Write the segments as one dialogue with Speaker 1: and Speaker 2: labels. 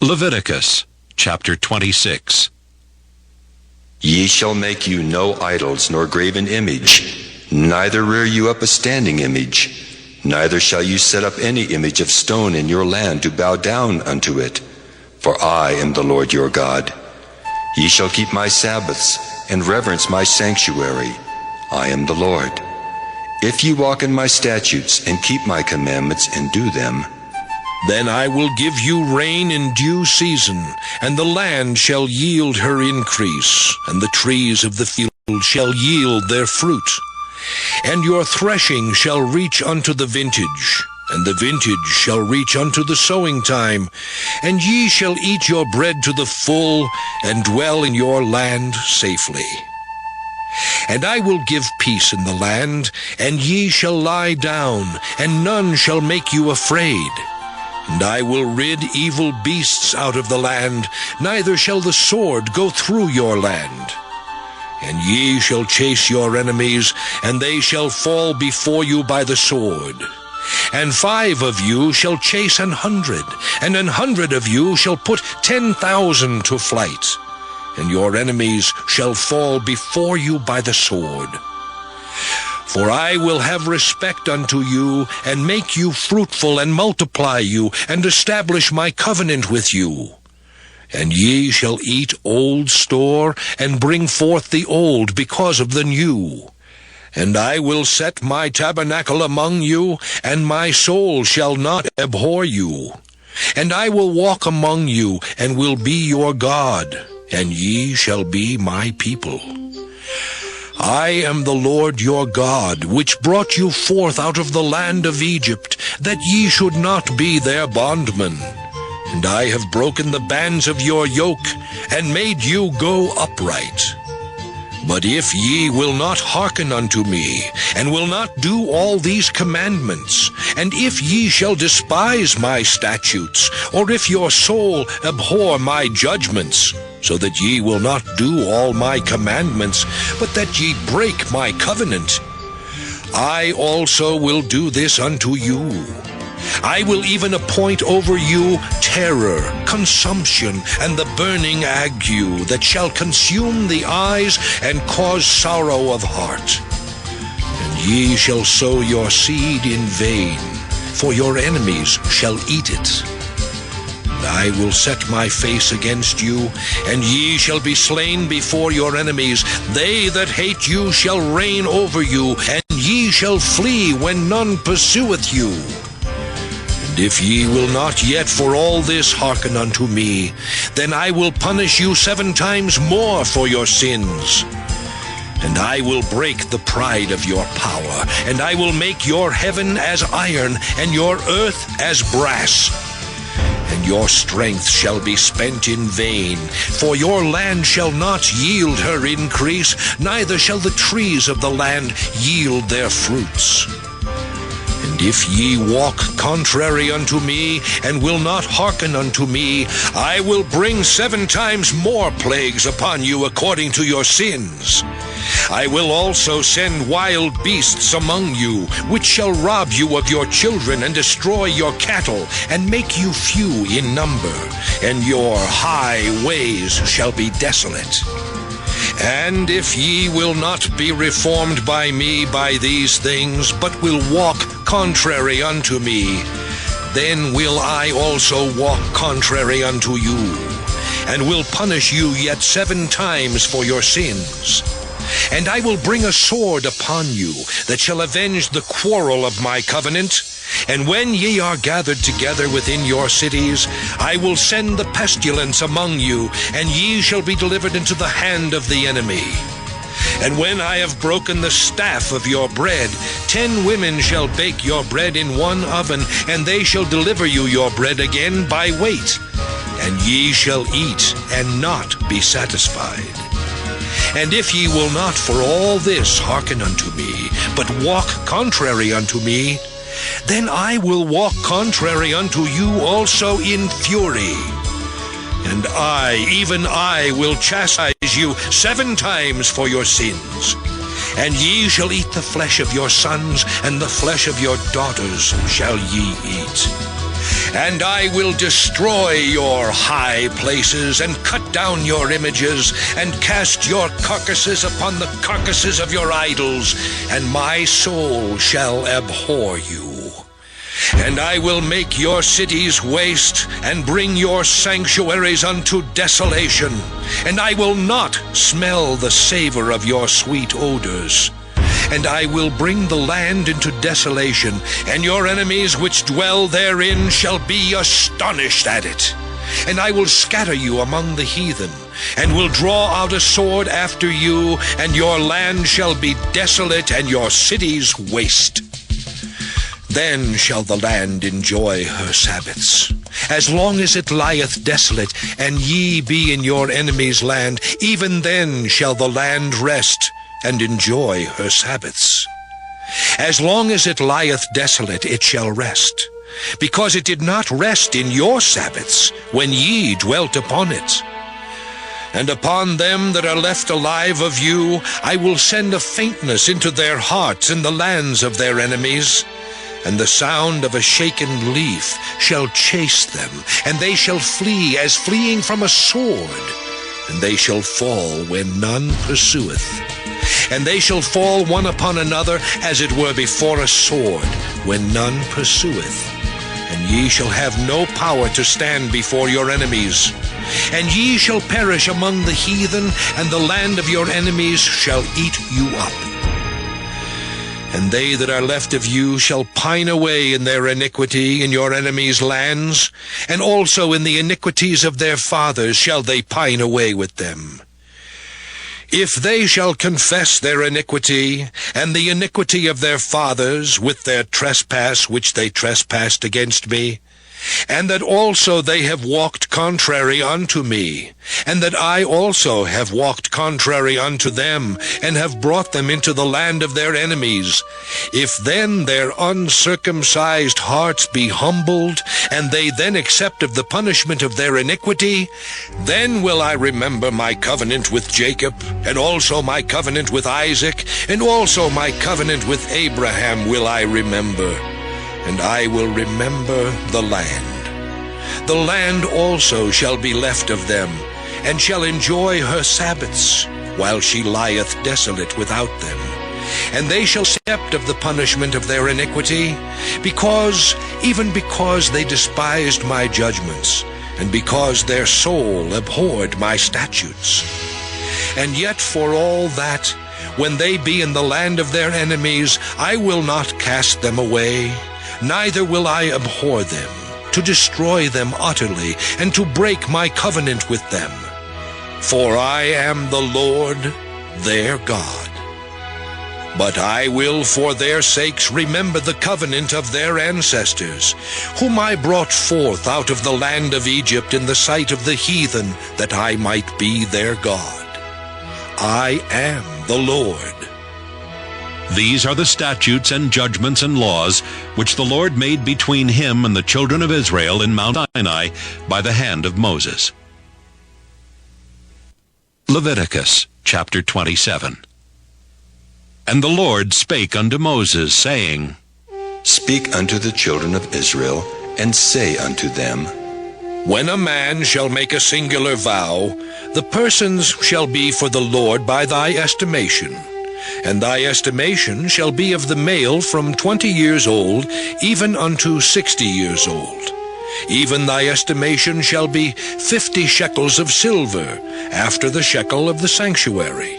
Speaker 1: Leviticus chapter 26.
Speaker 2: Ye shall make you no idols, nor graven image, neither rear you up a standing image, neither shall you set up any image of stone in your land to bow down unto it. For I am the Lord your God. Ye shall keep my Sabbaths, and reverence my sanctuary. I am the Lord. If ye walk in my statutes, and keep my commandments, and do them,
Speaker 3: then I will give you rain in due season, and the land shall yield her increase, and the trees of the field shall yield their fruit. And your threshing shall reach unto the vintage, and the vintage shall reach unto the sowing time, and ye shall eat your bread to the full, and dwell in your land safely. And I will give peace in the land, and ye shall lie down, and none shall make you afraid. And I will rid evil beasts out of the land, neither shall the sword go through your land. And ye shall chase your enemies, and they shall fall before you by the sword. And 5 of you shall chase 100, and 100 of you shall put 10,000 to flight. And your enemies shall fall before you by the sword. For I will have respect unto you, and make you fruitful, and multiply you, and establish my covenant with you. And ye shall eat old store, and bring forth the old because of the new. And I will set my tabernacle among you, and my soul shall not abhor you. And I will walk among you, and will be your God, and ye shall be my people. I am the Lord your God, which brought you forth out of the land of Egypt, that ye should not be their bondmen. And I have broken the bands of your yoke, and made you go upright. But if ye will not hearken unto me, and will not do all these commandments, and if ye shall despise my statutes, or if your soul abhor my judgments, so that ye will not do all my commandments, but that ye break my covenant, I also will do this unto you. I will even appoint over you terror, consumption, and the burning ague that shall consume the eyes and cause sorrow of heart. And ye shall sow your seed in vain, for your enemies shall eat it. And I will set my face against you, and ye shall be slain before your enemies. They that hate you shall reign over you, and ye shall flee when none pursueth you. And if ye will not yet for all this hearken unto me, then I will punish you 7 times more for your sins. And I will break the pride of your power, and I will make your heaven as iron, and your earth as brass. And your strength shall be spent in vain, for your land shall not yield her increase, neither shall the trees of the land yield their fruits. And if ye walk contrary unto me, and will not hearken unto me, I will bring 7 times more plagues upon you according to your sins. I will also send wild beasts among you, which shall rob you of your children, and destroy your cattle, and make you few in number, and your high ways shall be desolate. And if ye will not be reformed by me by these things, but will walk contrary unto me, then will I also walk contrary unto you, and will punish you yet 7 times for your sins. And I will bring a sword upon you, that shall avenge the quarrel of my covenant. And when ye are gathered together within your cities, I will send the pestilence among you, and ye shall be delivered into the hand of the enemy. And when I have broken the staff of your bread, 10 women shall bake your bread in one oven, and they shall deliver you your bread again by weight. And ye shall eat, and not be satisfied. And if ye will not for all this hearken unto me, but walk contrary unto me, then I will walk contrary unto you also in fury. And I, even I, will chastise you 7 times for your sins. And ye shall eat the flesh of your sons, and the flesh of your daughters shall ye eat. And I will destroy your high places, and cut down your images, and cast your carcasses upon the carcasses of your idols, and my soul shall abhor you. And I will make your cities waste, and bring your sanctuaries unto desolation, and I will not smell the savor of your sweet odors. And I will bring the land into desolation, and your enemies which dwell therein shall be astonished at it. And I will scatter you among the heathen, and will draw out a sword after you, and your land shall be desolate, and your cities waste. Then shall the land enjoy her Sabbaths, as long as it lieth desolate, and ye be in your enemy's land, even then shall the land rest, and enjoy her Sabbaths. As long as it lieth desolate, it shall rest, because it did not rest in your Sabbaths, when ye dwelt upon it. And upon them that are left alive of you, I will send a faintness into their hearts in the lands of their enemies, and the sound of a shaken leaf shall chase them, and they shall flee as fleeing from a sword, and they shall fall when none pursueth. And they shall fall one upon another, as it were before a sword, when none pursueth. And ye shall have no power to stand before your enemies. And ye shall perish among the heathen, and the land of your enemies shall eat you up. And they that are left of you shall pine away in their iniquity in your enemies' lands, and also in the iniquities of their fathers shall they pine away with them. If they shall confess their iniquity, and the iniquity of their fathers, with their trespass which they trespassed against me, and that also they have walked contrary unto me, and that I also have walked contrary unto them, and have brought them into the land of their enemies, if then their uncircumcised hearts be humbled, and they then accept of the punishment of their iniquity, then will I remember my covenant with Jacob, and also my covenant with Isaac, and also my covenant with Abraham will I remember. And I will remember the land. The land also shall be left of them, and shall enjoy her Sabbaths, while she lieth desolate without them. And they shall accept of the punishment of their iniquity, even because they despised my judgments, and because their soul abhorred my statutes. And yet for all that, when they be in the land of their enemies, I will not cast them away, neither will I abhor them, to destroy them utterly, and to break my covenant with them. For I am the Lord their God. But I will for their sakes remember the covenant of their ancestors, whom I brought forth out of the land of Egypt in the sight of the heathen, that I might be their God. I am the Lord.
Speaker 1: These are the statutes and judgments and laws which the Lord made between him and the children of Israel in Mount Sinai by the hand of Moses. Leviticus chapter 27. And the Lord spake unto Moses, saying,
Speaker 2: Speak unto the children of Israel, and say unto them,
Speaker 3: When a man shall make a singular vow, the persons shall be for the Lord by thy estimation. And thy estimation shall be of the male from 20 years old, even unto 60 years old. Even thy estimation shall be 50 shekels of silver, after the shekel of the sanctuary.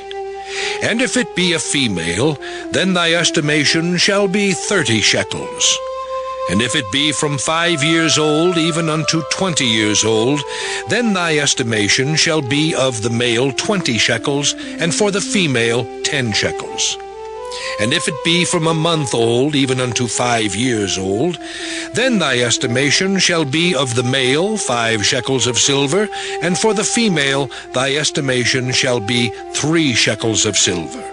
Speaker 3: And if it be a female, then thy estimation shall be 30 shekels. And if it be from 5 years old even unto 20 years old, then thy estimation shall be of the male 20 shekels, and for the female 10 shekels. And if it be from a month old even unto 5 years old, then thy estimation shall be of the male 5 shekels of silver, and for the female thy estimation shall be 3 shekels of silver.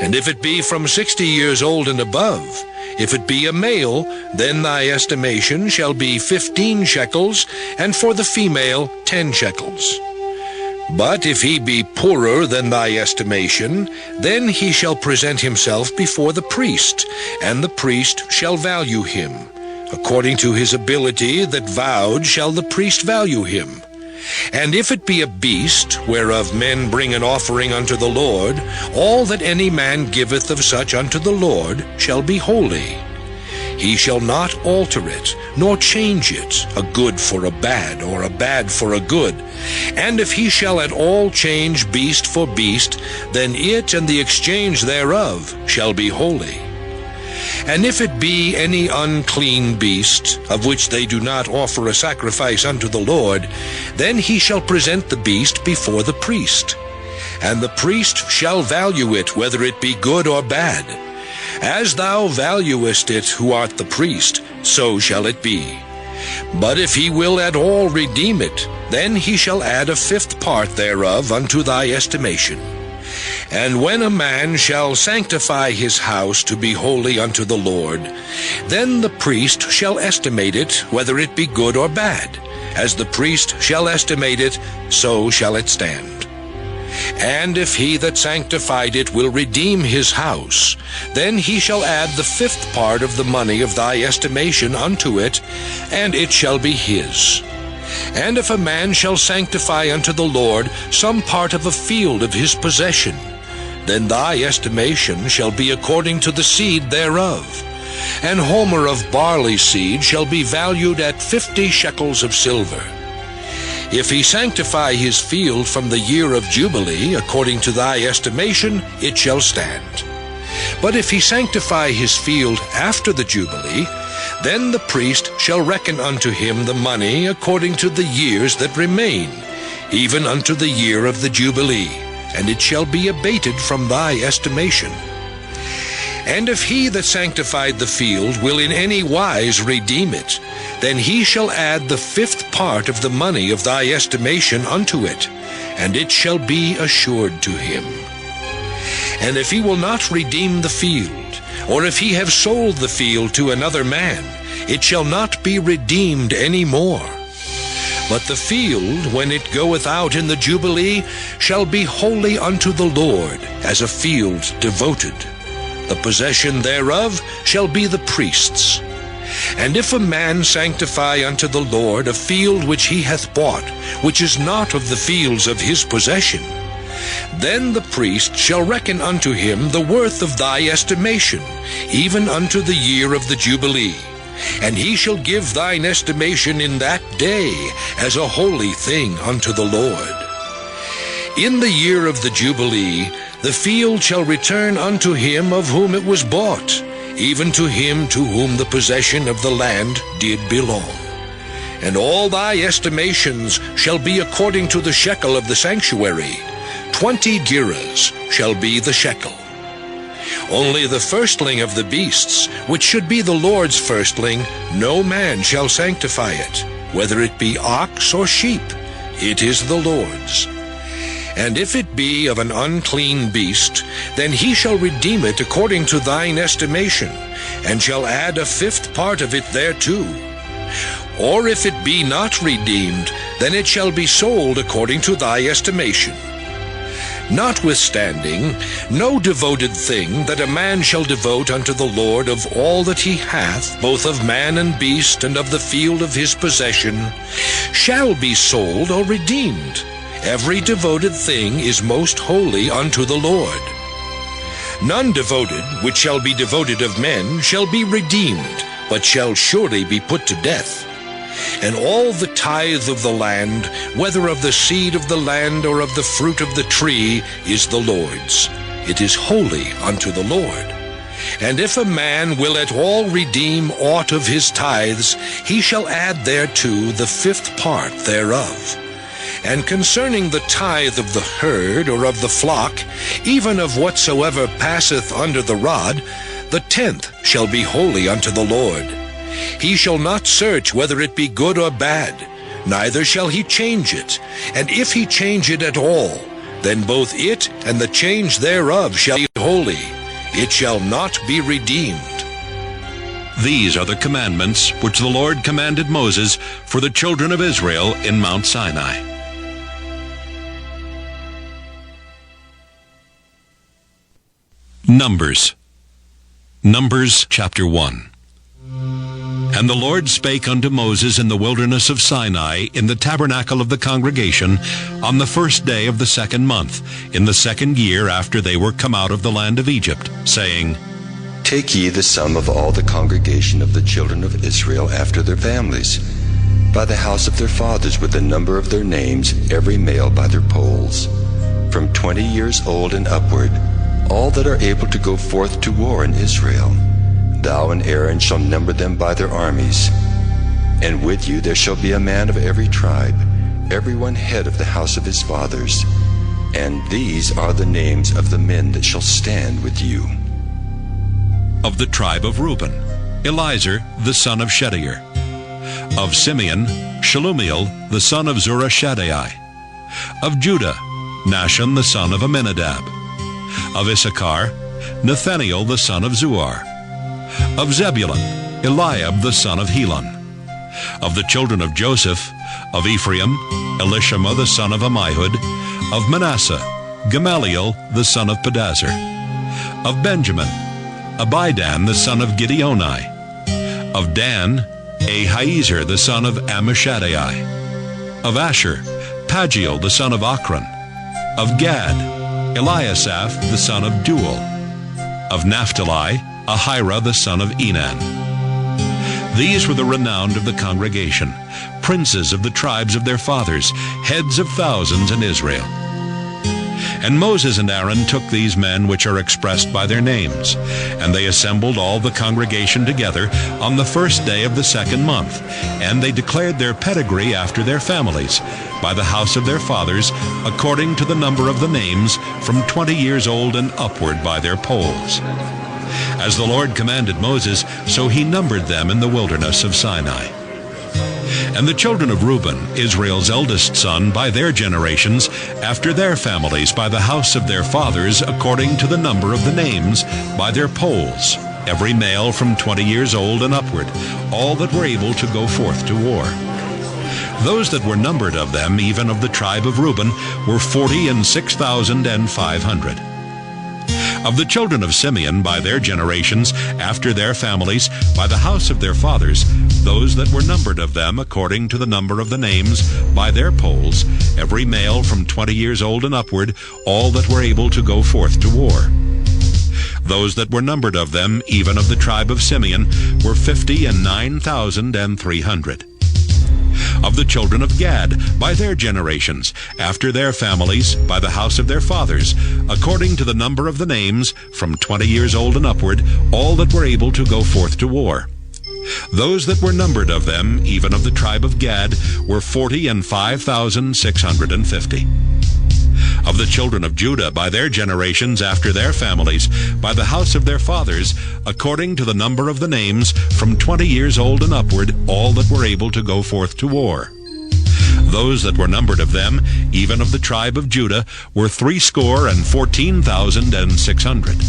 Speaker 3: And if it be from 60 years old and above, if it be a male, then thy estimation shall be 15 shekels, and for the female 10 shekels. But if he be poorer than thy estimation, then he shall present himself before the priest, and the priest shall value him. According to his ability that vowed shall the priest value him. And if it be a beast, whereof men bring an offering unto the Lord, all that any man giveth of such unto the Lord shall be holy. He shall not alter it, nor change it, a good for a bad, or a bad for a good. And if he shall at all change beast for beast, then it and the exchange thereof shall be holy. And if it be any unclean beast, of which they do not offer a sacrifice unto the Lord, then he shall present the beast before the priest. And the priest shall value it, whether it be good or bad. As thou valuest it, who art the priest, so shall it be. But if he will at all redeem it, then he shall add a fifth part thereof unto thy estimation. And when a man shall sanctify his house to be holy unto the Lord, then the priest shall estimate it, whether it be good or bad. As the priest shall estimate it, so shall it stand. And if he that sanctified it will redeem his house, then he shall add the fifth part of the money of thy estimation unto it, and it shall be his. And if a man shall sanctify unto the Lord some part of a field of his possession, then thy estimation shall be according to the seed thereof. An homer of barley seed shall be valued at 50 shekels of silver. If he sanctify his field from the year of Jubilee, according to thy estimation, it shall stand. But if he sanctify his field after the Jubilee, then the priest shall reckon unto him the money according to the years that remain, even unto the year of the Jubilee, and it shall be abated from thy estimation. And if he that sanctified the field will in any wise redeem it, then he shall add the fifth part of the money of thy estimation unto it, and it shall be assured to him. And if he will not redeem the field, or if he have sold the field to another man, it shall not be redeemed any more. But the field, when it goeth out in the Jubilee, shall be holy unto the Lord, as a field devoted. The possession thereof shall be the priest's. And if a man sanctify unto the Lord a field which he hath bought, which is not of the fields of his possession, then the priest shall reckon unto him the worth of thy estimation, even unto the year of the Jubilee. And he shall give thine estimation in that day as a holy thing unto the Lord. In the year of the Jubilee, the field shall return unto him of whom it was bought, even to him to whom the possession of the land did belong. And all thy estimations shall be according to the shekel of the sanctuary. 20 gerahs shall be the shekel. Only the firstling of the beasts, which should be the Lord's firstling, no man shall sanctify it, whether it be ox or sheep. It is the Lord's. And if it be of an unclean beast, then he shall redeem it according to thine estimation, and shall add a fifth part of it thereto. Or if it be not redeemed, then it shall be sold according to thy estimation. Notwithstanding, no devoted thing that a man shall devote unto the Lord of all that he hath, both of man and beast, and of the field of his possession, shall be sold or redeemed. Every devoted thing is most holy unto the Lord. None devoted, which shall be devoted of men, shall be redeemed, but shall surely be put to death. And all the tithe of the land, whether of the seed of the land or of the fruit of the tree, is the Lord's. It is holy unto the Lord. And if a man will at all redeem aught of his tithes, he shall add thereto the fifth part thereof. And concerning the tithe of the herd or of the flock, even of whatsoever passeth under the rod, the 10th shall be holy unto the Lord. He shall not search whether it be good or bad, neither shall he change it. And if he change it at all, then both it and the change thereof shall be holy. It shall not be redeemed.
Speaker 1: These are the commandments which the Lord commanded Moses for the children of Israel in Mount Sinai. Numbers chapter 1. And the Lord spake unto Moses in the wilderness of Sinai, in the tabernacle of the congregation, on the first day of the 2nd month, in the 2nd year after they were come out of the land of Egypt, saying,
Speaker 2: Take ye the sum of all the congregation of the children of Israel after their families, by the house of their fathers with the number of their names, every male by their polls, from 20 years old and upward, all that are able to go forth to war in Israel. Thou and Aaron shall number them by their armies. And with you there shall be a man of every tribe, every one head of the house of his fathers. And these are the names of the men that shall stand with you.
Speaker 1: Of the tribe of Reuben, Elizur the son of Shedeur. Of Simeon, Shelumiel the son of Zurishaddai. Of Judah, Nahshon the son of Amminadab. Of Issachar, Nathaniel the son of Zuar. Of Zebulun, Eliab the son of Helon. Of the children of Joseph, of Ephraim, Elishama the son of Ammihud. Of Manasseh, Gamaliel the son of Pedazur. Of Benjamin, Abidan the son of Gideoni. Of Dan, Ahiezer the son of Ammishaddai. Of Asher, Pagiel the son of Ochran. Of Gad, Eliasaph the son of Duel. Of Naphtali, Ahira the son of Enan. These were the renowned of the congregation, princes of the tribes of their fathers, heads of thousands in Israel. And Moses and Aaron took these men which are expressed by their names, and they assembled all the congregation together on the first day of the 2nd month, and they declared their pedigree after their families, by the house of their fathers, according to the number of the names, from 20 years old and upward by their polls. As the Lord commanded Moses, so he numbered them in the wilderness of Sinai. And the children of Reuben, Israel's eldest son, by their generations, after their families, by the house of their fathers, according to the number of the names, by their polls, every male from 20 years old and upward, all that were able to go forth to war. Those that were numbered of them, even of the tribe of Reuben, were 46,500. Of the children of Simeon, by their generations, after their families, by the house of their fathers, those that were numbered of them, according to the number of the names, by their polls, every male from 20 years old and upward, all that were able to go forth to war. Those that were numbered of them, even of the tribe of Simeon, were 59,300. Of the children of Gad, by their generations, after their families, by the house of their fathers, according to the number of the names, from 20 years old and upward, all that were able to go forth to war. Those that were numbered of them, even of the tribe of Gad, were 45,650. Of the children of Judah, by their generations, after their families, by the house of their fathers, according to the number of the names, from 20 years old and upward, all that were able to go forth to war. Those that were numbered of them, even of the tribe of Judah, were 314,600.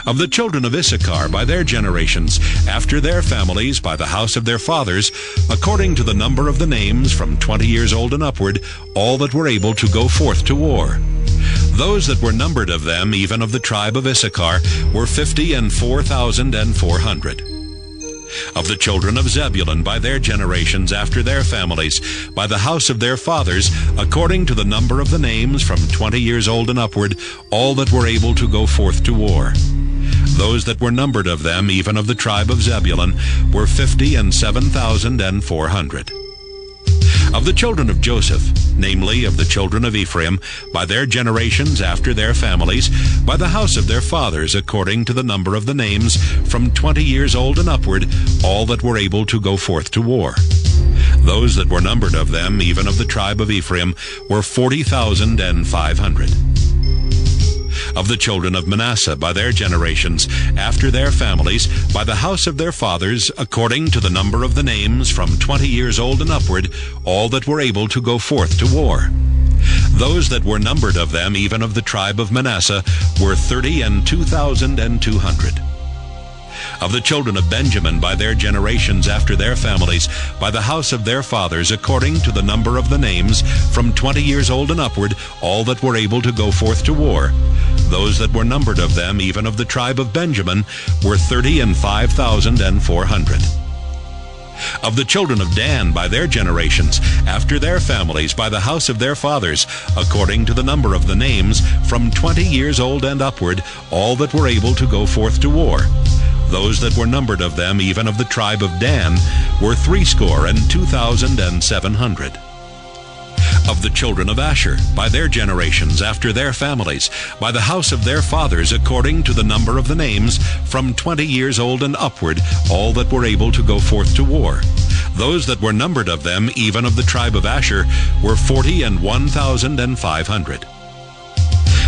Speaker 1: Of the children of Issachar, by their generations, after their families, by the house of their fathers, according to the number of the names, from 20 years old and upward, all that were able to go forth to war. Those that were numbered of them, even of the tribe of Issachar, were 54,400. Of the children of Zebulun, by their generations, after their families, by the house of their fathers, according to the number of the names, from 20 years old and upward, all that were able to go forth to war. Those that were numbered of them, even of the tribe of Zebulun, were 57,400. Of the children of Joseph, namely of the children of Ephraim, by their generations after their families, by the house of their fathers, according to the number of the names, from 20 years old and upward, all that were able to go forth to war. Those that were numbered of them, even of the tribe of Ephraim, were 40,500. Of the children of Manasseh, by their generations, after their families, by the house of their fathers, according to the number of the names, from 20 years old and upward, all that were able to go forth to war. Those that were numbered of them, even of the tribe of Manasseh, were 32,200. Of the children of Benjamin, by their generations, after their families, by the house of their fathers, according to the number of the names, from 20 years old and upward, all that were able to go forth to war. Those that were numbered of them, even of the tribe of Benjamin, were 35,400. Of the children of Dan by their generations, after their families, by the house of their fathers, according to the number of the names, from 20 years old and upward, all that were able to go forth to war. Those that were numbered of them, even of the tribe of Dan, were 62,700. Of the children of Asher, by their generations, after their families, by the house of their fathers, according to the number of the names, from 20 years old and upward, all that were able to go forth to war. Those that were numbered of them, even of the tribe of Asher, were 41,500.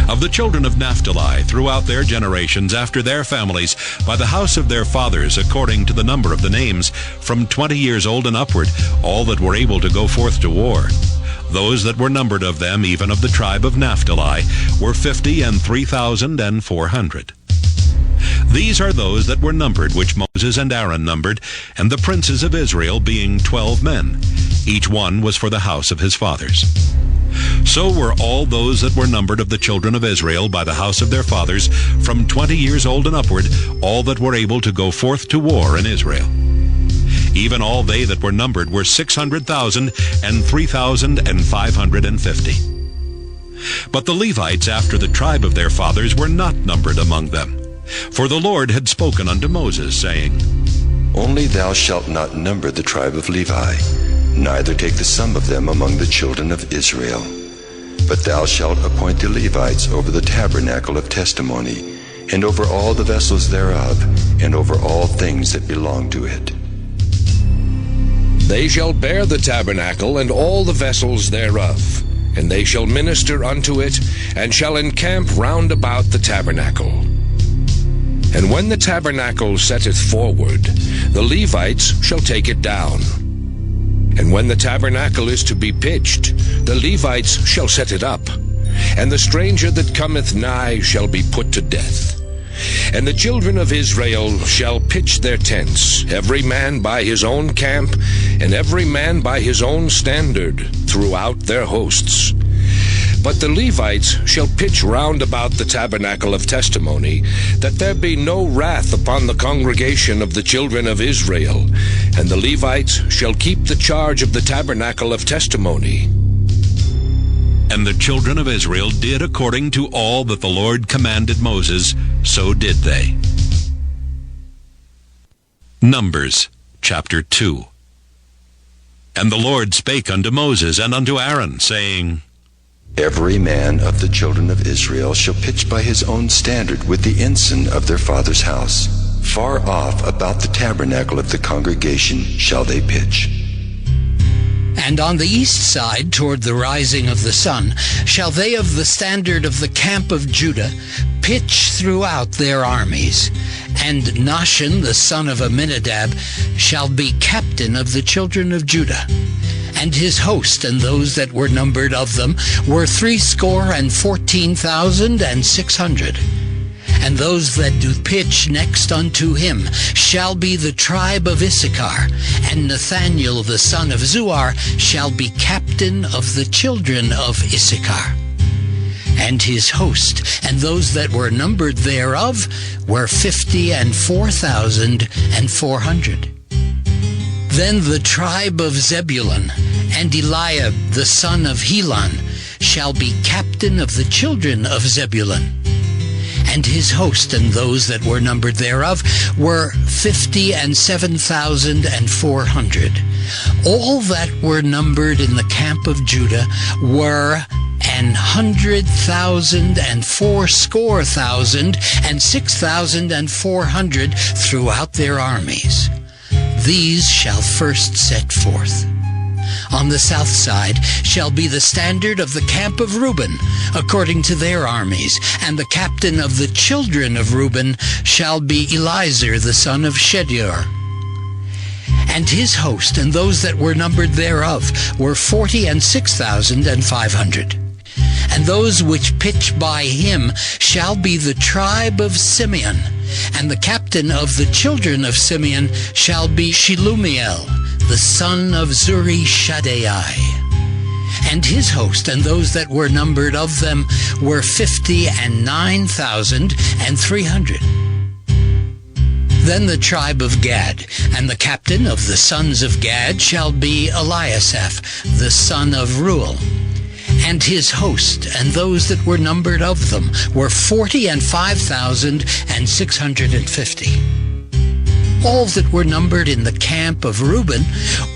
Speaker 1: Of the children of Naphtali, throughout their generations, after their families, by the house of their fathers, according to the number of the names, from 20 years old and upward, all that were able to go forth to war. Those that were numbered of them, even of the tribe of Naphtali, were 53,400. These are those that were numbered, which Moses and Aaron numbered, and the princes of Israel, being 12 men. Each one was for the house of his fathers. So were all those that were numbered of the children of Israel by the house of their fathers, from 20 years old and upward, all that were able to go forth to war in Israel. Even all they that were numbered were 600,000 and 3,550. But the Levites after the tribe of their fathers were not numbered among them. For the Lord had spoken unto Moses, saying,
Speaker 2: Only thou shalt not number the tribe of Levi, neither take the sum of them among the children of Israel. But thou shalt appoint the Levites over the tabernacle of testimony, and over all the vessels thereof, and over all things that belong to it.
Speaker 3: They shall bear the tabernacle and all the vessels thereof, and they shall minister unto it, and shall encamp round about the tabernacle. And when the tabernacle setteth forward, the Levites shall take it down. And when the tabernacle is to be pitched, the Levites shall set it up, and the stranger that cometh nigh shall be put to death. And the children of Israel shall pitch their tents, every man by his own camp, and every man by his own standard, throughout their hosts. But the Levites shall pitch round about the tabernacle of testimony, that there be no wrath upon the congregation of the children of Israel. And the Levites shall keep the charge of the tabernacle of testimony.
Speaker 1: And the children of Israel did according to all that the Lord commanded Moses, so did they. Numbers chapter 2. And the Lord spake unto Moses and unto Aaron, saying,
Speaker 2: Every man of the children of Israel shall pitch by his own standard with the ensign of their father's house. Far off about the tabernacle of the congregation shall they pitch.
Speaker 4: And on the east side, toward the rising of the sun, shall they of the standard of the camp of Judah pitch throughout their armies. And Nahshon the son of Amminadab shall be captain of the children of Judah. And his host and those that were numbered of them were 314,600. And those that do pitch next unto him shall be the tribe of Issachar, and Nathaniel the son of Zuar shall be captain of the children of Issachar. And his host, and those that were numbered thereof, were 54,400. Then the tribe of Zebulun, and Eliab the son of Helon shall be captain of the children of Zebulun. And his host and those that were numbered thereof were 57,400. All that were numbered in the camp of Judah were 100,000 and 6,400 throughout their armies. These shall first set forth. On the south side shall be the standard of the camp of Reuben, according to their armies, and the captain of the children of Reuben shall be Elizur the son of Shedeur. And his host and those that were numbered thereof were 46,500. And those which pitch by him shall be the tribe of Simeon, and the captain of the children of Simeon shall be Shelumiel, the son of Zurishaddai. And his host and those that were numbered of them were 59,300. Then the tribe of Gad, and the captain of the sons of Gad shall be Eliasaph, the son of Reuel. And his host, and those that were numbered of them, were 45,650. All that were numbered in the camp of Reuben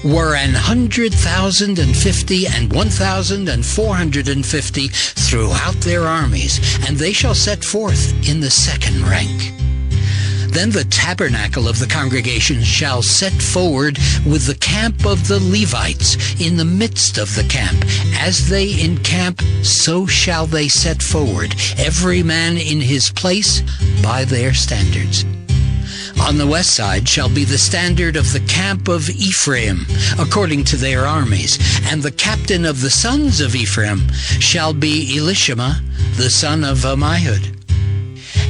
Speaker 4: were 100,050 and 1,450 throughout their armies, and they shall set forth in the second rank. Then the tabernacle of the congregation shall set forward with the camp of the Levites in the midst of the camp. As they encamp, so shall they set forward, every man in his place by their standards. On the west side shall be the standard of the camp of Ephraim, according to their armies. And the captain of the sons of Ephraim shall be Elishama, the son of Ammihud.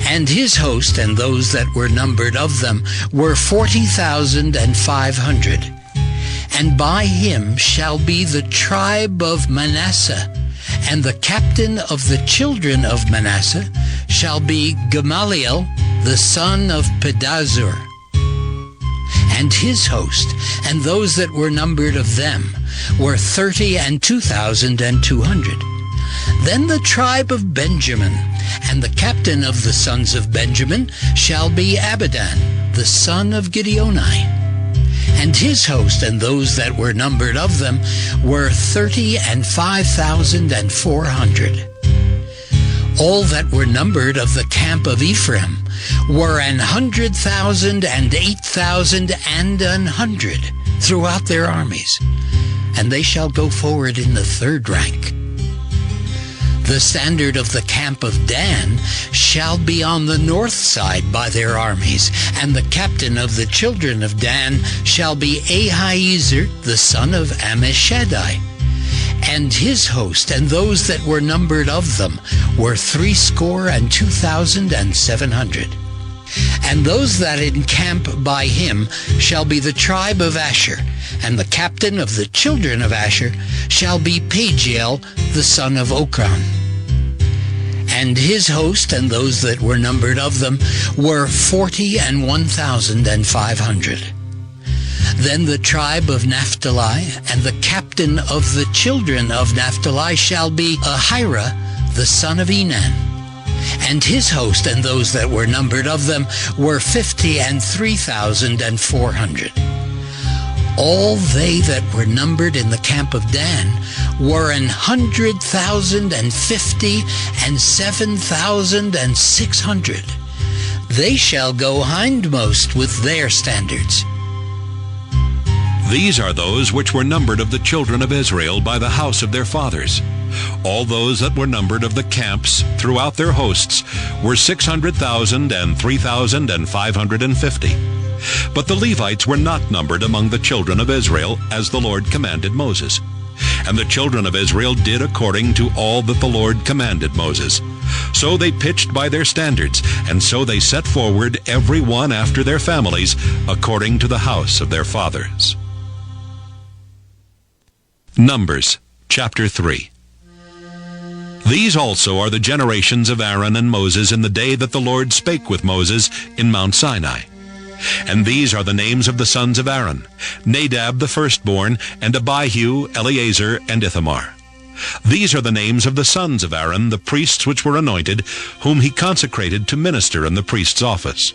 Speaker 4: And his host, and those that were numbered of them, were 40,500. And by him shall be the tribe of Manasseh. And the captain of the children of Manasseh shall be Gamaliel, the son of Pedazur. And his host, and those that were numbered of them, were 32,200. Then the tribe of Benjamin, and the captain of the sons of Benjamin shall be Abidan, the son of Gideoni. And his host, and those that were numbered of them, were 35,400. All that were numbered of the camp of Ephraim were 100,000 and 8,100 throughout their armies, and they shall go forward in the third rank. The standard of the camp of Dan shall be on the north side by their armies, and the captain of the children of Dan shall be Ahiezer, the son of Ammishaddai. And his host, and those that were numbered of them, were 62,700. And those that encamp by him shall be the tribe of Asher, and the captain of the children of Asher shall be Pagiel, the son of Okran. And his host, and those that were numbered of them, were 41,500. Then the tribe of Naphtali, and the captain of the children of Naphtali shall be Ahira, the son of Enan. And his host, and those that were numbered of them, were 53,400. All they that were numbered in the camp of Dan were 100,050 and 7,600. They shall go hindmost with their standards.
Speaker 1: These are those which were numbered of the children of Israel by the house of their fathers. All those that were numbered of the camps throughout their hosts were 600,000 and 3,550. But the Levites were not numbered among the children of Israel, as the Lord commanded Moses. And the children of Israel did according to all that the Lord commanded Moses. So they pitched by their standards, and so they set forward every one after their families, according to the house of their fathers. Numbers, chapter 3. These also are the generations of Aaron and Moses in the day that the Lord spake with Moses in Mount Sinai. And these are the names of the sons of Aaron, Nadab the firstborn, and Abihu, Eleazar, and Ithamar. These are the names of the sons of Aaron, the priests which were anointed, whom he consecrated to minister in the priest's office.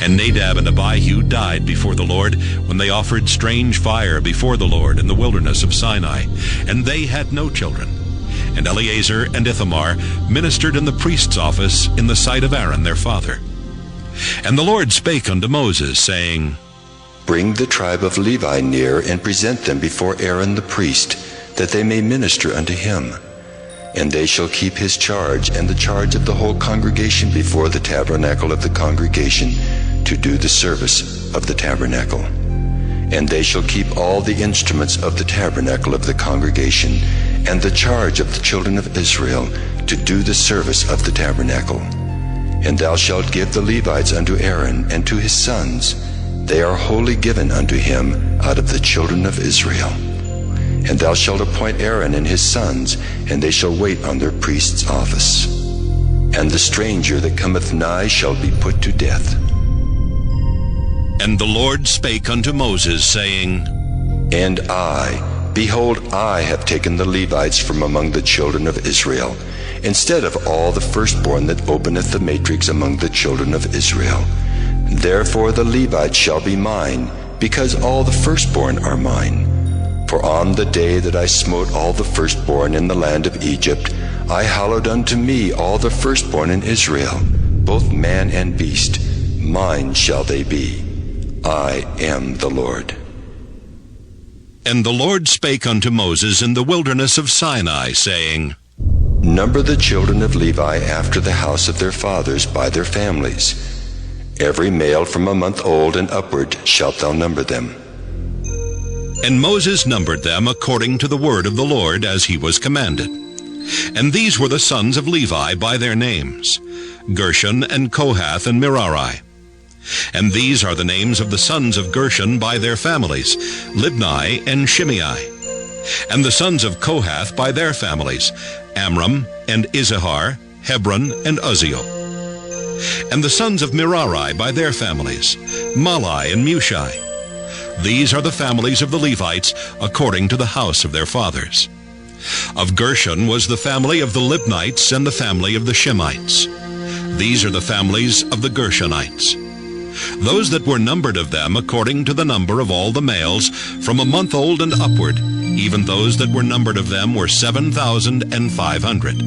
Speaker 1: And Nadab and Abihu died before the Lord, when they offered strange fire before the Lord in the wilderness of Sinai, and they had no children. And Eleazar and Ithamar ministered in the priest's office in the sight of Aaron their father. And the Lord spake unto Moses, saying,
Speaker 2: Bring the tribe of Levi near, and present them before Aaron the priest, that they may minister unto him. And they shall keep his charge, and the charge of the whole congregation before the tabernacle of the congregation, to do the service of the tabernacle. And they shall keep all the instruments of the tabernacle of the congregation, and the charge of the children of Israel, to do the service of the tabernacle. And thou shalt give the Levites unto Aaron and to his sons. They are wholly given unto him out of the children of Israel. And thou shalt appoint Aaron and his sons, and they shall wait on their priest's office. And the stranger that cometh nigh shall be put to death.
Speaker 1: And the Lord spake unto Moses, saying,
Speaker 2: And behold, I have taken the Levites from among the children of Israel, instead of all the firstborn that openeth the matrix among the children of Israel. Therefore the Levites shall be mine, because all the firstborn are mine. For on the day that I smote all the firstborn in the land of Egypt, I hallowed unto me all the firstborn in Israel, both man and beast. Mine shall they be. I am the Lord.
Speaker 1: And the Lord spake unto Moses in the wilderness of Sinai, saying,
Speaker 2: Number the children of Levi after the house of their fathers by their families. Every male from a month old and upward shalt thou number them.
Speaker 1: And Moses numbered them according to the word of the Lord, as he was commanded. And these were the sons of Levi by their names, Gershon and Kohath and Merari. And these are the names of the sons of Gershon by their families, Libni and Shimei. And the sons of Kohath by their families, Amram and Izahar, Hebron and Uzziel. And the sons of Merari by their families, Malai and Mushai. These are the families of the Levites according to the house of their fathers. Of Gershon was the family of the Libnites and the family of the Shemites. These are the families of the Gershonites. Those that were numbered of them according to the number of all the males from a month old and upward, even those that were numbered of them were 7,500.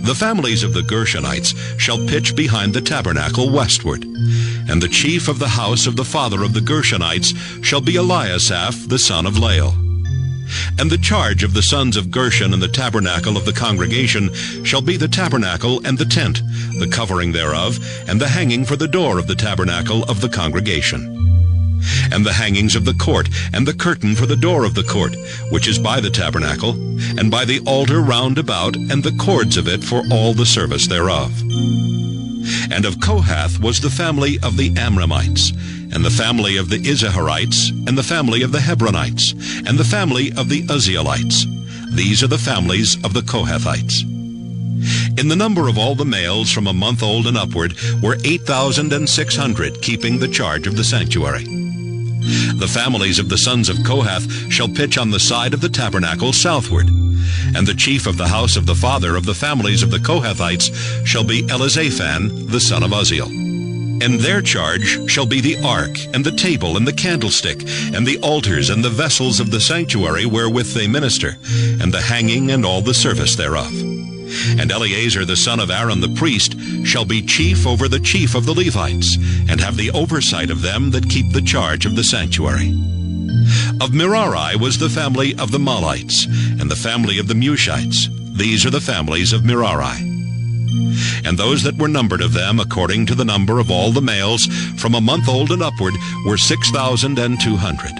Speaker 1: The families of the Gershonites shall pitch behind the tabernacle westward, and the chief of the house of the father of the Gershonites shall be Eliasaph the son of Lael. And the charge of the sons of Gershon in the tabernacle of the congregation shall be the tabernacle and the tent, the covering thereof, and the hanging for the door of the tabernacle of the congregation. And the hangings of the court, and the curtain for the door of the court, which is by the tabernacle, and by the altar round about, and the cords of it for all the service thereof. And of Kohath was the family of the Amramites, and the family of the Izaharites, and the family of the Hebronites, and the family of the Uzzielites. These are the families of the Kohathites. In the number of all the males from a month old and upward were 8,600, keeping the charge of the sanctuary. The families of the sons of Kohath shall pitch on the side of the tabernacle southward. And the chief of the house of the father of the families of the Kohathites shall be Elizaphan the son of Uzziel. And their charge shall be the ark, and the table, and the candlestick, and the altars, and the vessels of the sanctuary wherewith they minister, and the hanging, and all the service thereof. And Eleazar the son of Aaron the priest shall be chief over the chief of the Levites, and have the oversight of them that keep the charge of the sanctuary. Of Merari was the family of the Malites, and the family of the Mushites. These are the families of Merari. And those that were numbered of them, according to the number of all the males, from a month old and upward, were 6,200.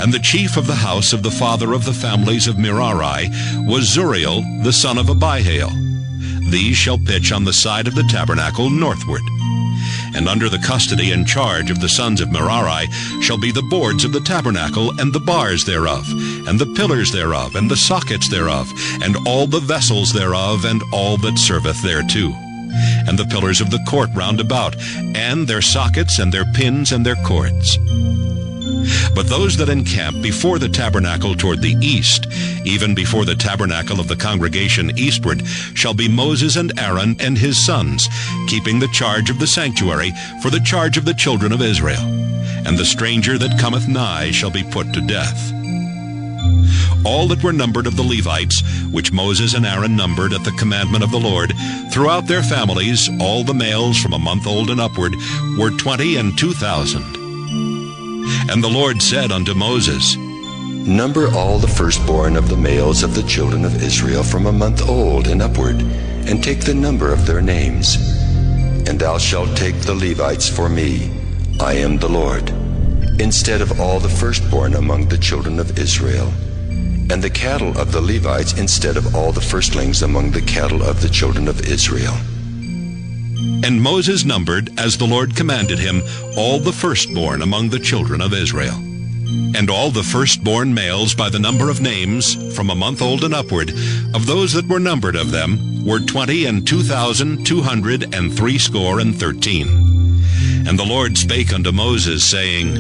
Speaker 1: And the chief of the house of the father of the families of Merari was Zuriel the son of Abihail. These shall pitch on the side of the tabernacle northward. And under the custody and charge of the sons of Merari shall be the boards of the tabernacle, and the bars thereof, and the pillars thereof, and the sockets thereof, and all the vessels thereof, and all that serveth thereto, and the pillars of the court round about, and their sockets, and their pins, and their cords. But those that encamp before the tabernacle toward the east, even before the tabernacle of the congregation eastward, shall be Moses and Aaron and his sons, keeping the charge of the sanctuary for the charge of the children of Israel. And the stranger that cometh nigh shall be put to death. All that were numbered of the Levites, which Moses and Aaron numbered at the commandment of the Lord, throughout their families, all the males from a month old and upward, were 22,000. And the Lord said unto Moses,
Speaker 2: Number all the firstborn of the males of the children of Israel from a month old and upward, and take the number of their names. And thou shalt take the Levites for me, I am the Lord, instead of all the firstborn among the children of Israel, and the cattle of the Levites instead of all the firstlings among the cattle of the children of Israel.
Speaker 1: And Moses numbered, as the Lord commanded him, all the firstborn among the children of Israel. And all the firstborn males by the number of names, from a month old and upward, of those that were numbered of them, were 22,213. And the Lord spake unto Moses, saying,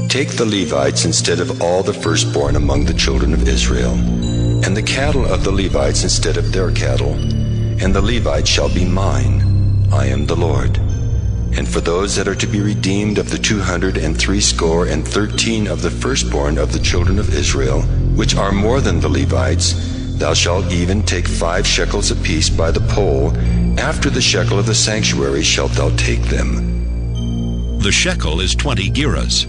Speaker 2: Take the Levites instead of all the firstborn among the children of Israel, and the cattle of the Levites instead of their cattle, and the Levites shall be mine. I am the Lord. And for those that are to be redeemed of the 213 of the firstborn of the children of Israel, which are more than the Levites, thou shalt even take 5 shekels apiece by the poll. After the shekel of the sanctuary shalt thou take them.
Speaker 1: The shekel is 20 gerahs.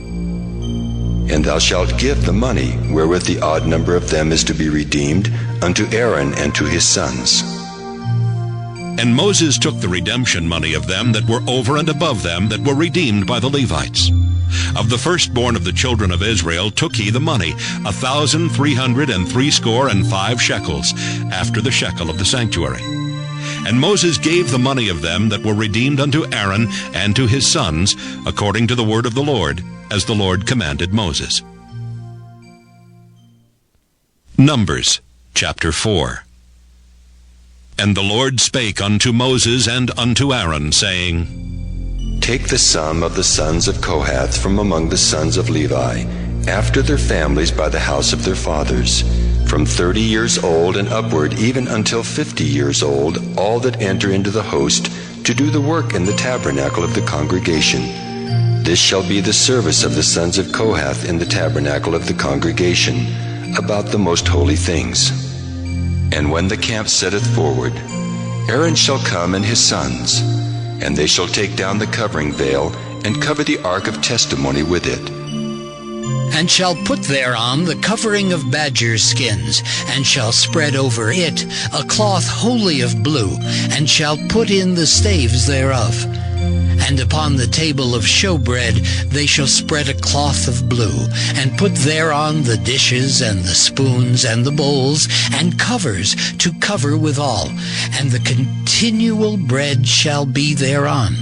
Speaker 2: And thou shalt give the money, wherewith the odd number of them is to be redeemed, unto Aaron and to his sons.
Speaker 1: And Moses took the redemption money of them that were over and above them that were redeemed by the Levites. Of the firstborn of the children of Israel took he the money, 1,365 shekels, after the shekel of the sanctuary. And Moses gave the money of them that were redeemed unto Aaron and to his sons, according to the word of the Lord, as the Lord commanded Moses. Numbers chapter 4. And the Lord spake unto Moses and unto Aaron, saying,
Speaker 2: Take the sum of the sons of Kohath from among the sons of Levi, after their families by the house of their fathers, from 30 years old and upward, even until 50 years old, all that enter into the host, to do the work in the tabernacle of the congregation. This shall be the service of the sons of Kohath in the tabernacle of the congregation, about the most holy things. And when the camp setteth forward, Aaron shall come and his sons, and they shall take down the covering veil, and cover the ark of testimony with it.
Speaker 4: And shall put thereon the covering of badger skins, and shall spread over it a cloth wholly of blue, and shall put in the staves thereof. And upon the table of showbread they shall spread a cloth of blue, and put thereon the dishes, and the spoons, and the bowls, and covers to cover withal, and the continual bread shall be thereon.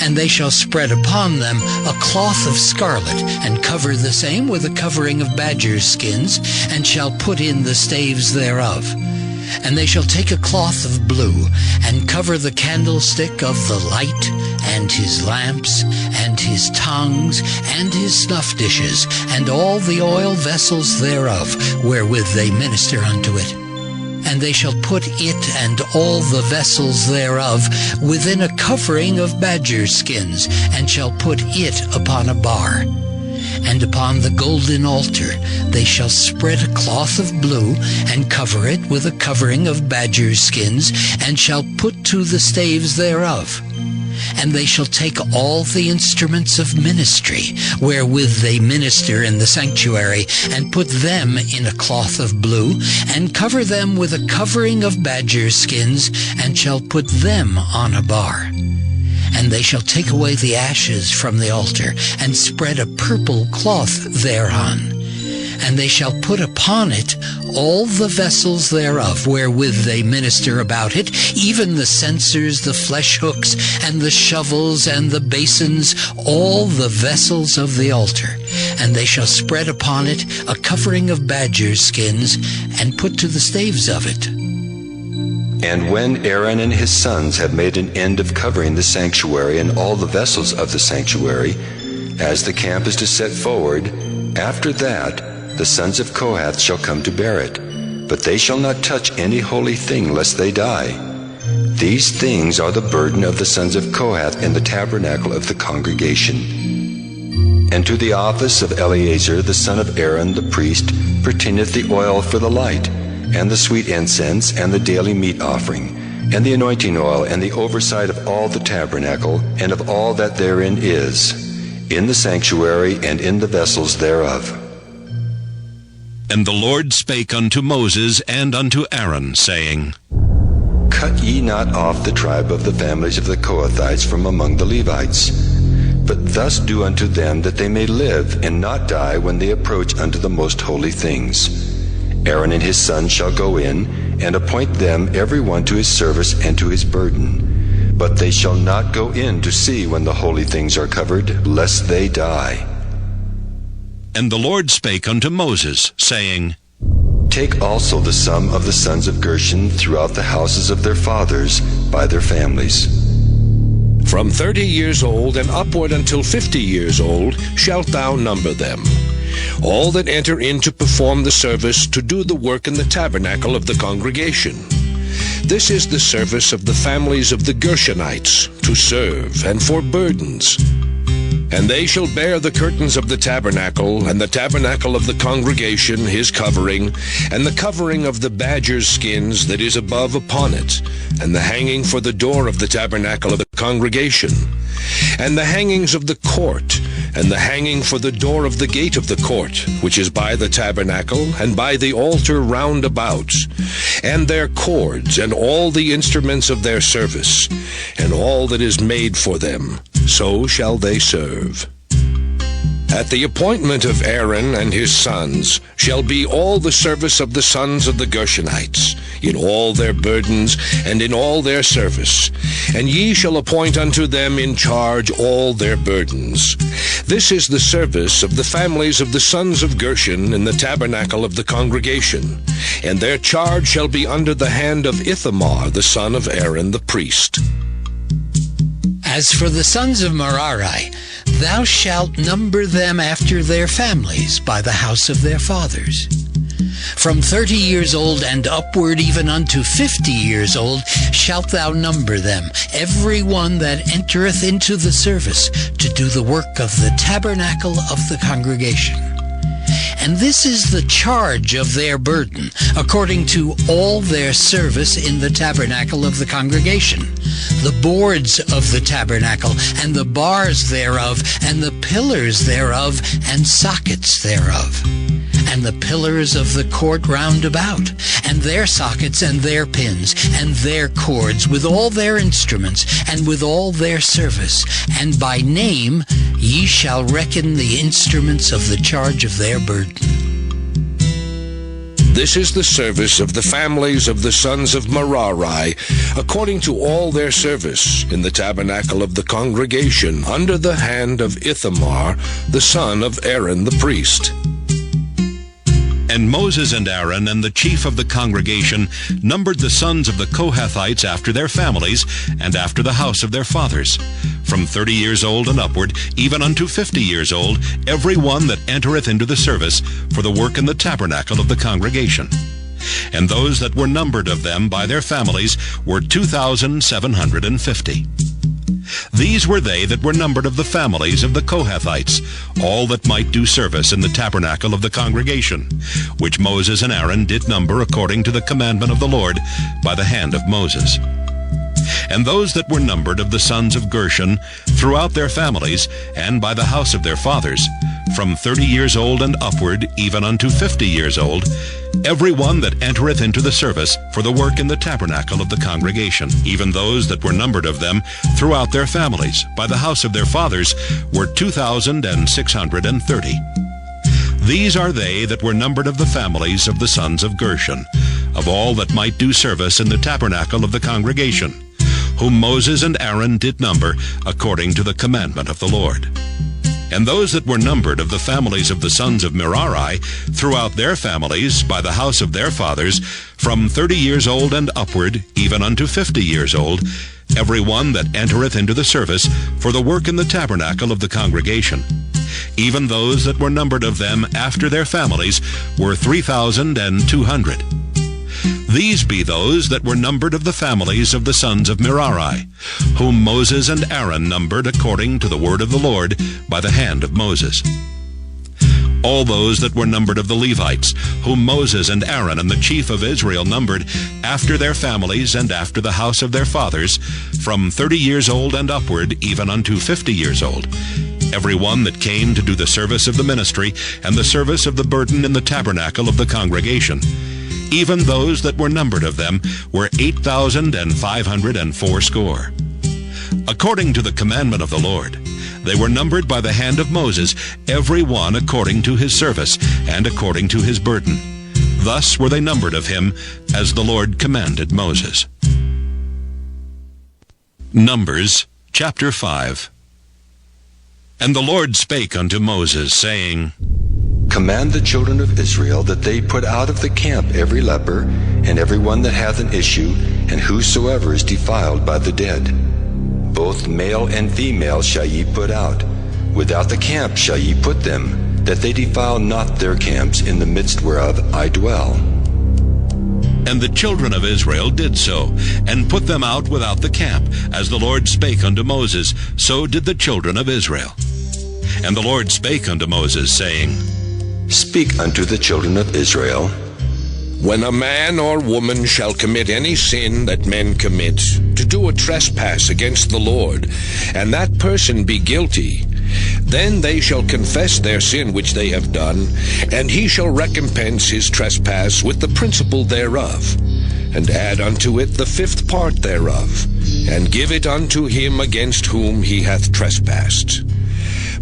Speaker 4: And they shall spread upon them a cloth of scarlet, and cover the same with a covering of badger skins, and shall put in the staves thereof. And they shall take a cloth of blue, and cover the candlestick of the light, and his lamps, and his tongues, and his snuff dishes, and all the oil vessels thereof, wherewith they minister unto it. And they shall put it and all the vessels thereof within a covering of badger skins, and shall put it upon a bar. And upon the golden altar they shall spread a cloth of blue, and cover it with a covering of badger skins, and shall put to the staves thereof. And they shall take all the instruments of ministry, wherewith they minister in the sanctuary, and put them in a cloth of blue, and cover them with a covering of badger skins, and shall put them on a bar. And they shall take away the ashes from the altar, and spread a purple cloth thereon. And they shall put upon it all the vessels thereof, wherewith they minister about it, even the censers, the flesh hooks, and the shovels, and the basins, all the vessels of the altar. And they shall spread upon it a covering of badger skins, and put to the staves of it.
Speaker 2: And when Aaron and his sons have made an end of covering the sanctuary and all the vessels of the sanctuary, as the camp is to set forward, after that the sons of Kohath shall come to bear it, but they shall not touch any holy thing, lest they die. These things are the burden of the sons of Kohath in the tabernacle of the congregation. And to the office of Eleazar the son of Aaron the priest pertaineth the oil for the light, and the sweet incense, and the daily meat offering, and the anointing oil, and the oversight of all the tabernacle, and of all that therein is, in the sanctuary, and in the vessels thereof.
Speaker 1: And the Lord spake unto Moses and unto Aaron, saying,
Speaker 2: Cut ye not off the tribe of the families of the Kohathites from among the Levites, but thus do unto them that they may live and not die when they approach unto the most holy things. Aaron and his sons shall go in, and appoint them every one to his service and to his burden. But they shall not go in to see when the holy things are covered, lest they die.
Speaker 1: And the Lord spake unto Moses, saying,
Speaker 2: Take also the sum of the sons of Gershon throughout the houses of their fathers by their families.
Speaker 3: From 30 years old and upward until 50 years old shalt thou number them. All that enter in to perform the service to do the work in the tabernacle of the congregation. This is the service of the families of the Gershonites, to serve and for burdens. And they shall bear the curtains of the tabernacle, and the tabernacle of the congregation, his covering, and the covering of the badger's skins that is above upon it, and the hanging for the door of the tabernacle of the congregation, and the hangings of the court, and the hanging for the door of the gate of the court, which is by the tabernacle, and by the altar round about, and their cords, and all the instruments of their service, and all that is made for them, so shall they serve. At the appointment of Aaron and his sons shall be all the service of the sons of the Gershonites, in all their burdens and in all their service. And ye shall appoint unto them in charge all their burdens. This is the service of the families of the sons of Gershon in the tabernacle of the congregation. And their charge shall be under the hand of Ithamar the son of Aaron the priest.
Speaker 4: As for the sons of Merari, thou shalt number them after their families by the house of their fathers. From 30 years old and upward even unto 50 years old shalt thou number them, every one that entereth into the service to do the work of the tabernacle of the congregation. And this is the charge of their burden, according to all their service in the tabernacle of the congregation, the boards of the tabernacle, and the bars thereof, and the pillars thereof, and sockets thereof, and the pillars of the court round about, and their sockets, and their pins, and their cords, with all their instruments, and with all their service. And by name ye shall reckon the instruments of the charge of their burden.
Speaker 3: This is the service of the families of the sons of Merari, according to all their service in the tabernacle of the congregation, under the hand of Ithamar, the son of Aaron the priest.
Speaker 1: And Moses and Aaron and the chief of the congregation numbered the sons of the Kohathites after their families and after the house of their fathers, from 30 years old and upward, even unto 50 years old, every one that entereth into the service for the work in the tabernacle of the congregation. And those that were numbered of them by their families were 2,750. These were they that were numbered of the families of the Kohathites, all that might do service in the tabernacle of the congregation, which Moses and Aaron did number according to the commandment of the Lord by the hand of Moses. And those that were numbered of the sons of Gershon throughout their families, and by the house of their fathers, from 30 years old and upward, even unto 50 years old, every one that entereth into the service for the work in the tabernacle of the congregation, even those that were numbered of them throughout their families, by the house of their fathers, were 2,630. These are they that were numbered of the families of the sons of Gershon, of all that might do service in the tabernacle of the congregation, whom Moses and Aaron did number according to the commandment of the Lord. And those that were numbered of the families of the sons of Merari throughout their families by the house of their fathers, from 30 years old and upward, even unto 50 years old, every one that entereth into the service for the work in the tabernacle of the congregation. Even those that were numbered of them after their families were 3,200. These be those that were numbered of the families of the sons of Merari, whom Moses and Aaron numbered according to the word of the Lord by the hand of Moses. All those that were numbered of the Levites, whom Moses and Aaron and the chief of Israel numbered after their families and after the house of their fathers, from 30 years old and upward, even unto 50 years old, every one that came to do the service of the ministry and the service of the burden in the tabernacle of the congregation. Even those that were numbered of them were 8,580. According to the commandment of the Lord, they were numbered by the hand of Moses, every one according to his service and according to his burden. Thus were they numbered of him, as the Lord commanded Moses. Numbers chapter 5. And the Lord spake unto Moses, saying,
Speaker 2: Command the children of Israel that they put out of the camp every leper, and every one that hath an issue, and whosoever is defiled by the dead. Both male and female shall ye put out. Without the camp shall ye put them, that they defile not their camps in the midst whereof I dwell.
Speaker 1: And the children of Israel did so, and put them out without the camp. As the Lord spake unto Moses, so did the children of Israel. And the Lord spake unto Moses, saying,
Speaker 2: Speak unto the children of Israel.
Speaker 3: When a man or woman shall commit any sin that men commit, to do a trespass against the Lord, and that person be guilty, then they shall confess their sin which they have done, and he shall recompense his trespass with the principal thereof, and add unto it the fifth part thereof, and give it unto him against whom he hath trespassed.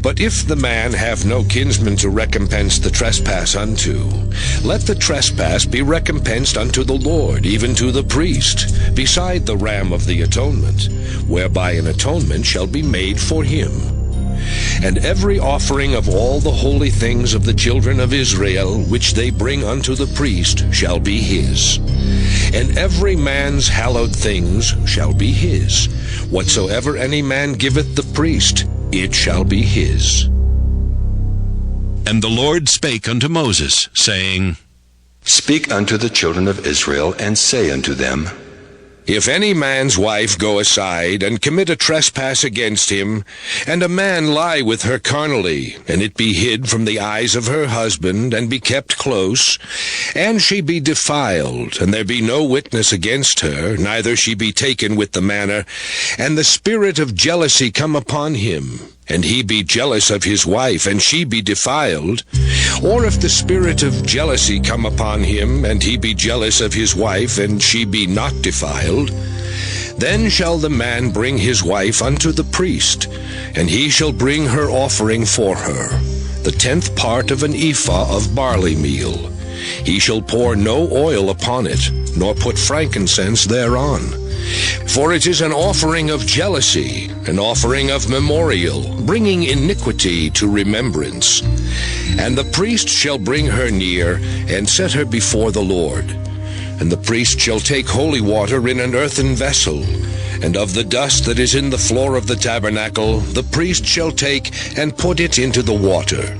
Speaker 3: But if the man have no kinsman to recompense the trespass unto, let the trespass be recompensed unto the Lord, even to the priest, beside the ram of the atonement, whereby an atonement shall be made for him. And every offering of all the holy things of the children of Israel, which they bring unto the priest, shall be his. And every man's hallowed things shall be his. Whatsoever any man giveth the priest, it shall be his.
Speaker 1: And the Lord spake unto Moses, saying,
Speaker 2: Speak unto the children of Israel, and say unto them,
Speaker 3: If any man's wife go aside, and commit a trespass against him, and a man lie with her carnally, and it be hid from the eyes of her husband, and be kept close, and she be defiled, and there be no witness against her, neither she be taken with the manner, and the spirit of jealousy come upon him, and he be jealous of his wife, and she be defiled, or if the spirit of jealousy come upon him, and he be jealous of his wife, and she be not defiled, then shall the man bring his wife unto the priest, and he shall bring her offering for her, the 10th part of an ephah of barley meal. He shall pour no oil upon it, nor put frankincense thereon. For it is an offering of jealousy, an offering of memorial, bringing iniquity to remembrance. And the priest shall bring her near, and set her before the Lord. And the priest shall take holy water in an earthen vessel, and of the dust that is in the floor of the tabernacle the priest shall take, and put it into the water.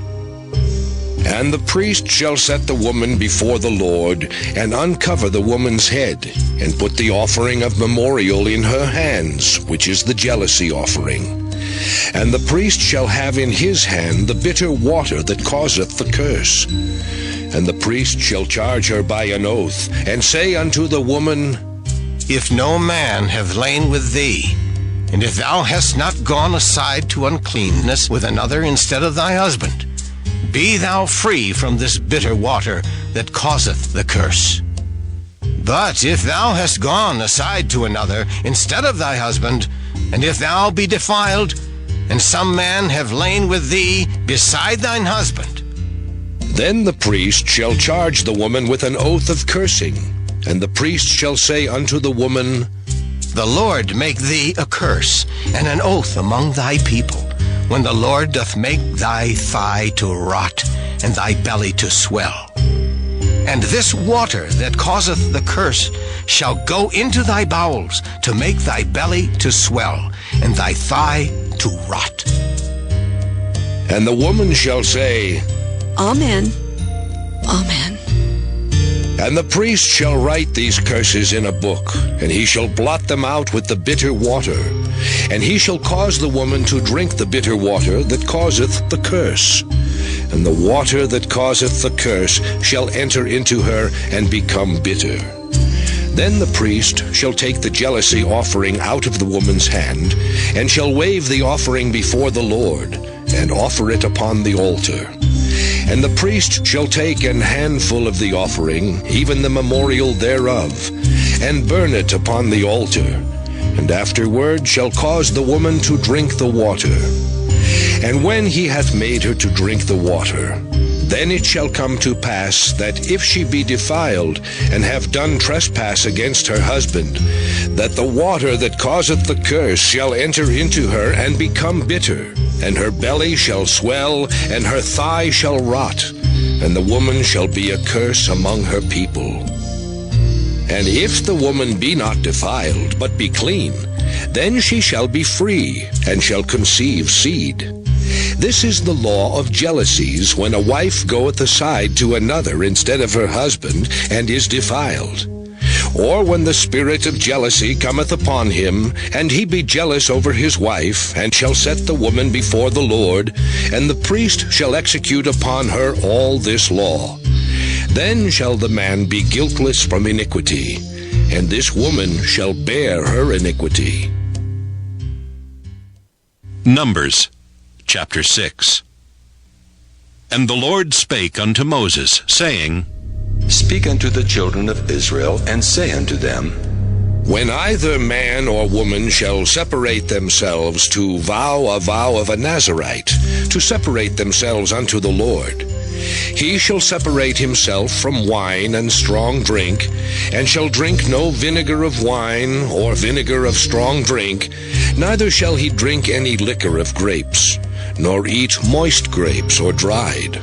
Speaker 3: And the priest shall set the woman before the Lord, and uncover the woman's head, and put the offering of memorial in her hands, which is the jealousy offering. And the priest shall have in his hand the bitter water that causeth the curse. And the priest shall charge her by an oath, and say unto the woman,
Speaker 5: If no man have lain with thee, and if thou hast not gone aside to uncleanness with another instead of thy husband, be thou free from this bitter water that causeth the curse. But if thou hast gone aside to another instead of thy husband, and if thou be defiled, and some man have lain with thee beside thine husband,
Speaker 3: then the priest shall charge the woman with an oath of cursing, and the priest shall say unto the woman,
Speaker 5: The Lord make thee a curse and an oath among thy people, when the Lord doth make thy thigh to rot, and thy belly to swell. And this water that causeth the curse shall go into thy bowels, to make thy belly to swell, and thy thigh to rot.
Speaker 3: And the woman shall say,
Speaker 6: Amen. Amen.
Speaker 3: And the priest shall write these curses in a book, and he shall blot them out with the bitter water. And he shall cause the woman to drink the bitter water that causeth the curse. And the water that causeth the curse shall enter into her and become bitter. Then the priest shall take the jealousy offering out of the woman's hand, and shall wave the offering before the Lord, and offer it upon the altar. And the priest shall take an handful of the offering, even the memorial thereof, and burn it upon the altar, and afterward shall cause the woman to drink the water. And when he hath made her to drink the water, then it shall come to pass that if she be defiled, and have done trespass against her husband, that the water that causeth the curse shall enter into her and become bitter, and her belly shall swell, and her thigh shall rot, and the woman shall be a curse among her people. And if the woman be not defiled, but be clean, Then she shall be free, and shall conceive seed. This is the law of jealousies, when a wife goeth aside to another instead of her husband, and is defiled. Or when the spirit of jealousy cometh upon him, and he be jealous over his wife, and shall set the woman before the Lord, and the priest shall execute upon her all this law. Then shall the man be guiltless from iniquity, and this woman shall bear her iniquity.
Speaker 1: Numbers chapter 6. And the Lord spake unto Moses, saying,
Speaker 2: Speak unto the children of Israel, and say unto them,
Speaker 3: When either man or woman shall separate themselves to vow a vow of a Nazarite, to separate themselves unto the Lord, he shall separate himself from wine and strong drink, and shall drink no vinegar of wine or vinegar of strong drink, neither shall he drink any liquor of grapes, nor eat moist grapes or dried.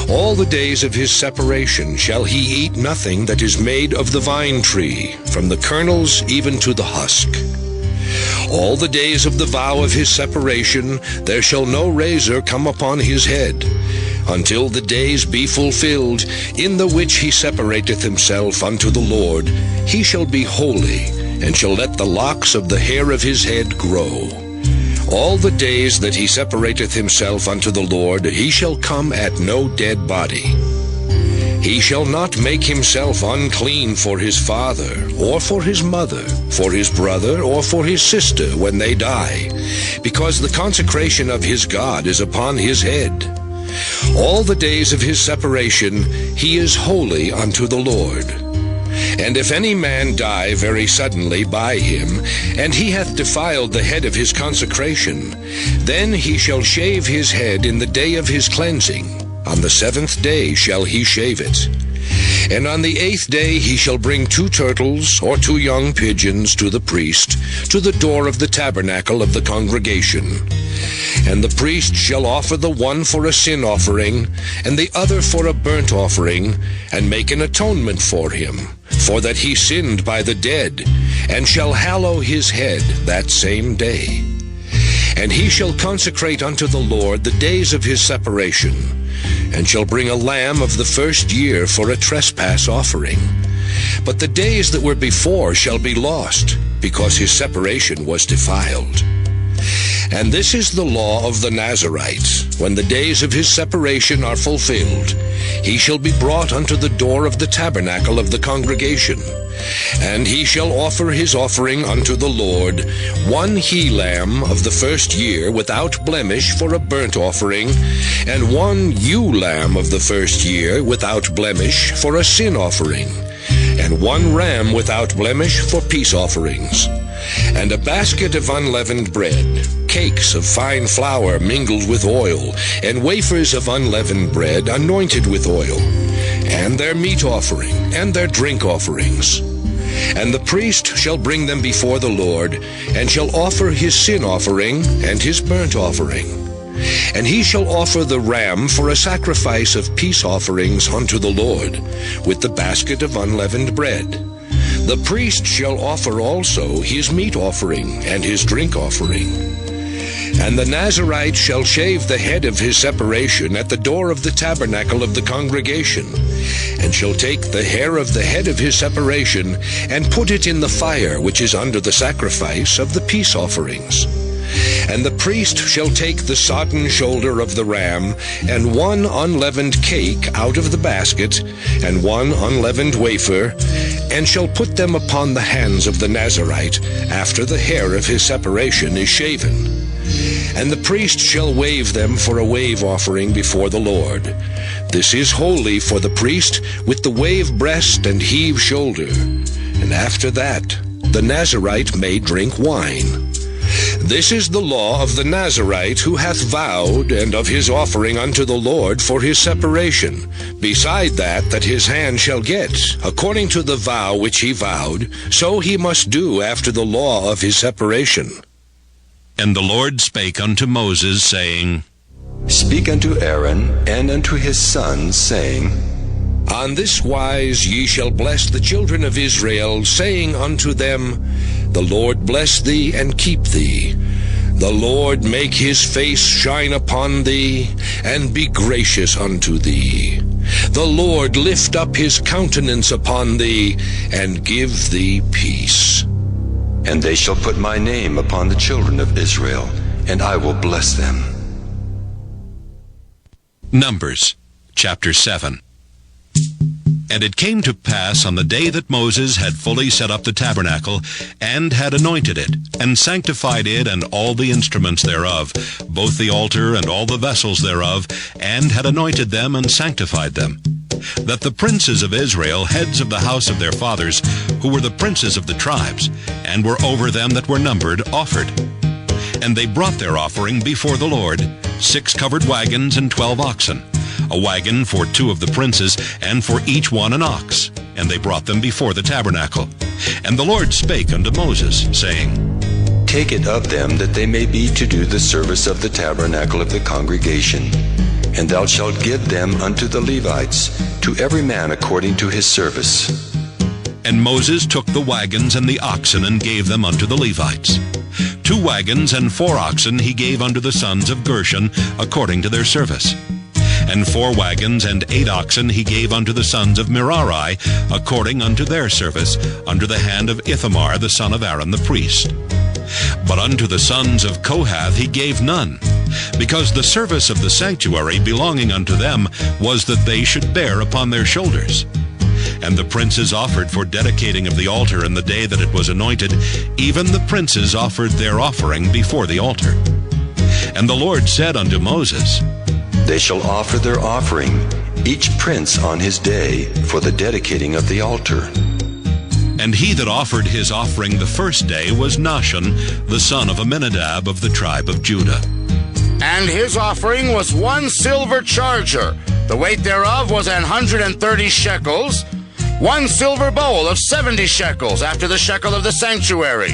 Speaker 3: All the days of his separation shall he eat nothing that is made of the vine tree, from the kernels even to the husk. All the days of the vow of his separation there shall no razor come upon his head, until the days be fulfilled, in the which he separateth himself unto the Lord. He shall be holy, and shall let the locks of the hair of his head grow. All the days that he separateth himself unto the Lord, he shall come at no dead body. He shall not make himself unclean for his father, or for his mother, for his brother, or for his sister when they die, because the consecration of his God is upon his head. All the days of his separation he is holy unto the Lord. And if any man die very suddenly by him, and he hath defiled the head of his consecration, then he shall shave his head in the day of his cleansing. On the 7th day shall he shave it. And on the 8th day he shall bring 2 turtles or 2 young pigeons to the priest, to the door of the tabernacle of the congregation. And the priest shall offer the one for a sin offering, and the other for a burnt offering, and make an atonement for him, for that he sinned by the dead, and shall hallow his head that same day. And he shall consecrate unto the Lord the days of his separation, and shall bring a lamb of the first year for a trespass offering. But the days that were before shall be lost, because his separation was defiled. And this is the law of the Nazarite. When the days of his separation are fulfilled, he shall be brought unto the door of the tabernacle of the congregation. And he shall offer his offering unto the Lord, 1 he-lamb of the first year without blemish for a burnt offering, and 1 ewe-lamb of the first year without blemish for a sin offering, and 1 ram without blemish for peace offerings, and a basket of unleavened bread, cakes of fine flour mingled with oil, and wafers of unleavened bread anointed with oil, and their meat offering, and their drink offerings. And the priest shall bring them before the Lord, and shall offer his sin offering and his burnt offering. And he shall offer the ram for a sacrifice of peace offerings unto the Lord, with the basket of unleavened bread. The priest shall offer also his meat offering and his drink offering. And the Nazarite shall shave the head of his separation at the door of the tabernacle of the congregation, and shall take the hair of the head of his separation, and put it in the fire which is under the sacrifice of the peace offerings. And the priest shall take the sodden shoulder of the ram, and 1 unleavened cake out of the basket, and 1 unleavened wafer, and shall put them upon the hands of the Nazarite, after the hair of his separation is shaven. And the priest shall wave them for a wave offering before the Lord. This is holy for the priest, with the wave breast and heave shoulder. And after that, the Nazarite may drink wine. This is the law of the Nazarite who hath vowed, and of his offering unto the Lord for his separation, beside that his hand shall get, according to the vow which he vowed, so he must do after the law of his separation.
Speaker 1: And the Lord spake unto Moses, saying,
Speaker 2: Speak unto Aaron and unto his sons, saying,
Speaker 3: On this wise ye shall bless the children of Israel, saying unto them, The Lord bless thee and keep thee. The Lord make his face shine upon thee, and be gracious unto thee. The Lord lift up his countenance upon thee, and give thee peace.
Speaker 2: And they shall put my name upon the children of Israel, and I will bless them.
Speaker 1: Numbers chapter 7. And it came to pass on the day that Moses had fully set up the tabernacle, and had anointed it, and sanctified it and all the instruments thereof, both the altar and all the vessels thereof, and had anointed them and sanctified them, that the princes of Israel, heads of the house of their fathers, who were the princes of the tribes, and were over them that were numbered, offered. And they brought their offering before the Lord, 6 covered wagons and 12 oxen, a wagon for 2 of the princes, and for each one an ox. And they brought them before the tabernacle. And the Lord spake unto Moses, saying,
Speaker 2: Take it of them, that they may be to do the service of the tabernacle of the congregation. And thou shalt give them unto the Levites, to every man according to his service.
Speaker 1: And Moses took the wagons and the oxen, and gave them unto the Levites. 2 wagons and 4 oxen he gave unto the sons of Gershon, according to their service. And 4 wagons and 8 oxen he gave unto the sons of Merari, according unto their service, under the hand of Ithamar the son of Aaron the priest. But unto the sons of Kohath he gave none, because the service of the sanctuary belonging unto them was that they should bear upon their shoulders. And the princes offered for dedicating of the altar in the day that it was anointed. Even the princes offered their offering before the altar. And the Lord said unto Moses,
Speaker 2: They shall offer their offering, each prince on his day, for the dedicating of the altar.
Speaker 1: And he that offered his offering the first day was Nahshon, the son of Amminadab of the tribe of Judah.
Speaker 7: And his offering was 1 silver charger, the weight thereof was 130 shekels, 1 silver bowl of 70 shekels, after the shekel of the sanctuary.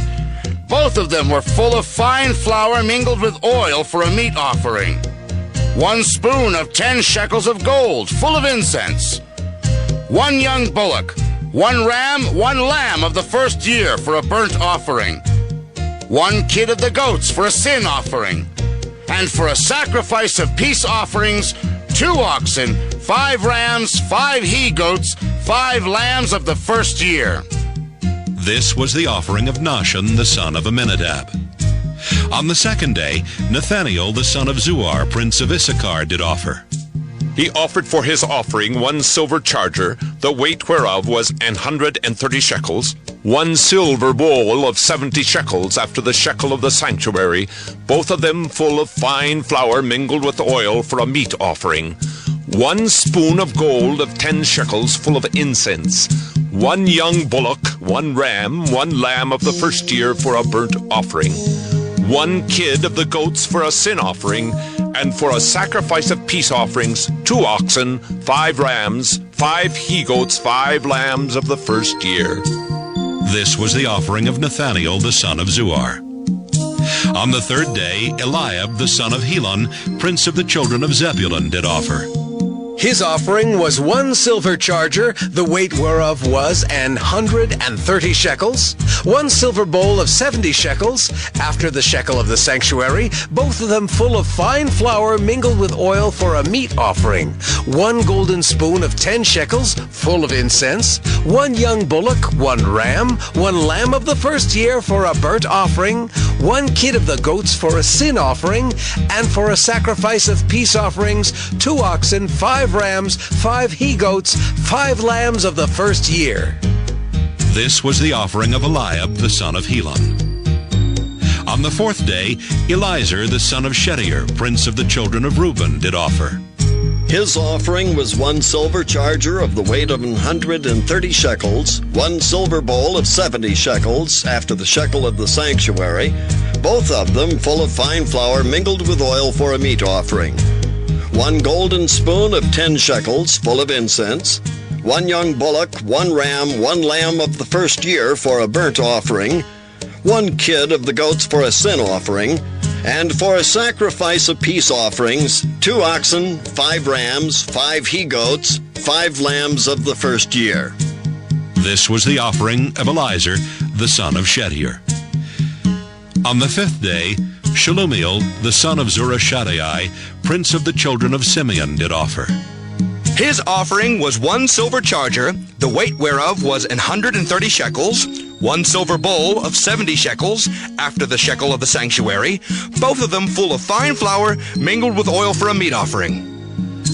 Speaker 7: Both of them were full of fine flour mingled with oil for a meat offering. 1 spoon of 10 shekels of gold, full of incense. 1 young bullock, 1 ram, 1 lamb of the first year for a burnt offering. 1 kid of the goats for a sin offering. And for a sacrifice of peace offerings, 2 oxen, 5 rams, 5 he-goats, 5 lambs of the first year.
Speaker 1: This was the offering of Nahshon the son of Amminadab. On the second day, Nathaniel the son of Zuar, prince of Issachar, did offer.
Speaker 8: He offered for his offering 1 silver charger, the weight whereof was 130 shekels, 1 silver bowl of 70 shekels, after the shekel of the sanctuary, both of them full of fine flour mingled with oil for a meat offering. 1 spoon of gold of 10 shekels, full of incense. 1 young bullock, 1 ram, 1 lamb of the first year for a burnt offering. 1 kid of the goats for a sin offering, and for a sacrifice of peace offerings, 2 oxen, 5 rams, 5 he-goats, 5 lambs of the first year.
Speaker 1: This was the offering of Nathaniel the son of Zuar. On the third day, Eliab the son of Helon, prince of the children of Zebulun, did offer.
Speaker 9: His offering was 1 silver charger, the weight whereof was 130 shekels, 1 silver bowl of 70 shekels, after the shekel of the sanctuary, both of them full of fine flour mingled with oil for a meat offering, 1 golden spoon of 10 shekels, full of incense, 1 young bullock, 1 ram, 1 lamb of the first year for a burnt offering, 1 kid of the goats for a sin offering, and for a sacrifice of peace offerings, 2 oxen, 5 rams, 5 he-goats, 5 lambs of the first year.
Speaker 1: This was the offering of Eliab the son of Helon. On the fourth day, Eliezer the son of Shedeur, prince of the children of Reuben, did offer.
Speaker 10: His offering was 1 silver charger of the weight of 130 shekels, 1 silver bowl of 70 shekels, after the shekel of the sanctuary, both of them full of fine flour mingled with oil for a meat offering. 1 golden spoon of 10 shekels, full of incense, 1 young bullock, 1 ram, 1 lamb of the first year for a burnt offering, 1 kid of the goats for a sin offering, And for a sacrifice of peace offerings, 2 oxen, 5 rams, 5 he-goats, 5 lambs of the first year.
Speaker 1: This was the offering of Eliezer, the son of Shedeur. On the 5th day, Shelumiel, the son of Zurishaddai, prince of the children of Simeon, did offer.
Speaker 11: His offering was 1 silver charger, the weight whereof was 130 shekels, 1 silver bowl of 70 shekels, after the shekel of the sanctuary, both of them full of fine flour, mingled with oil for a meat offering.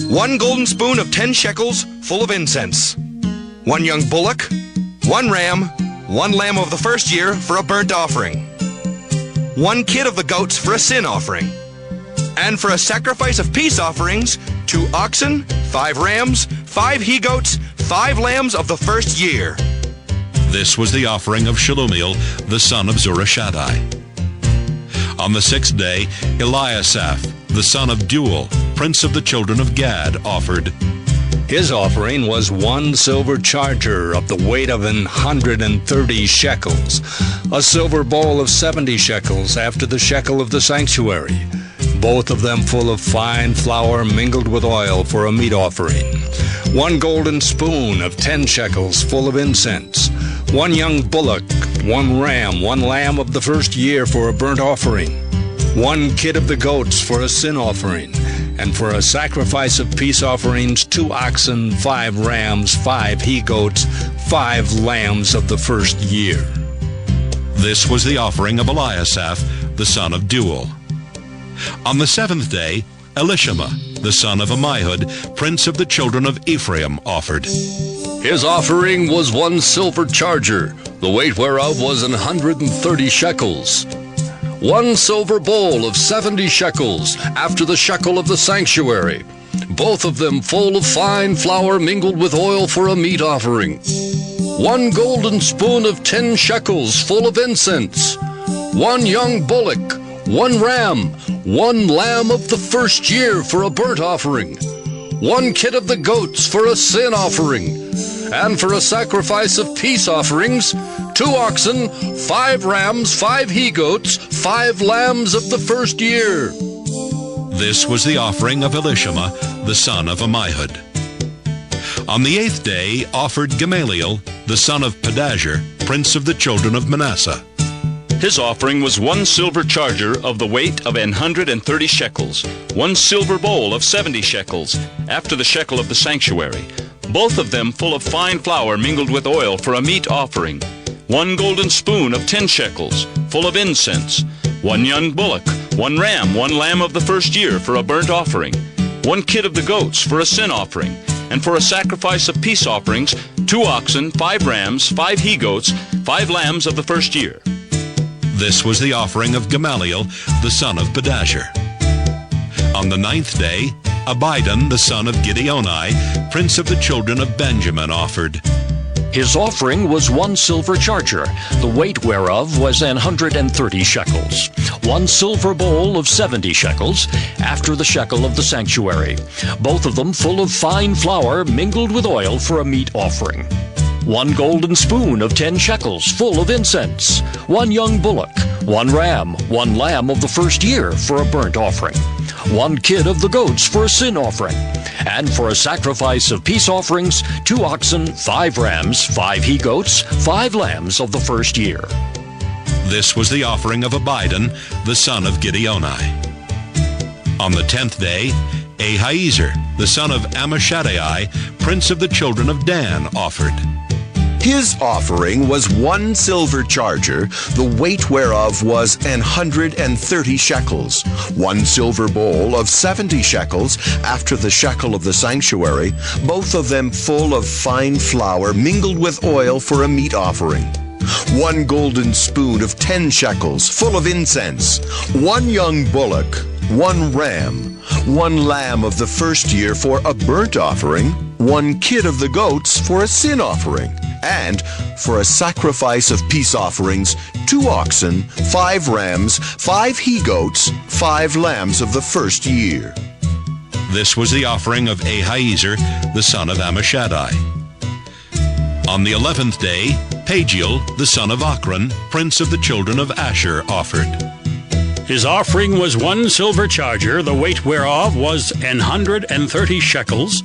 Speaker 11: 1 golden spoon of 10 shekels, full of incense. 1 young bullock, 1 ram, 1 lamb of the first year for a burnt offering. 1 kid of the goats for a sin offering. And for a sacrifice of peace offerings, 2 oxen, 5 rams, 5 he-goats, 5 lambs of the first year.
Speaker 1: This was the offering of Shelumiel, the son of Zurishaddai. On the 6th day, Eliasaph, the son of Deuel, prince of the children of Gad, offered.
Speaker 12: His offering was 1 silver charger of the weight of 130 shekels, a silver bowl of 70 shekels after the shekel of the sanctuary, both of them full of fine flour mingled with oil for a meat offering. 1 golden spoon of 10 shekels full of incense. 1 young bullock, 1 ram, 1 lamb of the first year for a burnt offering. 1 kid of the goats for a sin offering. And for a sacrifice of peace offerings, 2 oxen, 5 rams, 5 he-goats, 5 lambs of the first year.
Speaker 1: This was the offering of Eliasaph, the son of Deuel. On the 7th day, Elishama, the son of Ammihud, prince of the children of Ephraim, offered.
Speaker 13: His offering was 1 silver charger, the weight whereof was 130 shekels. 1 silver bowl of 70 shekels, after the shekel of the sanctuary, both of them full of fine flour mingled with oil for a meat offering. 1 golden spoon of 10 shekels, full of incense. 1 young bullock, 1 ram, 1 lamb of the first year for a burnt offering. 1 kid of the goats for a sin offering. And for a sacrifice of peace offerings, 2 oxen, 5 rams, 5 he-goats, 5 lambs of the first year.
Speaker 1: This was the offering of Elishama, the son of Ammihud. On the 8th day offered Gamaliel, the son of Pedahzur, prince of the children of Manasseh.
Speaker 14: His offering was 1 silver charger of the weight of 130 shekels, 1 silver bowl of 70 shekels, after the shekel of the sanctuary, both of them full of fine flour mingled with oil for a meat offering. 1 golden spoon of 10 shekels, full of incense. 1 young bullock, 1 ram, 1 lamb of the first year for a burnt offering. 1 kid of the goats for a sin offering. And for a sacrifice of peace offerings, 2 oxen, 5 rams, 5 he-goats, 5 lambs of the first year.
Speaker 1: This was the offering of Gamaliel, the son of Pedahzur. On the 9th day, Abidan, the son of Gideoni, prince of the children of Benjamin, offered.
Speaker 15: His offering was 1 silver charger, the weight whereof was 130 shekels. 1 silver bowl of 70 shekels, after the shekel of the sanctuary, both of them full of fine flour mingled with oil for a meat offering. 1 golden spoon of 10 shekels, full of incense. 1 young bullock, 1 ram, 1 lamb of the first year for a burnt offering. 1 kid of the goats for a sin offering. And for a sacrifice of peace offerings, 2 oxen, 5 rams, 5 he-goats, 5 lambs of the first year.
Speaker 1: This was the offering of Abidan, the son of Gideoni. On the 10th day, Ahiezer, the son of Ammishaddai, prince of the children of Dan, offered.
Speaker 16: His offering was 1 silver charger, the weight whereof was 130 shekels, 1 silver bowl of 70 shekels, after the shekel of the sanctuary, both of them full of fine flour mingled with oil for a meat offering. 1 golden spoon of 10 shekels, full of incense. 1 young bullock, 1 ram, 1 lamb of the first year for a burnt offering, 1 kid of the goats for a sin offering. And for a sacrifice of peace offerings, 2 oxen, 5 rams, 5 he-goats, 5 lambs of the first year.
Speaker 1: This was the offering of Ahiezer, the son of Ammishaddai. On the 11th day, Pagiel, the son of Ochran, prince of the children of Asher, offered.
Speaker 17: His offering was 1 silver charger, the weight whereof was 130 shekels,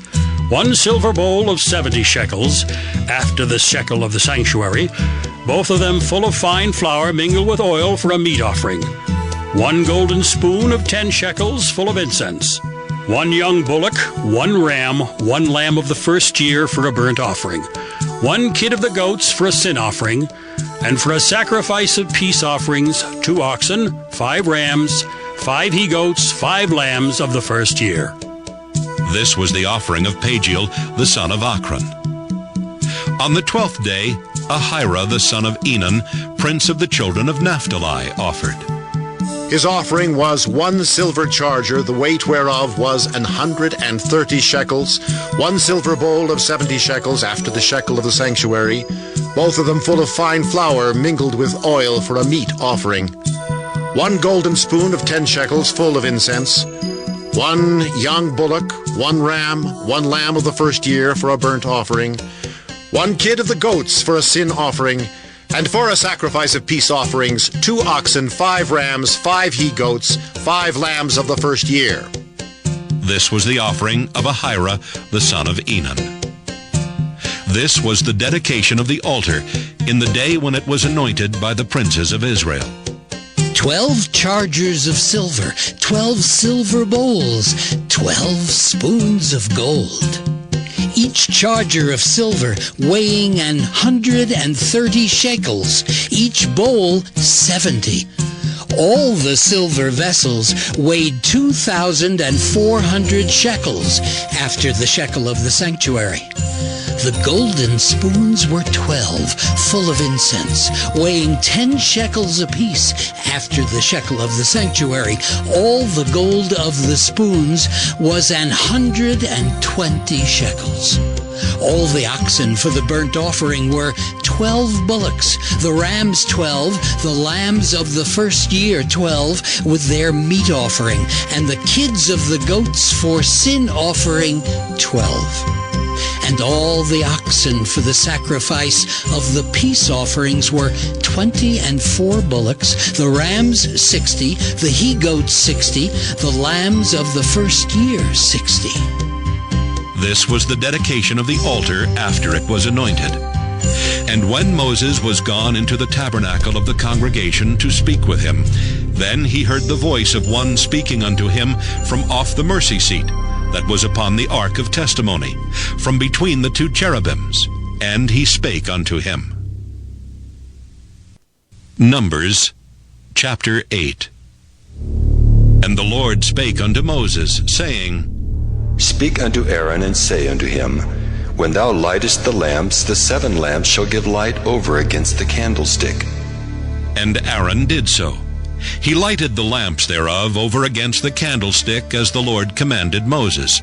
Speaker 17: 1 silver bowl of 70 shekels, after the shekel of the sanctuary, both of them full of fine flour mingled with oil for a meat offering, 1 golden spoon of 10 shekels full of incense, 1 young bullock, 1 ram, 1 lamb of the first year for a burnt offering, 1 kid of the goats for a sin offering, and for a sacrifice of peace offerings, 2 oxen, 5 rams, 5 he-goats, 5 lambs of the first year.
Speaker 1: This was the offering of Pagiel, the son of Achan. On the 12th day, Ahira, the son of Enan, prince of the children of Naphtali, offered.
Speaker 18: His offering was 1 silver charger, the weight whereof was 130 shekels, 1 silver bowl of 70 shekels after the shekel of the sanctuary, both of them full of fine flour mingled with oil for a meat offering, 1 golden spoon of 10 shekels full of incense, 1 young bullock, 1 ram, 1 lamb of the first year for a burnt offering, 1 kid of the goats for a sin offering, and for a sacrifice of peace offerings, 2 oxen, 5 rams, 5 he-goats, 5 lambs of the first year.
Speaker 1: This was the offering of Ahira, the son of Enan. This was the dedication of the altar in the day when it was anointed by the princes of Israel.
Speaker 4: 12 chargers of silver, 12 silver bowls, 12 spoons of gold. Each charger of silver weighing 130 shekels, each bowl 70. All the silver vessels weighed 2,400 shekels after the shekel of the sanctuary. The golden spoons were 12, full of incense, weighing 10 shekels apiece after the shekel of the sanctuary. All the gold of the spoons was 120 shekels. All the oxen for the burnt offering were 12 bullocks, the rams 12, the lambs of the first year 12, with their meat offering, and the kids of the goats for sin offering 12. And all the oxen for the sacrifice of the peace offerings were 24 bullocks, the rams 60, the he-goats 60, the lambs of the first year 60.
Speaker 1: This was the dedication of the altar after it was anointed. And when Moses was gone into the tabernacle of the congregation to speak with him, then he heard the voice of one speaking unto him from off the mercy seat that was upon the ark of testimony, from between the 2 cherubims, and he spake unto him. Numbers chapter 8. And the Lord spake unto Moses, saying,
Speaker 2: Speak unto Aaron, and say unto him, When thou lightest the lamps, the 7 lamps shall give light over against the candlestick.
Speaker 1: And Aaron did so. He lighted the lamps thereof over against the candlestick, as the Lord commanded Moses.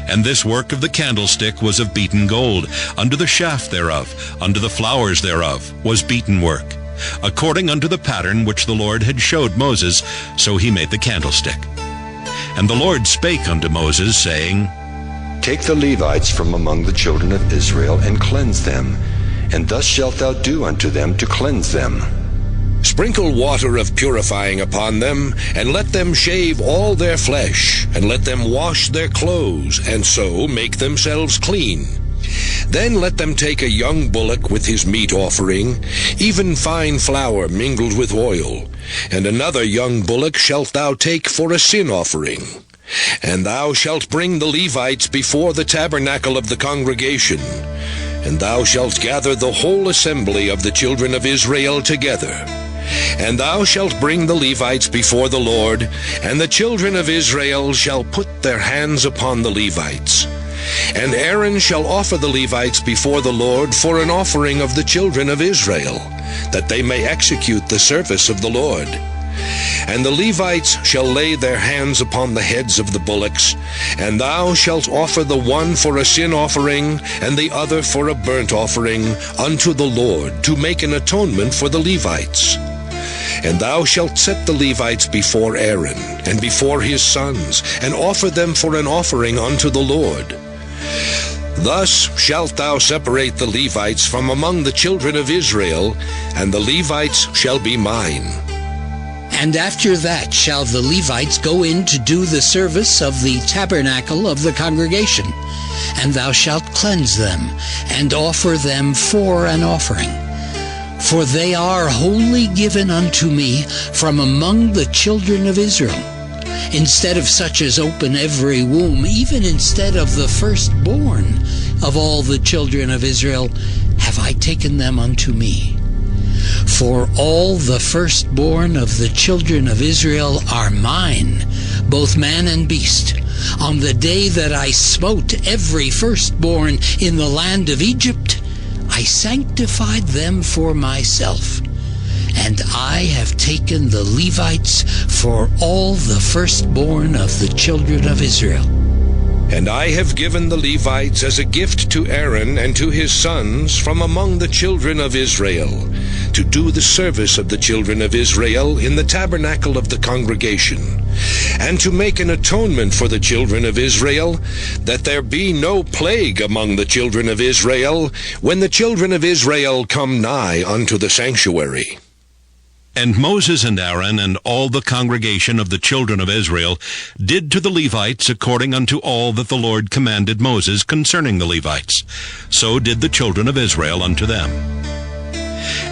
Speaker 1: And this work of the candlestick was of beaten gold. Unto the shaft thereof, unto the flowers thereof, was beaten work. According unto the pattern which the Lord had showed Moses, so he made the candlestick. And the Lord spake unto Moses, saying,
Speaker 2: Take the Levites from among the children of Israel, and cleanse them, and thus shalt thou do unto them to cleanse them.
Speaker 3: Sprinkle water of purifying upon them, and let them shave all their flesh, and let them wash their clothes, and so make themselves clean. Then let them take a young bullock with his meat offering, even fine flour mingled with oil, and another young bullock shalt thou take for a sin offering. And thou shalt bring the Levites before the tabernacle of the congregation, and thou shalt gather the whole assembly of the children of Israel together. And thou shalt bring the Levites before the Lord, and the children of Israel shall put their hands upon the Levites. And Aaron shall offer the Levites before the Lord for an offering of the children of Israel, that they may execute the service of the Lord. And the Levites shall lay their hands upon the heads of the bullocks, and thou shalt offer the one for a sin offering, and the other for a burnt offering, unto the Lord, to make an atonement for the Levites. And thou shalt set the Levites before Aaron, and before his sons, and offer them for an offering unto the Lord. Thus shalt thou separate the Levites from among the children of Israel, and the Levites shall be mine.
Speaker 4: And after that shall the Levites go in to do the service of the tabernacle of the congregation. And thou shalt cleanse them, and offer them for an offering. For they are wholly given unto me from among the children of Israel. Instead of such as open every womb, even instead of the firstborn of all the children of Israel, have I taken them unto me. For all the firstborn of the children of Israel are mine, both man and beast. On the day that I smote every firstborn in the land of Egypt, I sanctified them for myself. And I have taken the Levites for all the firstborn of the children of Israel.
Speaker 3: And I have given the Levites as a gift to Aaron and to his sons from among the children of Israel, to do the service of the children of Israel in the tabernacle of the congregation, and to make an atonement for the children of Israel, that there be no plague among the children of Israel, when the children of Israel come nigh unto the sanctuary.
Speaker 1: And Moses and Aaron and all the congregation of the children of Israel did to the Levites according unto all that the Lord commanded Moses concerning the Levites. So did the children of Israel unto them.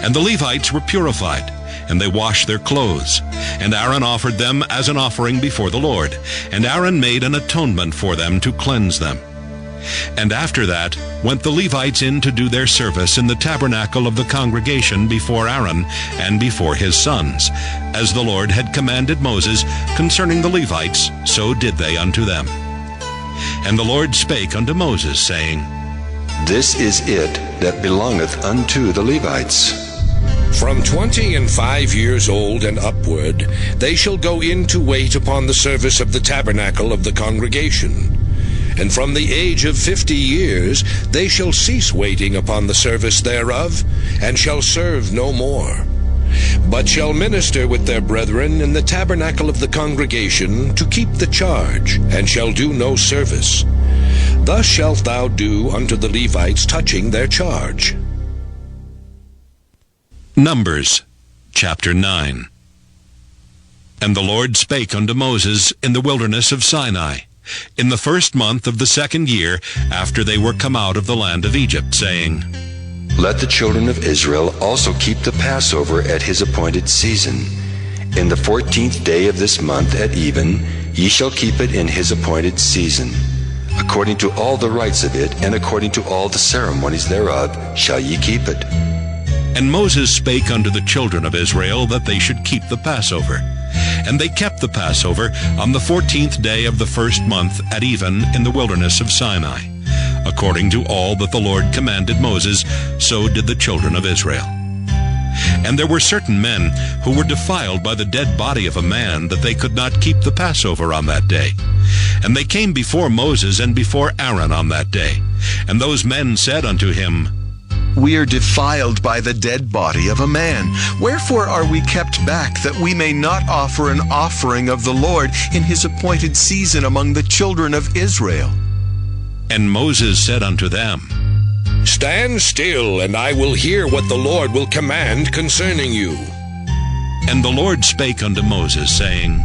Speaker 1: And the Levites were purified, and they washed their clothes. And Aaron offered them as an offering before the Lord. And Aaron made an atonement for them to cleanse them. And after that went the Levites in to do their service in the tabernacle of the congregation before Aaron and before his sons. As the Lord had commanded Moses concerning the Levites, so did they unto them. And the Lord spake unto Moses, saying,
Speaker 2: This is it that belongeth unto the Levites.
Speaker 3: From 25 years old and upward, they shall go in to wait upon the service of the tabernacle of the congregation. And from the age of 50 years they shall cease waiting upon the service thereof, and shall serve no more, but shall minister with their brethren in the tabernacle of the congregation to keep the charge, and shall do no service. Thus shalt thou do unto the Levites touching their charge.
Speaker 1: Numbers chapter 9. And the Lord spake unto Moses in the wilderness of Sinai, in the first month of the 2nd year after they were come out of the land of Egypt, saying,
Speaker 2: Let the children of Israel also keep the Passover at his appointed season. In the 14th day of this month at even, ye shall keep it in his appointed season. According to all the rites of it, and according to all the ceremonies thereof, shall ye keep it.
Speaker 1: And Moses spake unto the children of Israel that they should keep the Passover. And they kept the Passover on the 14th day of the first month at even in the wilderness of Sinai. According to all that the Lord commanded Moses, so did the children of Israel. And there were certain men who were defiled by the dead body of a man, that they could not keep the Passover on that day. And they came before Moses and before Aaron on that day. And those men said unto him,
Speaker 16: We are defiled by the dead body of a man. Wherefore are we kept back, that we may not offer an offering of the Lord in his appointed season among the children of Israel?
Speaker 1: And Moses said unto them,
Speaker 3: Stand still, and I will hear what the Lord will command concerning you.
Speaker 1: And the Lord spake unto Moses, saying,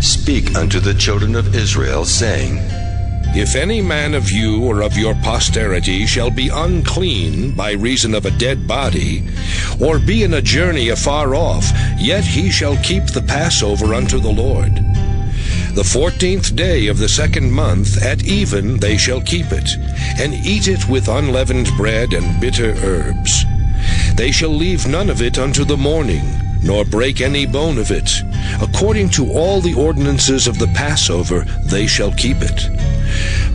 Speaker 2: Speak unto the children of Israel, saying,
Speaker 3: If any man of you or of your posterity shall be unclean by reason of a dead body, or be in a journey afar off, yet he shall keep the Passover unto the Lord. The 14th day of the 2nd month at even they shall keep it, and eat it with unleavened bread and bitter herbs. They shall leave none of it unto the morning, nor break any bone of it. According to all the ordinances of the Passover they shall keep it.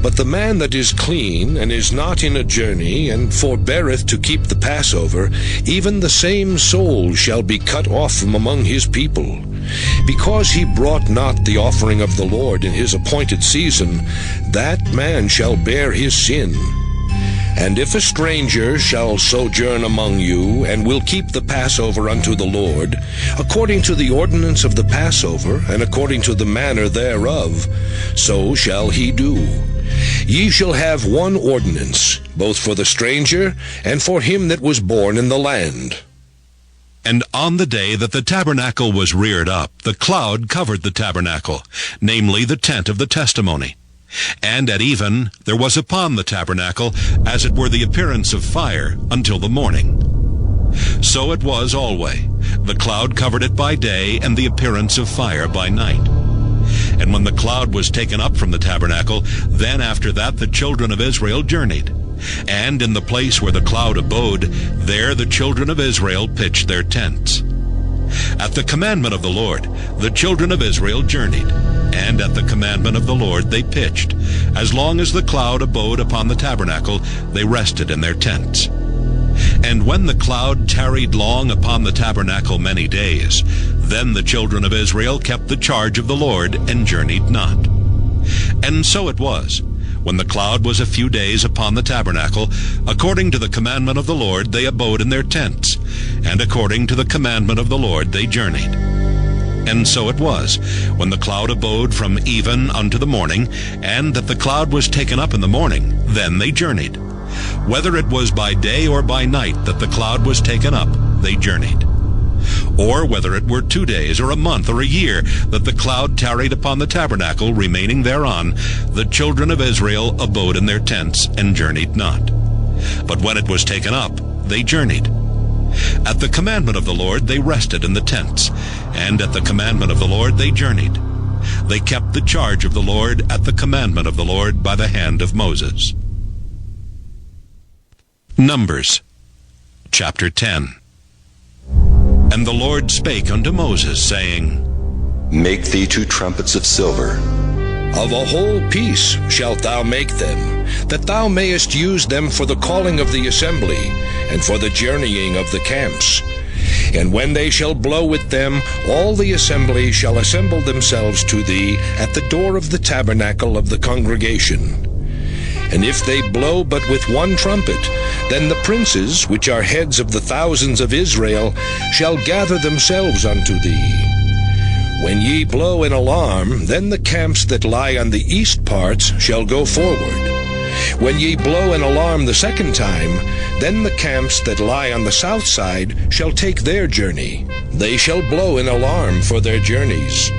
Speaker 3: But the man that is clean, and is not in a journey, and forbeareth to keep the Passover, even the same soul shall be cut off from among his people. Because he brought not the offering of the Lord in his appointed season, that man shall bear his sin. And if a stranger shall sojourn among you, and will keep the Passover unto the Lord, according to the ordinance of the Passover, and according to the manner thereof, so shall he do. Ye shall have one ordinance, both for the stranger, and for him that was born in the land.
Speaker 1: And on the day that the tabernacle was reared up, the cloud covered the tabernacle, namely the tent of the testimony. And at even there was upon the tabernacle as it were the appearance of fire until the morning. So it was always. The cloud covered it by day, and the appearance of fire by night. And when the cloud was taken up from the tabernacle, then after that the children of Israel journeyed. And in the place where the cloud abode, there the children of Israel pitched their tents. At the commandment of the Lord, the children of Israel journeyed, and at the commandment of the Lord they pitched. As long as the cloud abode upon the tabernacle, they rested in their tents. And when the cloud tarried long upon the tabernacle many days, then the children of Israel kept the charge of the Lord, and journeyed not. And so it was, when the cloud was a few days upon the tabernacle, according to the commandment of the Lord they abode in their tents, and according to the commandment of the Lord they journeyed. And so it was, when the cloud abode from even unto the morning, and that the cloud was taken up in the morning, then they journeyed. Whether it was by day or by night that the cloud was taken up, they journeyed. Or whether it were 2 days, or a month, or a year, that the cloud tarried upon the tabernacle, remaining thereon, the children of Israel abode in their tents, and journeyed not. But when it was taken up, they journeyed. At the commandment of the Lord they rested in the tents, and at the commandment of the Lord they journeyed. They kept the charge of the Lord at the commandment of the Lord by the hand of Moses. Numbers, chapter 10. And the Lord spake unto Moses, saying,
Speaker 2: Make thee 2 trumpets of silver.
Speaker 3: Of a whole piece shalt thou make them, that thou mayest use them for the calling of the assembly, and for the journeying of the camps. And when they shall blow with them, all the assembly shall assemble themselves to thee at the door of the tabernacle of the congregation. And if they blow but with 1 trumpet, then the princes, which are heads of the thousands of Israel, shall gather themselves unto thee. When ye blow an alarm, then the camps that lie on the east parts shall go forward. When ye blow an alarm the second time, then the camps that lie on the south side shall take their journey. They shall blow an alarm for their journeys.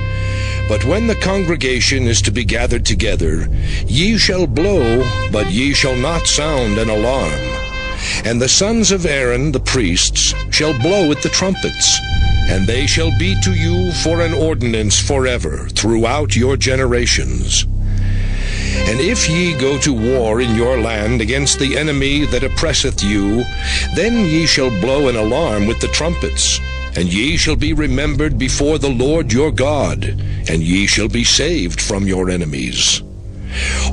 Speaker 3: But when the congregation is to be gathered together, ye shall blow, but ye shall not sound an alarm. And the sons of Aaron the priests shall blow with the trumpets, and they shall be to you for an ordinance forever throughout your generations. And if ye go to war in your land against the enemy that oppresseth you, then ye shall blow an alarm with the trumpets, and ye shall be remembered before the Lord your God, and ye shall be saved from your enemies.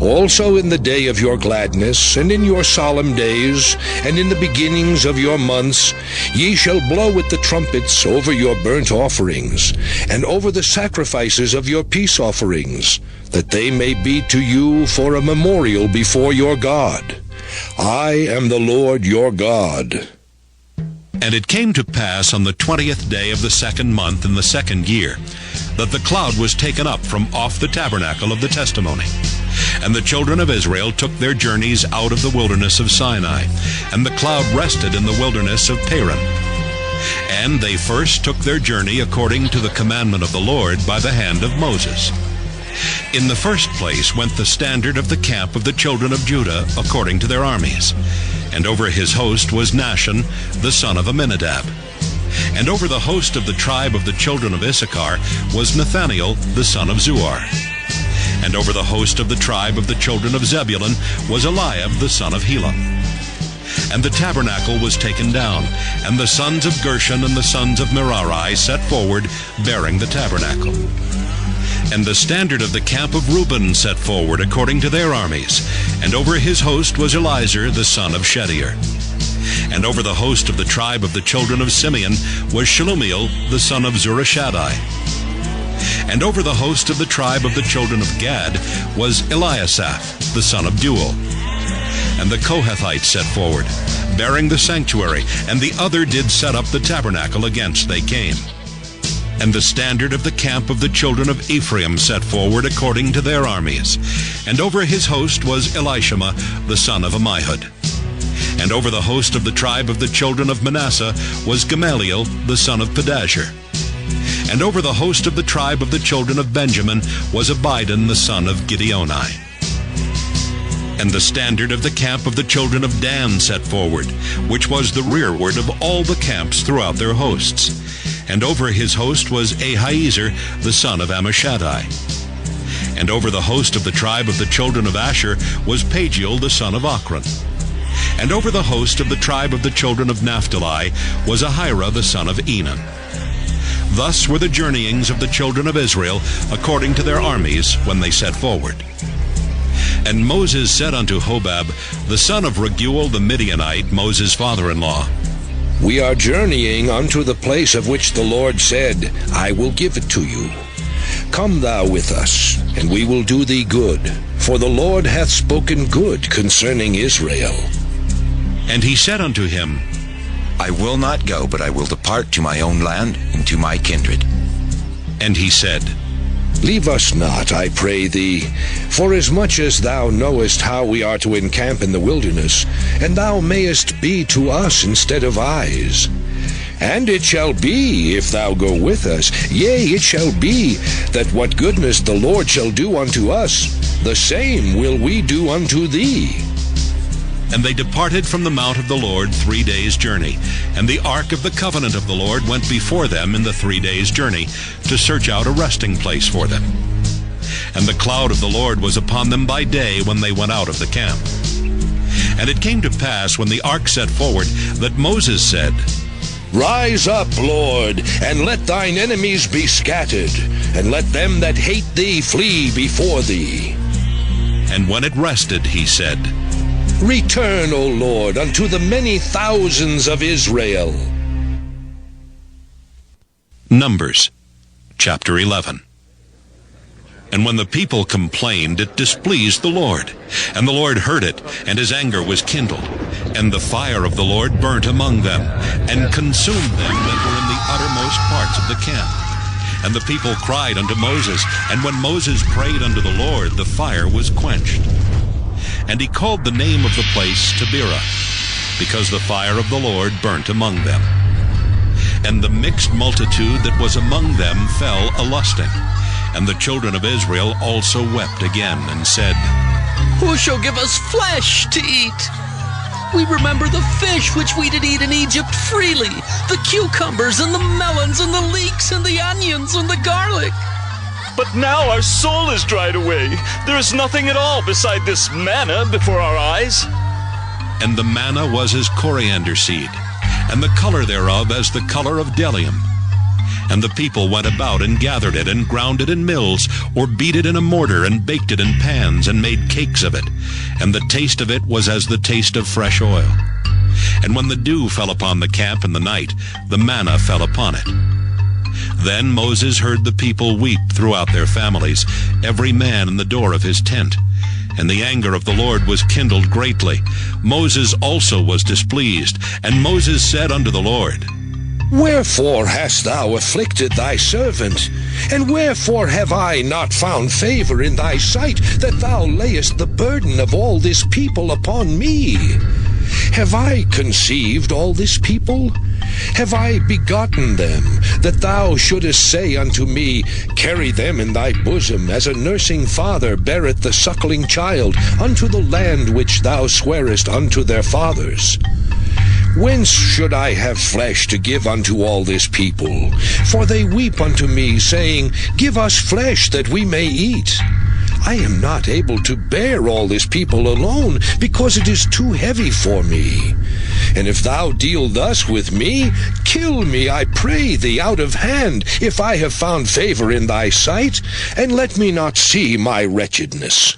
Speaker 3: Also in the day of your gladness, and in your solemn days, and in the beginnings of your months, ye shall blow with the trumpets over your burnt offerings, and over the sacrifices of your peace offerings, that they may be to you for a memorial before your God. I am the Lord your God.
Speaker 1: And it came to pass on the 20th day of the 2nd month in the 2nd year, that the cloud was taken up from off the tabernacle of the testimony. And the children of Israel took their journeys out of the wilderness of Sinai, and the cloud rested in the wilderness of Paran. And they first took their journey according to the commandment of the Lord by the hand of Moses. In the first place went the standard of the camp of the children of Judah according to their armies. And over his host was Nahshon, the son of Amminadab. And over the host of the tribe of the children of Issachar was Nathaniel, the son of Zuar. And over the host of the tribe of the children of Zebulun was Eliab, the son of Helon. And the tabernacle was taken down, and the sons of Gershon and the sons of Merari set forward, bearing the tabernacle. And the standard of the camp of Reuben set forward according to their armies, and over his host was Elizur the son of Shedeur. And over the host of the tribe of the children of Simeon was Shelumiel the son of Zurishaddai. And over the host of the tribe of the children of Gad was Eliasaph the son of Deuel. And the Kohathites set forward, bearing the sanctuary, and the other did set up the tabernacle against they came. And the standard of the camp of the children of Ephraim set forward according to their armies. And over his host was Elishama the son of Ammihud. And over the host of the tribe of the children of Manasseh was Gamaliel, the son of Pedahzur. And over the host of the tribe of the children of Benjamin was Abidan, the son of Gideoni. And the standard of the camp of the children of Dan set forward, which was the rearward of all the camps throughout their hosts. And over his host was Ahiezer, the son of Ammishaddai. And over the host of the tribe of the children of Asher was Pagiel, the son of Ochran. And over the host of the tribe of the children of Naphtali was Ahira, the son of Enan. Thus were the journeyings of the children of Israel according to their armies when they set forward. And Moses said unto Hobab, the son of Raguel the Midianite, Moses' father-in-law,
Speaker 3: We are journeying unto the place of which the Lord said, I will give it to you. Come thou with us, and we will do thee good, for the Lord hath spoken good concerning Israel.
Speaker 1: And he said unto him,
Speaker 19: I will not go, but I will depart to my own land and to my kindred.
Speaker 1: And he said,
Speaker 3: Leave us not, I pray thee, forasmuch as thou knowest how we are to encamp in the wilderness, and thou mayest be to us instead of eyes. And it shall be, if thou go with us, yea, it shall be, that what goodness the Lord shall do unto us, the same will we do unto thee.
Speaker 1: And they departed from the mount of the Lord 3 days' journey. And the ark of the covenant of the Lord went before them in the 3 days' journey, to search out a resting place for them. And the cloud of the Lord was upon them by day when they went out of the camp. And it came to pass, when the ark set forward, that Moses said,
Speaker 3: Rise up, Lord, and let thine enemies be scattered, and let them that hate thee flee before thee.
Speaker 1: And when it rested, he said,
Speaker 3: Return, O Lord, unto the many thousands of Israel.
Speaker 1: Numbers, chapter 11. And when the people complained, it displeased the Lord. And the Lord heard it, and his anger was kindled. And the fire of the Lord burnt among them, and consumed them that were in the uttermost parts of the camp. And the people cried unto Moses, and when Moses prayed unto the Lord, the fire was quenched. And he called the name of the place Taberah, because the fire of the Lord burnt among them. And the mixed multitude that was among them fell a-lusting. And the children of Israel also wept again, and said,
Speaker 20: Who shall give us flesh to eat? We remember the fish which we did eat in Egypt freely, the cucumbers and the melons and the leeks and the onions and the garlic.
Speaker 14: But now our soul is dried away. There is nothing at all beside this manna before our eyes.
Speaker 1: And the manna was as coriander seed, and the color thereof as the color of bdellium. And the people went about and gathered it, and ground it in mills, or beat it in a mortar, and baked it in pans, and made cakes of it. And the taste of it was as the taste of fresh oil. And when the dew fell upon the camp in the night, the manna fell upon it. Then Moses heard the people weep throughout their families, every man in the door of his tent. And the anger of the Lord was kindled greatly. Moses also was displeased. And Moses said unto the Lord,
Speaker 3: Wherefore hast thou afflicted thy servant? And wherefore have I not found favor in thy sight, that thou layest the burden of all this people upon me? Have I conceived all this people? Have I begotten them, that thou shouldest say unto me, Carry them in thy bosom, as a nursing father beareth the suckling child, unto the land which thou swarest unto their fathers? Whence should I have flesh to give unto all this people? For they weep unto me, saying, Give us flesh that we may eat. I am not able to bear all this people alone, because it is too heavy for me. And if thou deal thus with me, kill me, I pray thee, out of hand, if I have found favor in thy sight, and let me not see my wretchedness.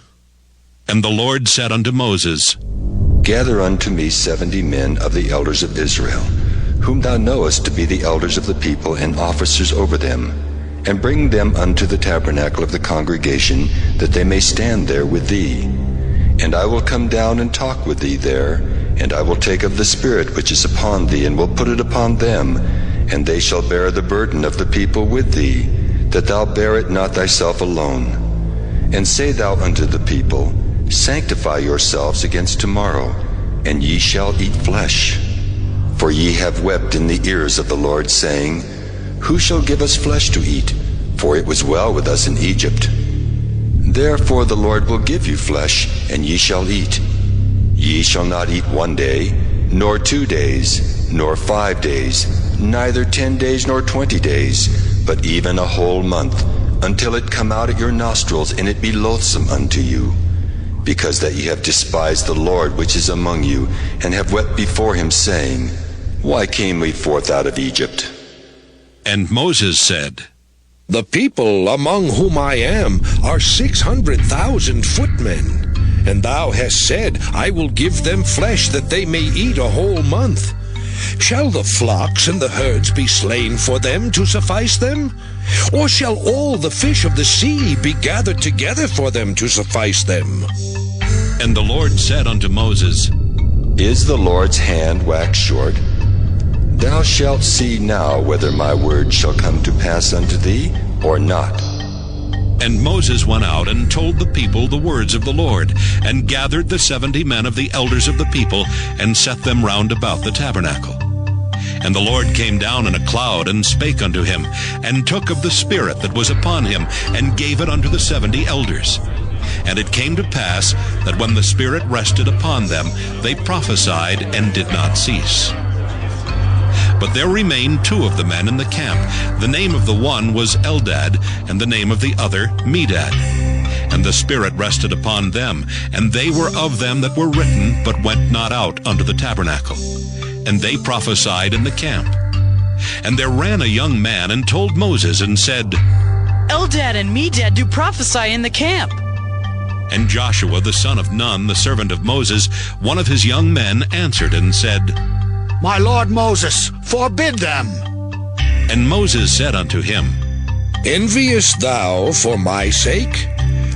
Speaker 1: And the Lord said unto Moses,
Speaker 2: Gather unto me 70 men of the elders of Israel, whom thou knowest to be the elders of the people and officers over them, and bring them unto the tabernacle of the congregation, that they may stand there with thee. And I will come down and talk with thee there, and I will take of the Spirit which is upon thee, and will put it upon them, and they shall bear the burden of the people with thee, that thou bear it not thyself alone. And say thou unto the people, Sanctify yourselves against tomorrow. and ye shall eat flesh. For ye have wept in the ears of the Lord, saying, Who shall give us flesh to eat? For it was well with us in Egypt. Therefore the Lord will give you flesh, and ye shall eat. Ye shall not eat 1 day, nor 2 days, nor 5 days, neither 10 days nor 20 days, but even a whole month, until it come out at your nostrils, and it be loathsome unto you. Because that ye have despised the Lord which is among you, and have wept before him, saying, Why came we forth out of Egypt?
Speaker 1: And Moses said,
Speaker 3: The people among whom I am are 600,000 footmen. And thou hast said, I will give them flesh that they may eat a whole month. Shall the flocks and the herds be slain for them to suffice them? Or shall all the fish of the sea be gathered together for them to suffice them?
Speaker 1: And the Lord said unto Moses,
Speaker 2: Is the Lord's hand waxed short? Thou shalt see now whether my word shall come to pass unto thee, or not.
Speaker 1: And Moses went out and told the people the words of the Lord, and gathered the 70 men of the elders of the people, and set them round about the tabernacle. And the Lord came down in a cloud, and spake unto him, and took of the Spirit that was upon him, and gave it unto the 70 elders. And it came to pass, that when the Spirit rested upon them, they prophesied, and did not cease. But there remained 2 of the men in the camp. The name of the one was Eldad, and the name of the other Medad. And the Spirit rested upon them, and they were of them that were written, but went not out unto the tabernacle. And they prophesied in the camp. And there ran a young man, and told Moses, and said,
Speaker 21: Eldad and Medad do prophesy in the camp.
Speaker 1: And Joshua the son of Nun, the servant of Moses, one of his young men, answered and said,
Speaker 22: My lord Moses, forbid them.
Speaker 1: And Moses said unto him,
Speaker 3: Enviest thou for my sake?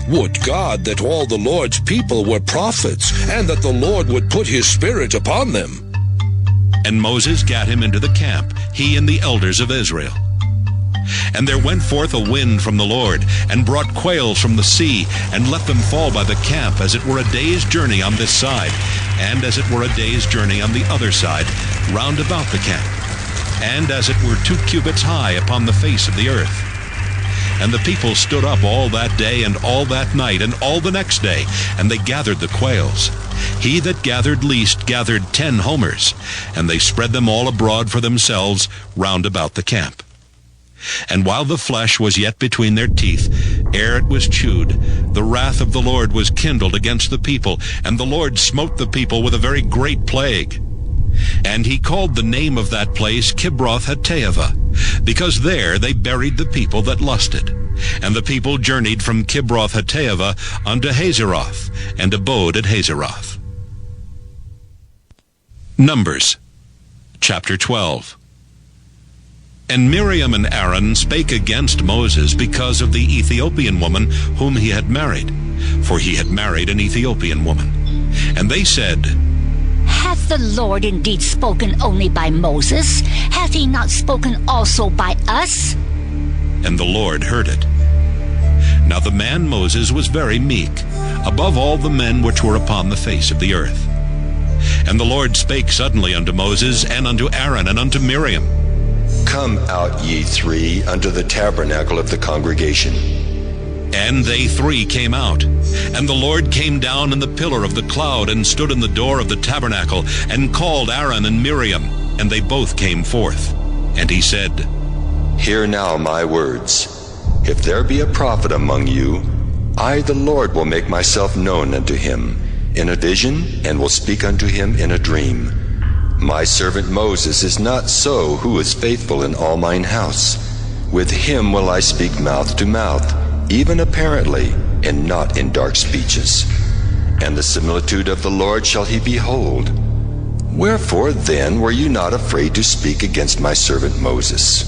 Speaker 3: Would God that all the Lord's people were prophets, and that the Lord would put his Spirit upon them.
Speaker 1: And Moses gat him into the camp, he and the elders of Israel. And there went forth a wind from the Lord, and brought quails from the sea, and let them fall by the camp, as it were a day's journey on this side, and as it were a day's journey on the other side, round about the camp, and as it were 2 cubits high upon the face of the earth. And the people stood up all that day, and all that night, and all the next day, and they gathered the quails. He that gathered least gathered 10 homers, and they spread them all abroad for themselves round about the camp. And while the flesh was yet between their teeth, ere it was chewed, the wrath of the Lord was kindled against the people, and the Lord smote the people with a very great plague. And he called the name of that place Kibroth-Hattaavah, because there they buried the people that lusted. And the people journeyed from Kibroth-Hattaavah unto Hazeroth, and abode at Hazeroth. Numbers chapter 12. And Miriam and Aaron spake against Moses because of the Ethiopian woman whom he had married, for he had married an Ethiopian woman. And they said,
Speaker 23: Hath the Lord indeed spoken only by Moses? Hath he not spoken also by us?
Speaker 1: And the Lord heard it. Now the man Moses was very meek, above all the men which were upon the face of the earth. And the Lord spake suddenly unto Moses, and unto Aaron, and unto Miriam.
Speaker 2: Come out, ye 3, unto the tabernacle of the congregation.
Speaker 1: And they 3 came out. And the Lord came down in the pillar of the cloud, and stood in the door of the tabernacle, and called Aaron and Miriam, and they both came forth. And he said,
Speaker 2: Hear now my words. If there be a prophet among you, I the Lord will make myself known unto him in a vision, and will speak unto him in a dream. My servant Moses is not so, who is faithful in all mine house. With him will I speak mouth to mouth, even apparently, and not in dark speeches. And the similitude of the Lord shall he behold. Wherefore then were you not afraid to speak against my servant Moses?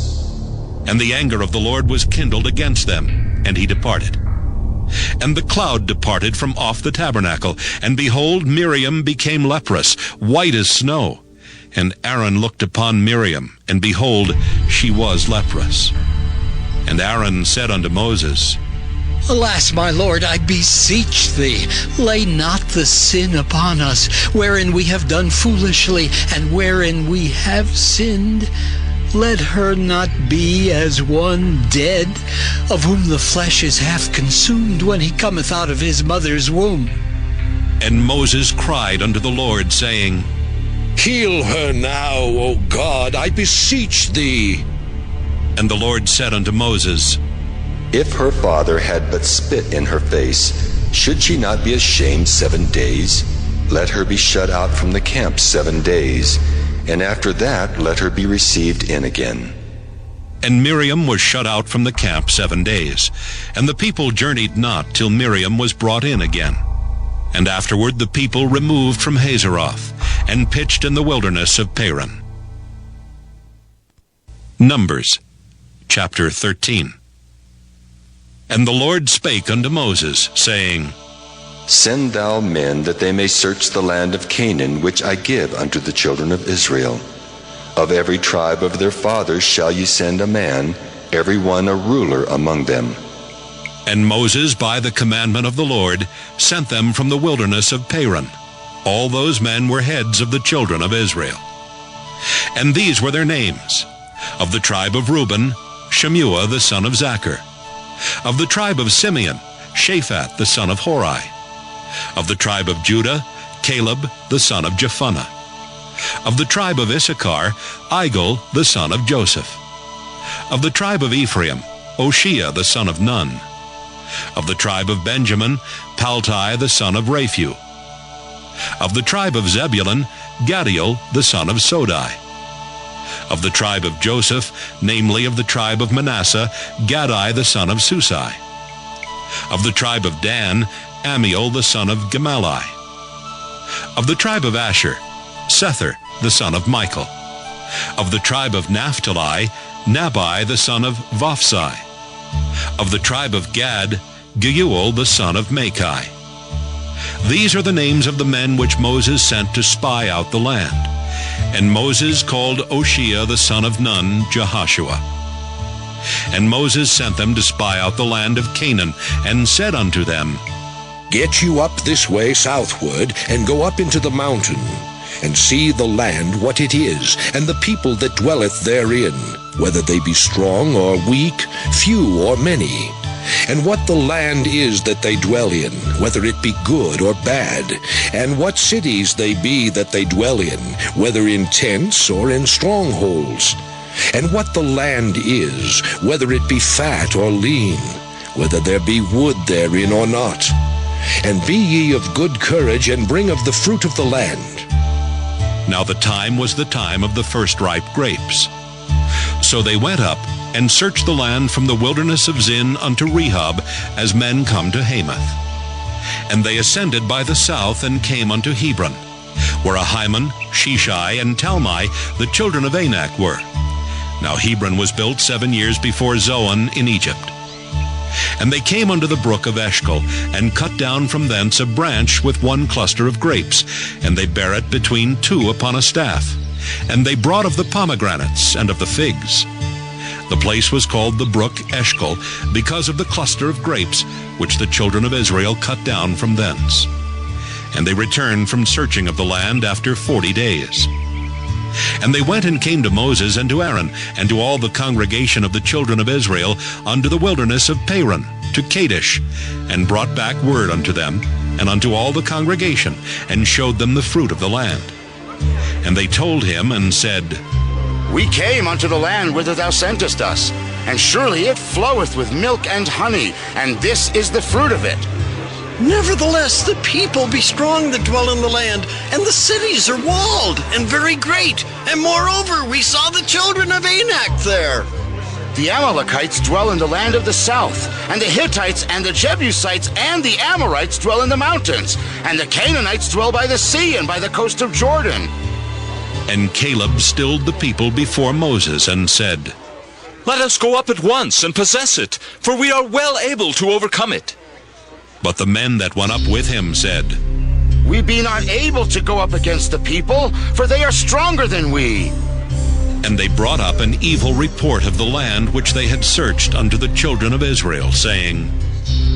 Speaker 1: And the anger of the Lord was kindled against them, and he departed. And the cloud departed from off the tabernacle, and behold, Miriam became leprous, white as snow. And Aaron looked upon Miriam, and behold, she was leprous. And Aaron said unto Moses,
Speaker 4: Alas, my Lord, I beseech thee, lay not the sin upon us, wherein we have done foolishly, and wherein we have sinned. Let her not be as one dead, of whom the flesh is half consumed when he cometh out of his mother's womb.
Speaker 1: And Moses cried unto the Lord, saying,
Speaker 3: Heal her now, O God, I beseech thee.
Speaker 1: And the Lord said unto Moses,
Speaker 2: If her father had but spit in her face, should she not be ashamed 7 days? Let her be shut out from the camp 7 days, and after that let her be received in again.
Speaker 1: And Miriam was shut out from the camp 7 days, and the people journeyed not till Miriam was brought in again. And afterward the people removed from Hazeroth, and pitched in the wilderness of Paran. Numbers, chapter 13. And the Lord spake unto Moses, saying,
Speaker 2: Send thou men, that they may search the land of Canaan, which I give unto the children of Israel. Of every tribe of their fathers shall ye send a man, every one a ruler among them.
Speaker 1: And Moses, by the commandment of the Lord, sent them from the wilderness of Paran. All those men were heads of the children of Israel. And these were their names. Of the tribe of Reuben, Shemua the son of Zachar. Of the tribe of Simeon, Shaphat the son of Hori. Of the tribe of Judah, Caleb the son of Jephunneh. Of the tribe of Issachar, Igal the son of Joseph. Of the tribe of Ephraim, Oshea the son of Nun. Of the tribe of Benjamin, Paltai the son of Raphu. Of the tribe of Zebulun, Gadiel the son of Sodai. Of the tribe of Joseph, namely of the tribe of Manasseh, Gadai the son of Susai. Of the tribe of Dan, Amiel the son of Gemalli. Of the tribe of Asher, Sethur the son of Michael. Of the tribe of Naphtali, Nabai the son of Vophsi. Of the tribe of Gad, Geuel the son of Machi. These are the names of the men which Moses sent to spy out the land. And Moses called Oshea the son of Nun, Jehoshua. And Moses sent them to spy out the land of Canaan, and said unto them,
Speaker 3: Get you up this way southward, and go up into the mountain, and see the land what it is, and the people that dwelleth therein, whether they be strong or weak, few or many, and what the land is that they dwell in, whether it be good or bad, and what cities they be that they dwell in, whether in tents or in strongholds, and what the land is, whether it be fat or lean, whether there be wood therein or not. And be ye of good courage, and bring of the fruit of the land.
Speaker 1: Now the time was the time of the first ripe grapes. So they went up, and searched the land from the wilderness of Zin unto Rehob, as men come to Hamath. And they ascended by the south, and came unto Hebron, where Ahiman, Sheshai, and Talmai, the children of Anak, were. Now Hebron was built 7 years before Zoan in Egypt. And they came unto the brook of Eshcol, and cut down from thence a branch with one cluster of grapes, and they bare it between two upon a staff. And they brought of the pomegranates and of the figs. The place was called the brook Eshcol, because of the cluster of grapes, which the children of Israel cut down from thence. And they returned from searching of the land after 40 days. And they went and came to Moses and to Aaron, and to all the congregation of the children of Israel, unto the wilderness of Paran, to Kadesh, and brought back word unto them, and unto all the congregation, and showed them the fruit of the land. And they told him, and said,
Speaker 22: We came unto the land whither thou sentest us, and surely it floweth with milk and honey, and this is the fruit of it.
Speaker 5: Nevertheless, the people be strong that dwell in the land, and the cities are walled and very great. And moreover, we saw the children of Anak there.
Speaker 22: The Amalekites dwell in the land of the south, and the Hittites and the Jebusites and the Amorites dwell in the mountains, and the Canaanites dwell by the sea and by the coast of Jordan.
Speaker 1: And Caleb stilled the people before Moses, and said,
Speaker 14: Let us go up at once and possess it, for we are well able to overcome it.
Speaker 1: But the men that went up with him said,
Speaker 22: We be not able to go up against the people, for they are stronger than we.
Speaker 1: And they brought up an evil report of the land which they had searched unto the children of Israel, saying,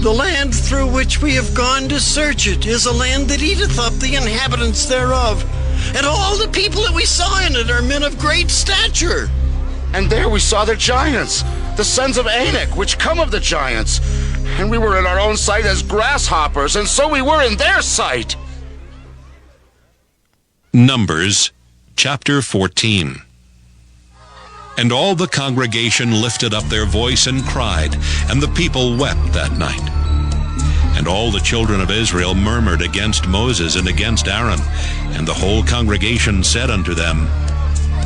Speaker 5: The land through which we have gone to search it is a land that eateth up the inhabitants thereof, and all the people that we saw in it are men of great stature.
Speaker 22: And there we saw the giants, the sons of Anak, which come of the giants. And we were in our own sight as grasshoppers, and so we were in their sight.
Speaker 1: Numbers chapter 14. And all the congregation lifted up their voice and cried, and the people wept that night. And all the children of Israel murmured against Moses and against Aaron. And the whole congregation said unto them,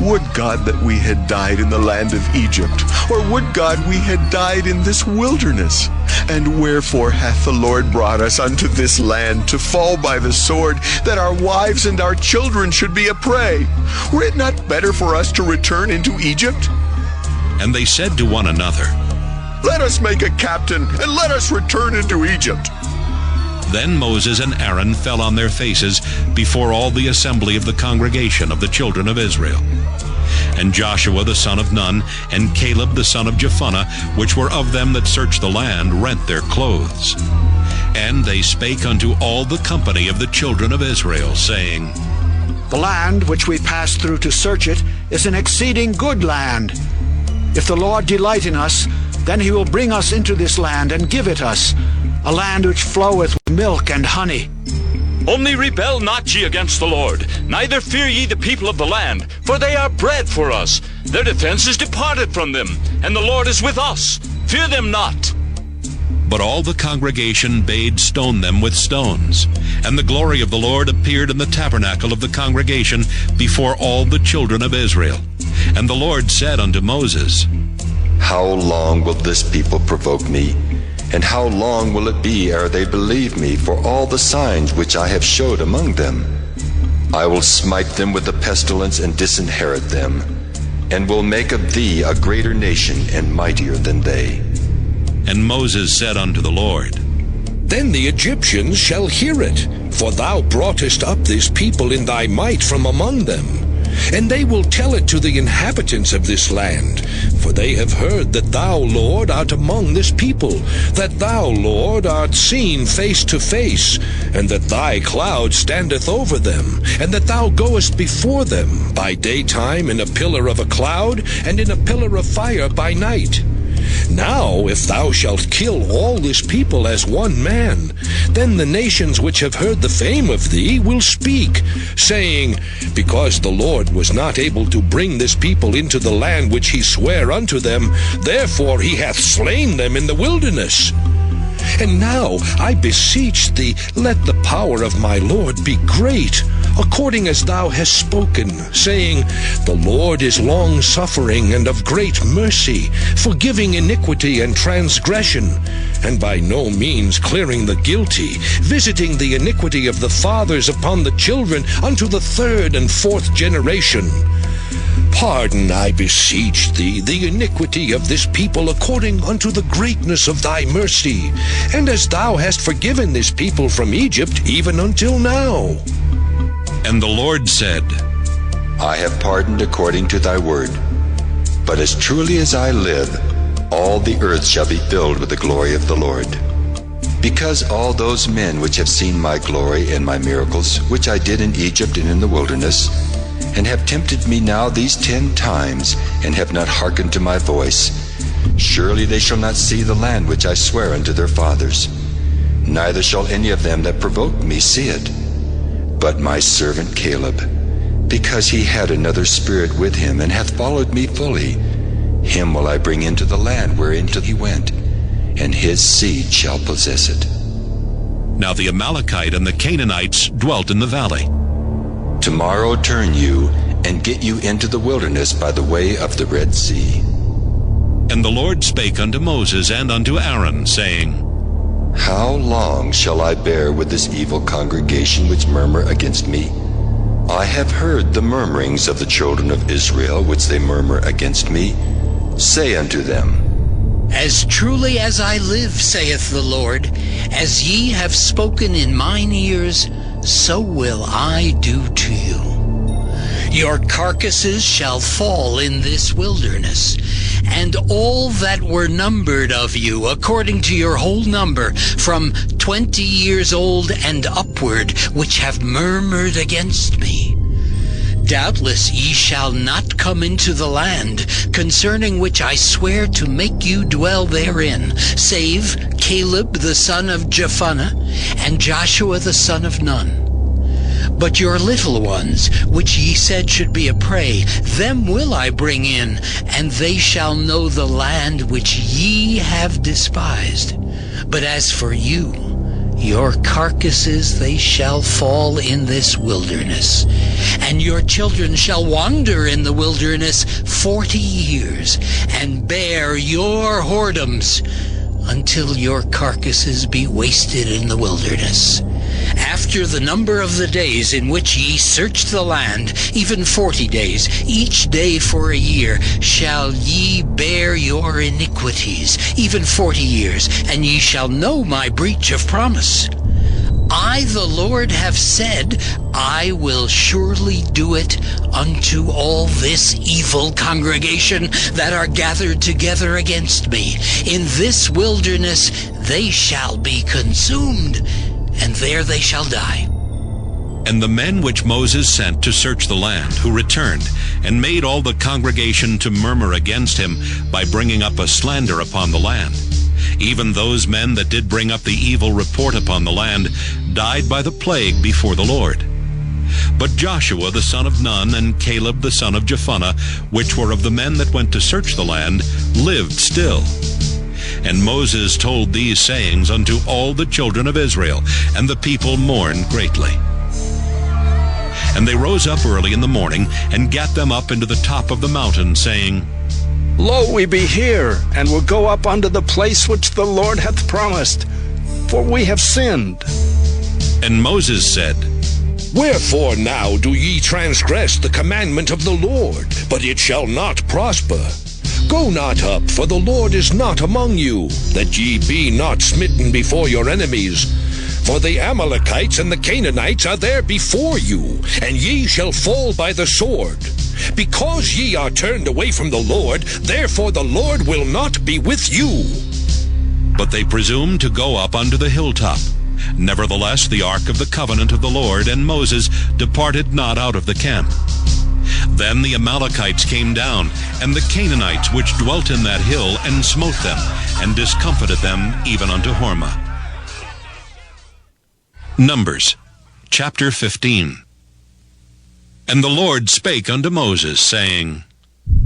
Speaker 16: Would God that we had died in the land of Egypt, or would God we had died in this wilderness? And wherefore hath the Lord brought us unto this land to fall by the sword, that our wives and our children should be a prey? Were it not better for us to return into Egypt?
Speaker 1: And they said to one another,
Speaker 16: Let us make a captain, and let us return into Egypt.
Speaker 1: Then Moses and Aaron fell on their faces before all the assembly of the congregation of the children of Israel. And Joshua the son of Nun, and Caleb the son of Jephunneh, which were of them that searched the land, rent their clothes. And they spake unto all the company of the children of Israel, saying,
Speaker 6: The land which we passed through to search it is an exceeding good land. If the Lord delight in us, then he will bring us into this land and give it us, a land which floweth with milk and honey.
Speaker 14: Only rebel not ye against the Lord, neither fear ye the people of the land, for they are bread for us. Their defense is departed from them, and the Lord is with us. Fear them not.
Speaker 1: But all the congregation bade stone them with stones. And the glory of the Lord appeared in the tabernacle of the congregation before all the children of Israel. And the Lord said unto Moses,
Speaker 2: How long will this people provoke me? And how long will it be ere they believe me for all the signs which I have showed among them? I will smite them with the pestilence and disinherit them, and will make of thee a greater nation and mightier than they.
Speaker 1: And Moses said unto the Lord,
Speaker 3: Then the Egyptians shall hear it, for thou broughtest up this people in thy might from among them. And they will tell it to the inhabitants of this land, for they have heard that thou, Lord, art among this people, that thou, Lord, art seen face to face, and that thy cloud standeth over them, and that thou goest before them by daytime in a pillar of a cloud, and in a pillar of fire by night. Now, if thou shalt kill all this people as one man, then the nations which have heard the fame of thee will speak, saying, Because the Lord was not able to bring this people into the land which he sware unto them, therefore he hath slain them in the wilderness. And now, I beseech thee, let the power of my Lord be great, according as thou hast spoken, saying, The Lord is long-suffering and of great mercy, forgiving iniquity and transgression, and by no means clearing the guilty, visiting the iniquity of the fathers upon the children unto the third and fourth generation. Pardon, I beseech thee, the iniquity of this people according unto the greatness of thy mercy, and as thou hast forgiven this people from Egypt even until now.
Speaker 1: And the Lord said,
Speaker 2: I have pardoned according to thy word. But as truly as I live, all the earth shall be filled with the glory of the Lord. Because all those men which have seen my glory and my miracles, which I did in Egypt and in the wilderness, and have tempted me now these 10 times, and have not hearkened to my voice, surely they shall not see the land which I swear unto their fathers, neither shall any of them that provoked me see it. But my servant Caleb, because he had another spirit with him, and hath followed me fully, him will I bring into the land wherein he went, and his seed shall possess it.
Speaker 1: Now the Amalekite and the Canaanites dwelt in the valley.
Speaker 2: Tomorrow turn you, and get you into the wilderness by the way of the Red Sea.
Speaker 1: And the Lord spake unto Moses and unto Aaron, saying,
Speaker 2: How long shall I bear with this evil congregation which murmur against me? I have heard the murmurings of the children of Israel which they murmur against me. Say unto them,
Speaker 4: As truly as I live, saith the Lord, as ye have spoken in mine ears, so will I do to you. Your carcasses shall fall in this wilderness, and all that were numbered of you, according to your whole number, from 20 years old and upward, which have murmured against me. Doubtless ye shall not come into the land, concerning which I swear to make you dwell therein, save Caleb the son of Jephunneh, and Joshua the son of Nun. But your little ones, which ye said should be a prey, them will I bring in, and they shall know the land which ye have despised. But as for you, your carcasses they shall fall in this wilderness, and your children shall wander in the wilderness 40 years, and bear your whoredoms, until your carcasses be wasted in the wilderness. After the number of the days in which ye searched the land, even 40 days, each day for a year, shall ye bear your iniquities, even 40 years, and ye shall know my breach of promise. I, the Lord, have said, I will surely do it unto all this evil congregation that are gathered together against me. In this wilderness they shall be consumed, and there they shall die.
Speaker 1: And the men which Moses sent to search the land, who returned, and made all the congregation to murmur against him by bringing up a slander upon the land, even those men that did bring up the evil report upon the land, died by the plague before the Lord. But Joshua the son of Nun, and Caleb the son of Jephunneh, which were of the men that went to search the land, lived still. And Moses told these sayings unto all the children of Israel, and the people mourned greatly. And they rose up early in the morning, and gat them up into the top of the mountain, saying,
Speaker 3: Lo, we be here, and will go up unto the place which the Lord hath promised, for we have sinned.
Speaker 1: And Moses said,
Speaker 3: Wherefore now do ye transgress the commandment of the Lord? But it shall not prosper. Go not up, for the Lord is not among you, that ye be not smitten before your enemies. For the Amalekites and the Canaanites are there before you, and ye shall fall by the sword. Because ye are turned away from the Lord, therefore the Lord will not be with you.
Speaker 1: But they presumed to go up unto the hilltop. Nevertheless, the ark of the covenant of the Lord and Moses departed not out of the camp. Then the Amalekites came down, and the Canaanites which dwelt in that hill, and smote them, and discomfited them even unto Hormah. Numbers, chapter 15. And the Lord spake unto Moses, saying,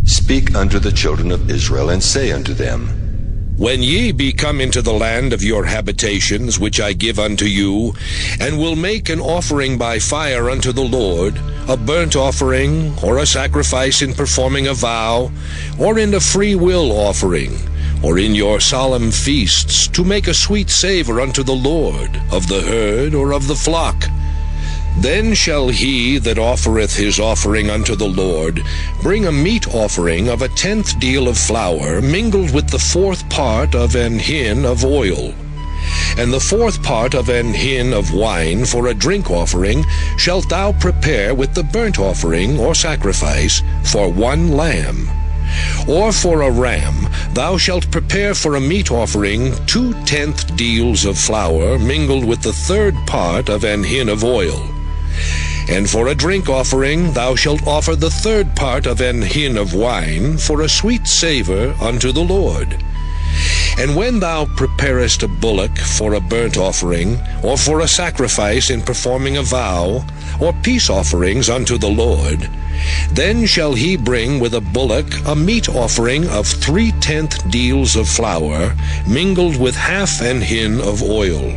Speaker 2: Speak unto the children of Israel, and say unto them,
Speaker 3: When ye be come into the land of your habitations, which I give unto you, and will make an offering by fire unto the Lord, a burnt offering, or a sacrifice in performing a vow, or in a free will offering, or in your solemn feasts, to make a sweet savor unto the Lord, of the herd or of the flock, then shall he that offereth his offering unto the Lord bring a meat offering of 1/10 deal of flour, mingled with the 4th part of an hin of oil. And the 4th part of an hin of wine for a drink offering shalt thou prepare with the burnt offering or sacrifice for 1 lamb. Or for a ram thou shalt prepare for a meat offering 2/10 deals of flour, mingled with the 3rd part of an hin of oil. And for a drink offering thou shalt offer the 3rd part of an hin of wine for a sweet savor unto the Lord. And when thou preparest a bullock for a burnt offering, or for a sacrifice in performing a vow, or peace offerings unto the Lord, then shall he bring with a bullock a meat offering of 3/10 deals of flour, mingled with half an hin of oil.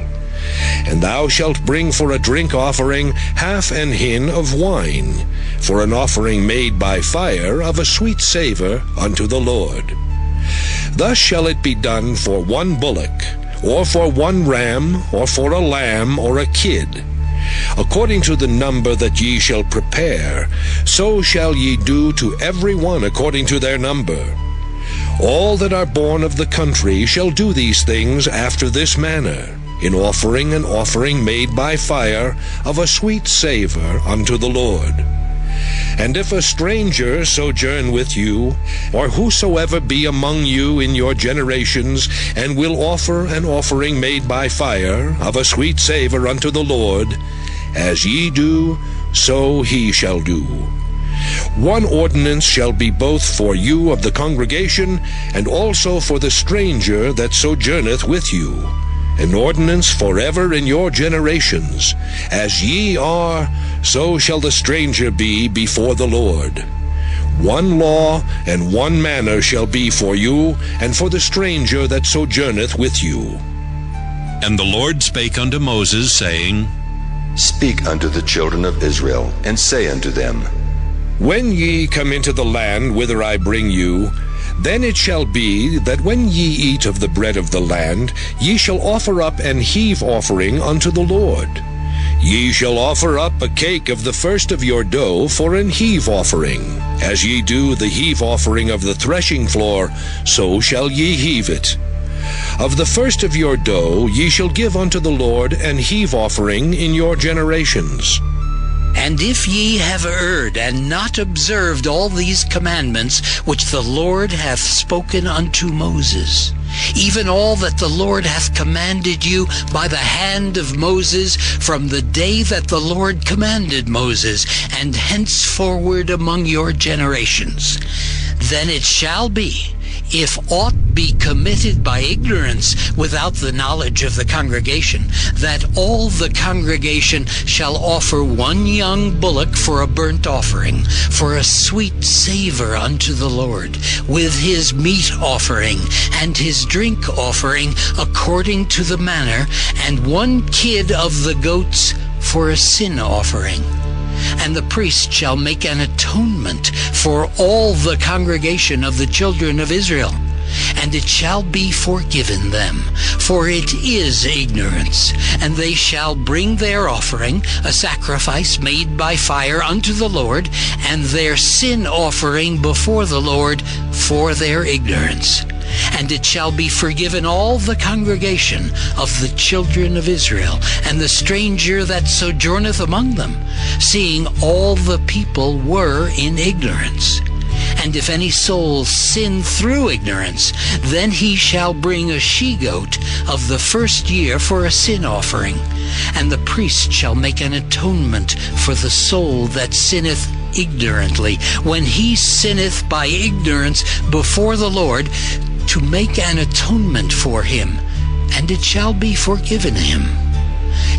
Speaker 3: And thou shalt bring for a drink offering half an hin of wine, for an offering made by fire of a sweet savor unto the Lord. Thus shall it be done for 1 bullock, or for 1 ram, or for a lamb, or a kid. According to the number that ye shall prepare, so shall ye do to every one according to their number. All that are born of the country shall do these things after this manner, in offering an offering made by fire of a sweet savor unto the Lord. And if a stranger sojourn with you, or whosoever be among you in your generations, and will offer an offering made by fire of a sweet savour unto the Lord, as ye do, so he shall do. One ordinance shall be both for you of the congregation, and also for the stranger that sojourneth with you, an ordinance forever in your generations. As ye are, so shall the stranger be before the Lord. One law and one manner shall be for you, and for the stranger that sojourneth with you.
Speaker 1: And the Lord spake unto Moses, saying,
Speaker 2: Speak unto the children of Israel, and say unto them,
Speaker 3: When ye come into the land whither I bring you, then it shall be that when ye eat of the bread of the land, ye shall offer up an heave offering unto the Lord. Ye shall offer up a cake of the first of your dough for an heave offering. As ye do the heave offering of the threshing floor, so shall ye heave it. Of the first of your dough ye shall give unto the Lord an heave offering in your generations.
Speaker 4: And if ye have erred, and not observed all these commandments which the Lord hath spoken unto Moses, even all that the Lord hath commanded you by the hand of Moses, from the day that the Lord commanded Moses, and henceforward among your generations, then it shall be, if aught be committed by ignorance without the knowledge of the congregation, that all the congregation shall offer one young bullock for a burnt offering, for a sweet savour unto the Lord, with his meat offering and his drink offering according to the manner, and one kid of the goats for a sin offering. And the priest shall make an atonement for all the congregation of the children of Israel, and it shall be forgiven them, for it is ignorance. And they shall bring their offering, a sacrifice made by fire unto the Lord, and their sin offering before the Lord for their ignorance. And it shall be forgiven all the congregation of the children of Israel, and the stranger that sojourneth among them, seeing all the people were in ignorance. And if any soul sin through ignorance, then he shall bring a she-goat of the first year for a sin offering. And the priest shall make an atonement for the soul that sinneth ignorantly, when he sinneth by ignorance before the Lord, to make an atonement for him, and it shall be forgiven him.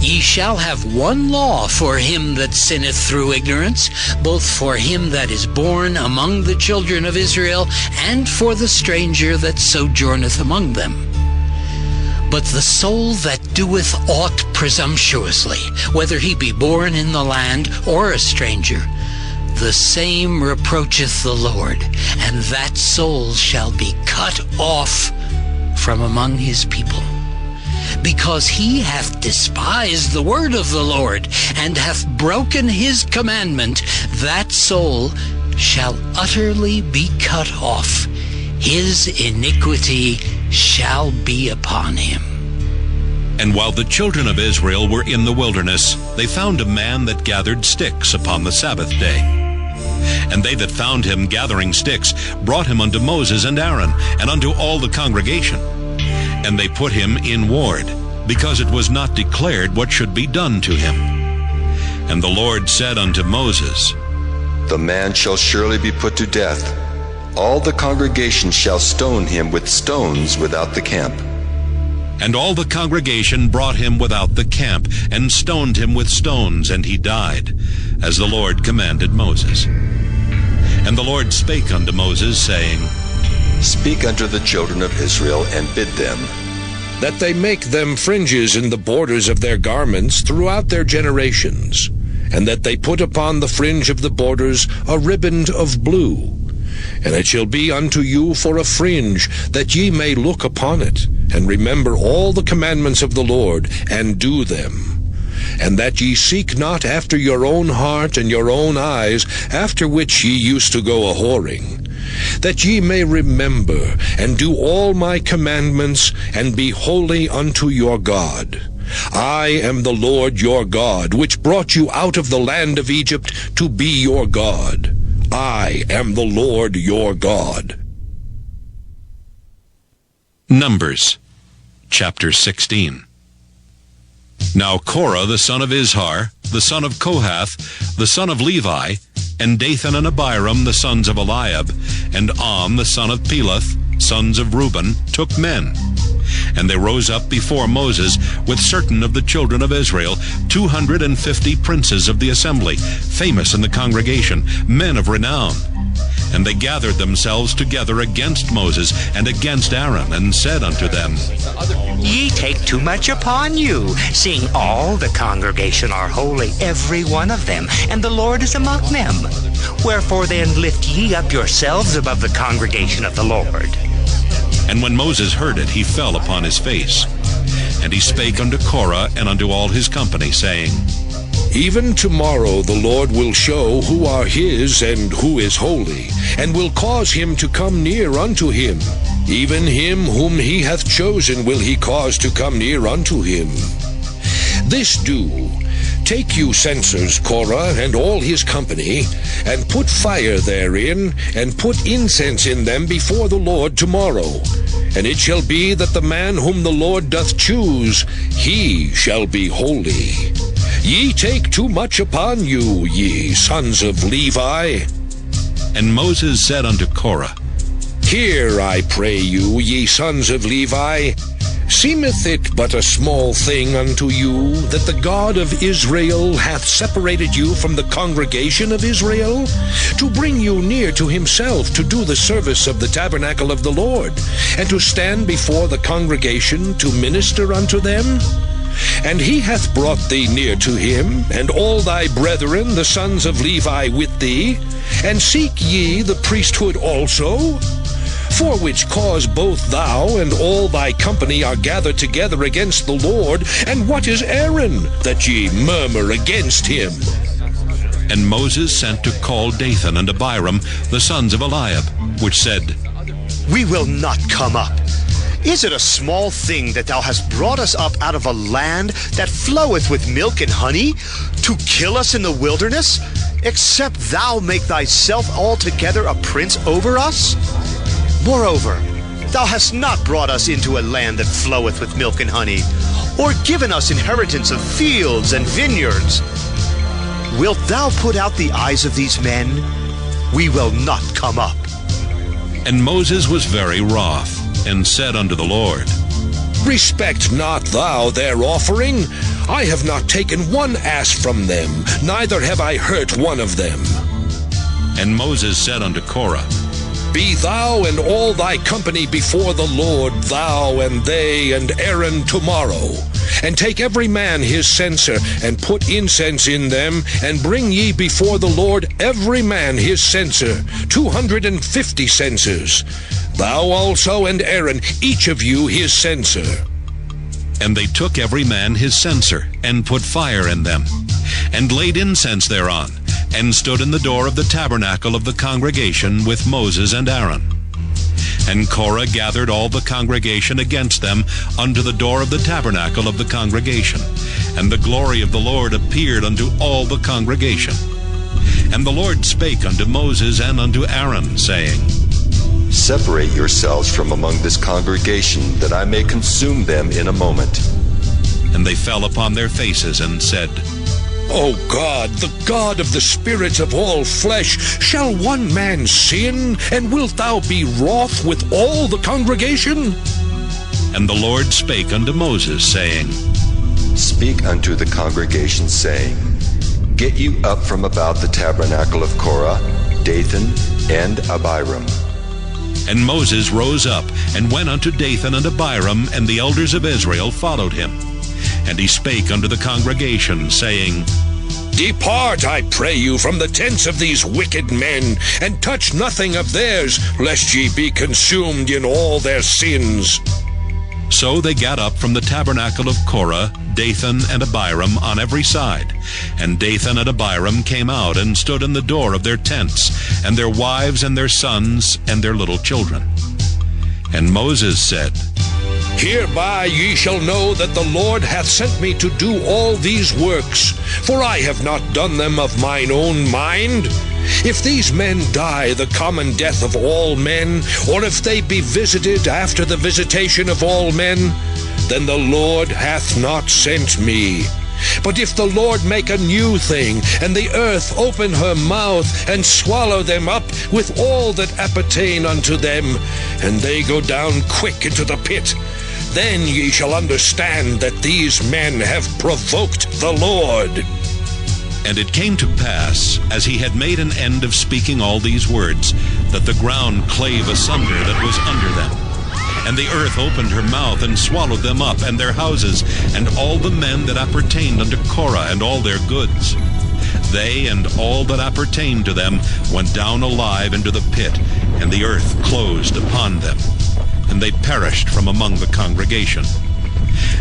Speaker 4: Ye shall have one law for him that sinneth through ignorance, both for him that is born among the children of Israel, and for the stranger that sojourneth among them. But the soul that doeth aught presumptuously, whether he be born in the land or a stranger, the same reproacheth the Lord, and that soul shall be cut off from among his people. Because he hath despised the word of the Lord, and hath broken his commandment, that soul shall utterly be cut off. His iniquity shall be upon him.
Speaker 1: And while the children of Israel were in the wilderness, they found a man that gathered sticks upon the Sabbath day. And they that found him gathering sticks brought him unto Moses and Aaron, and unto all the congregation. And they put him in ward, because it was not declared what should be done to him. And the Lord said unto Moses,
Speaker 2: The man shall surely be put to death. All the congregation shall stone him with stones without the camp.
Speaker 1: And all the congregation brought him without the camp, and stoned him with stones, and he died, as the Lord commanded Moses. And the Lord spake unto Moses, saying,
Speaker 2: Speak unto the children of Israel, and bid them,
Speaker 3: that they make them fringes in the borders of their garments throughout their generations, and that they put upon the fringe of the borders a riband of blue. And it shall be unto you for a fringe, that ye may look upon it, and remember all the commandments of the Lord, and do them. And that ye seek not after your own heart and your own eyes, after which ye used to go a-whoring, that ye may remember and do all my commandments, and be holy unto your God. I am the Lord your God, which brought you out of the land of Egypt to be your God. I am the Lord your God.
Speaker 1: Numbers, chapter 16. Now Korah the son of Izhar, the son of Kohath, the son of Levi, and Dathan and Abiram the sons of Eliab, and On the son of Peleth, sons of Reuben, took men. And they rose up before Moses with certain of the children of Israel, 250 princes of the assembly, famous in the congregation, men of renown. And they gathered themselves together against Moses and against Aaron, and said unto them,
Speaker 7: Ye take too much upon you, seeing all the congregation are holy, every one of them, and the Lord is among them. Wherefore then lift ye up yourselves above the congregation of the Lord.
Speaker 1: And when Moses heard it, he fell upon his face. And he spake unto Korah and unto all his company, saying,
Speaker 3: Even tomorrow the Lord will show who are his and who is holy, and will cause him to come near unto him. Even him whom he hath chosen will he cause to come near unto him. This do, take you censers, Korah, and all his company, and put fire therein, and put incense in them before the Lord tomorrow. And it shall be that the man whom the Lord doth choose, he shall be holy. Ye take too much upon you, ye sons of Levi.
Speaker 1: And Moses said unto Korah,
Speaker 3: Hear, I pray you, ye sons of Levi, seemeth it but a small thing unto you that the God of Israel hath separated you from the congregation of Israel, to bring you near to himself to do the service of the tabernacle of the Lord, and to stand before the congregation to minister unto them? And he hath brought thee near to him, and all thy brethren, the sons of Levi, with thee. And seek ye the priesthood also? For which cause both thou and all thy company are gathered together against the Lord. And what is Aaron, that ye murmur against him?
Speaker 1: And Moses sent to call Dathan and Abiram, the sons of Eliab, which said,
Speaker 8: We will not come up. Is it a small thing that thou hast brought us up out of a land that floweth with milk and honey, to kill us in the wilderness, except thou make thyself altogether a prince over us? Moreover, thou hast not brought us into a land that floweth with milk and honey, or given us inheritance of fields and vineyards. Wilt thou put out the eyes of these men? We will not come up.
Speaker 1: And Moses was very wroth, and said unto the Lord,
Speaker 3: Respect not thou their offering. I have not taken one ass from them, neither have I hurt one of them.
Speaker 1: And Moses said unto Korah,
Speaker 3: Be thou and all thy company before the Lord, thou and they and Aaron tomorrow. And take every man his censer, and put incense in them, and bring ye before the Lord every man his censer, 250 censers. Thou also and Aaron, each of you his censer.
Speaker 1: And they took every man his censer, and put fire in them, and laid incense thereon, and stood in the door of the tabernacle of the congregation with Moses and Aaron. And Korah gathered all the congregation against them unto the door of the tabernacle of the congregation. And the glory of the Lord appeared unto all the congregation. And the Lord spake unto Moses and unto Aaron, saying,
Speaker 2: Separate yourselves from among this congregation, that I may consume them in a moment.
Speaker 1: And they fell upon their faces and said,
Speaker 3: O God, the God of the spirits of all flesh, shall one man sin, and wilt thou be wroth with all the congregation?
Speaker 1: And the Lord spake unto Moses, saying,
Speaker 2: Speak unto the congregation, saying, Get you up from about the tabernacle of Korah, Dathan, and Abiram.
Speaker 1: And Moses rose up, and went unto Dathan and Abiram, and the elders of Israel followed him. And he spake unto the congregation, saying,
Speaker 3: Depart, I pray you, from the tents of these wicked men, and touch nothing of theirs, lest ye be consumed in all their sins.
Speaker 1: So they gat up from the tabernacle of Korah, Dathan and Abiram on every side. And Dathan and Abiram came out and stood in the door of their tents, and their wives and their sons and their little children. And Moses said,
Speaker 3: Hereby ye shall know that the Lord hath sent me to do all these works, for I have not done them of mine own mind. If these men die the common death of all men, or if they be visited after the visitation of all men, then the Lord hath not sent me. But if the Lord make a new thing, and the earth open her mouth, and swallow them up with all that appertain unto them, and they go down quick into the pit, then ye shall understand that these men have provoked the Lord.
Speaker 1: And it came to pass, as he had made an end of speaking all these words, that the ground clave asunder that was under them. And the earth opened her mouth and swallowed them up, and their houses, and all the men that appertained unto Korah, and all their goods. They and all that appertained to them went down alive into the pit, and the earth closed upon them, and they perished from among the congregation.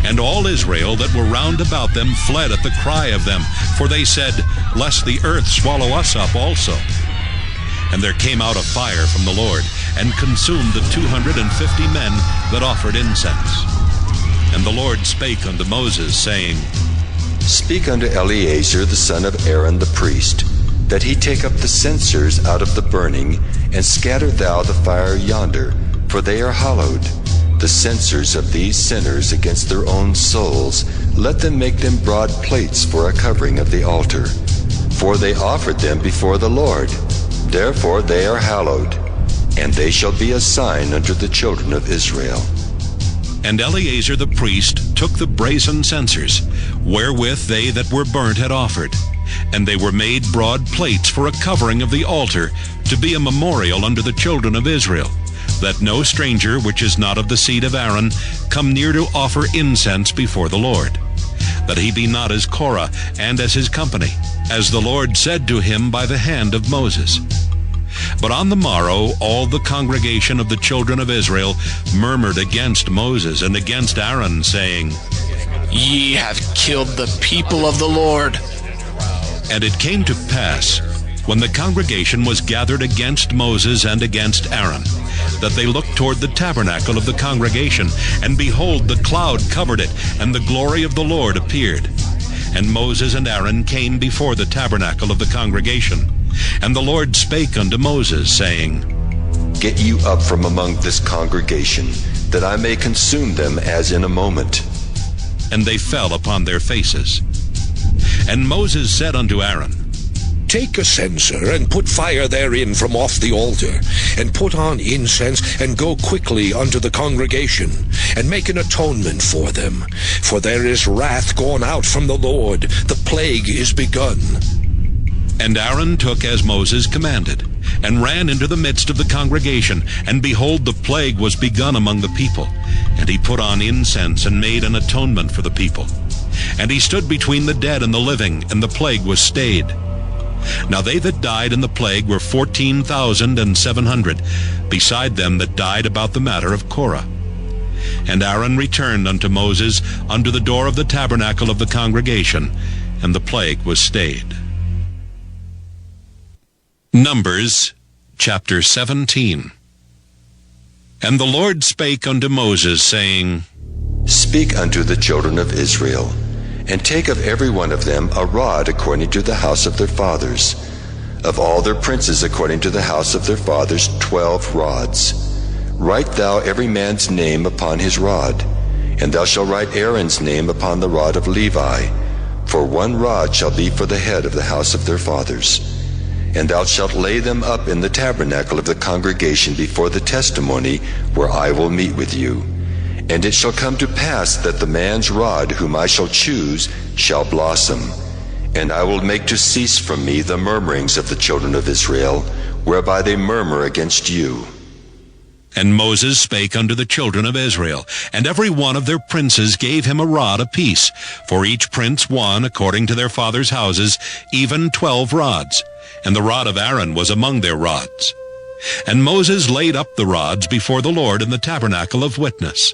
Speaker 1: And all Israel that were round about them fled at the cry of them, for they said, Lest the earth swallow us up also. And there came out a fire from the Lord, and consumed the 250 men that offered incense. And the Lord spake unto Moses, saying,
Speaker 2: Speak unto Eleazar the son of Aaron the priest, that he take up the censers out of the burning, and scatter thou the fire yonder, for they are hallowed. The censers of these sinners against their own souls, let them make them broad plates for a covering of the altar. For they offered them before the Lord. Therefore they are hallowed, and they shall be a sign unto the children of Israel.
Speaker 1: And Eleazar the priest took the brazen censers, wherewith they that were burnt had offered, and they were made broad plates for a covering of the altar, to be a memorial unto the children of Israel, that no stranger which is not of the seed of Aaron come near to offer incense before the Lord, that he be not as Korah and as his company, as the Lord said to him by the hand of Moses. But on the morrow all the congregation of the children of Israel murmured against Moses and against Aaron, saying,
Speaker 5: Ye have killed the people of the Lord.
Speaker 1: And it came to pass, when the congregation was gathered against Moses and against Aaron, that they looked toward the tabernacle of the congregation, and behold, the cloud covered it, and the glory of the Lord appeared. And Moses and Aaron came before the tabernacle of the congregation. And the Lord spake unto Moses, saying,
Speaker 2: Get you up from among this congregation, that I may consume them as in a moment.
Speaker 1: And they fell upon their faces. And Moses said unto Aaron,
Speaker 3: Take a censer, and put fire therein from off the altar, and put on incense, and go quickly unto the congregation, and make an atonement for them. For there is wrath gone out from the Lord, the plague is begun.
Speaker 1: And Aaron took as Moses commanded, and ran into the midst of the congregation, and behold, the plague was begun among the people. And he put on incense, and made an atonement for the people. And he stood between the dead and the living, and the plague was stayed. Now they that died in the plague were 14,700, beside them that died about the matter of Korah. And Aaron returned unto Moses unto the door of the tabernacle of the congregation, and the plague was stayed. Numbers chapter 17. And the Lord spake unto Moses, saying,
Speaker 2: Speak unto the children of Israel, and take of every one of them a rod according to the house of their fathers, of all their princes according to the house of their fathers 12 rods. Write thou every man's name upon his rod, and thou shalt write Aaron's name upon the rod of Levi, for 1 rod shall be for the head of the house of their fathers. And thou shalt lay them up in the tabernacle of the congregation before the testimony, where I will meet with you. And it shall come to pass that the man's rod whom I shall choose shall blossom, and I will make to cease from me the murmurings of the children of Israel, whereby they murmur against you.
Speaker 1: And Moses spake unto the children of Israel, and every one of their princes gave him a rod apiece, for each prince one according to their fathers' houses, even 12 rods. And the rod of Aaron was among their rods. And Moses laid up the rods before the Lord in the tabernacle of witness.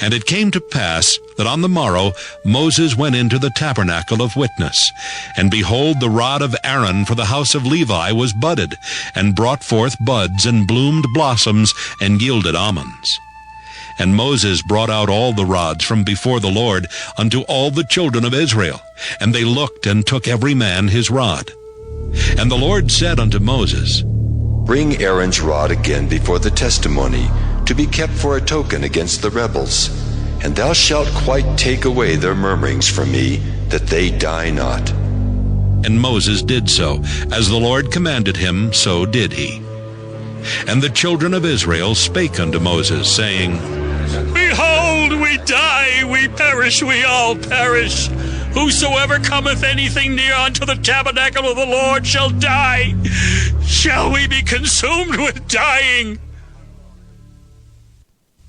Speaker 1: And it came to pass that on the morrow Moses went into the tabernacle of witness, and behold, the rod of Aaron for the house of Levi was budded, and brought forth buds, and bloomed blossoms, and yielded almonds. And Moses brought out all the rods from before the Lord unto all the children of Israel. And they looked and took every man his rod. And the Lord said unto Moses,
Speaker 2: Bring Aaron's rod again before the testimony, to be kept for a token against the rebels. And thou shalt quite take away their murmurings from me, that they die not.
Speaker 1: And Moses did so. As the Lord commanded him, so did he. And the children of Israel spake unto Moses, saying,
Speaker 17: Behold, we die, we perish, we all perish. Whosoever cometh anything near unto the tabernacle of the Lord shall die. Shall we be consumed with dying?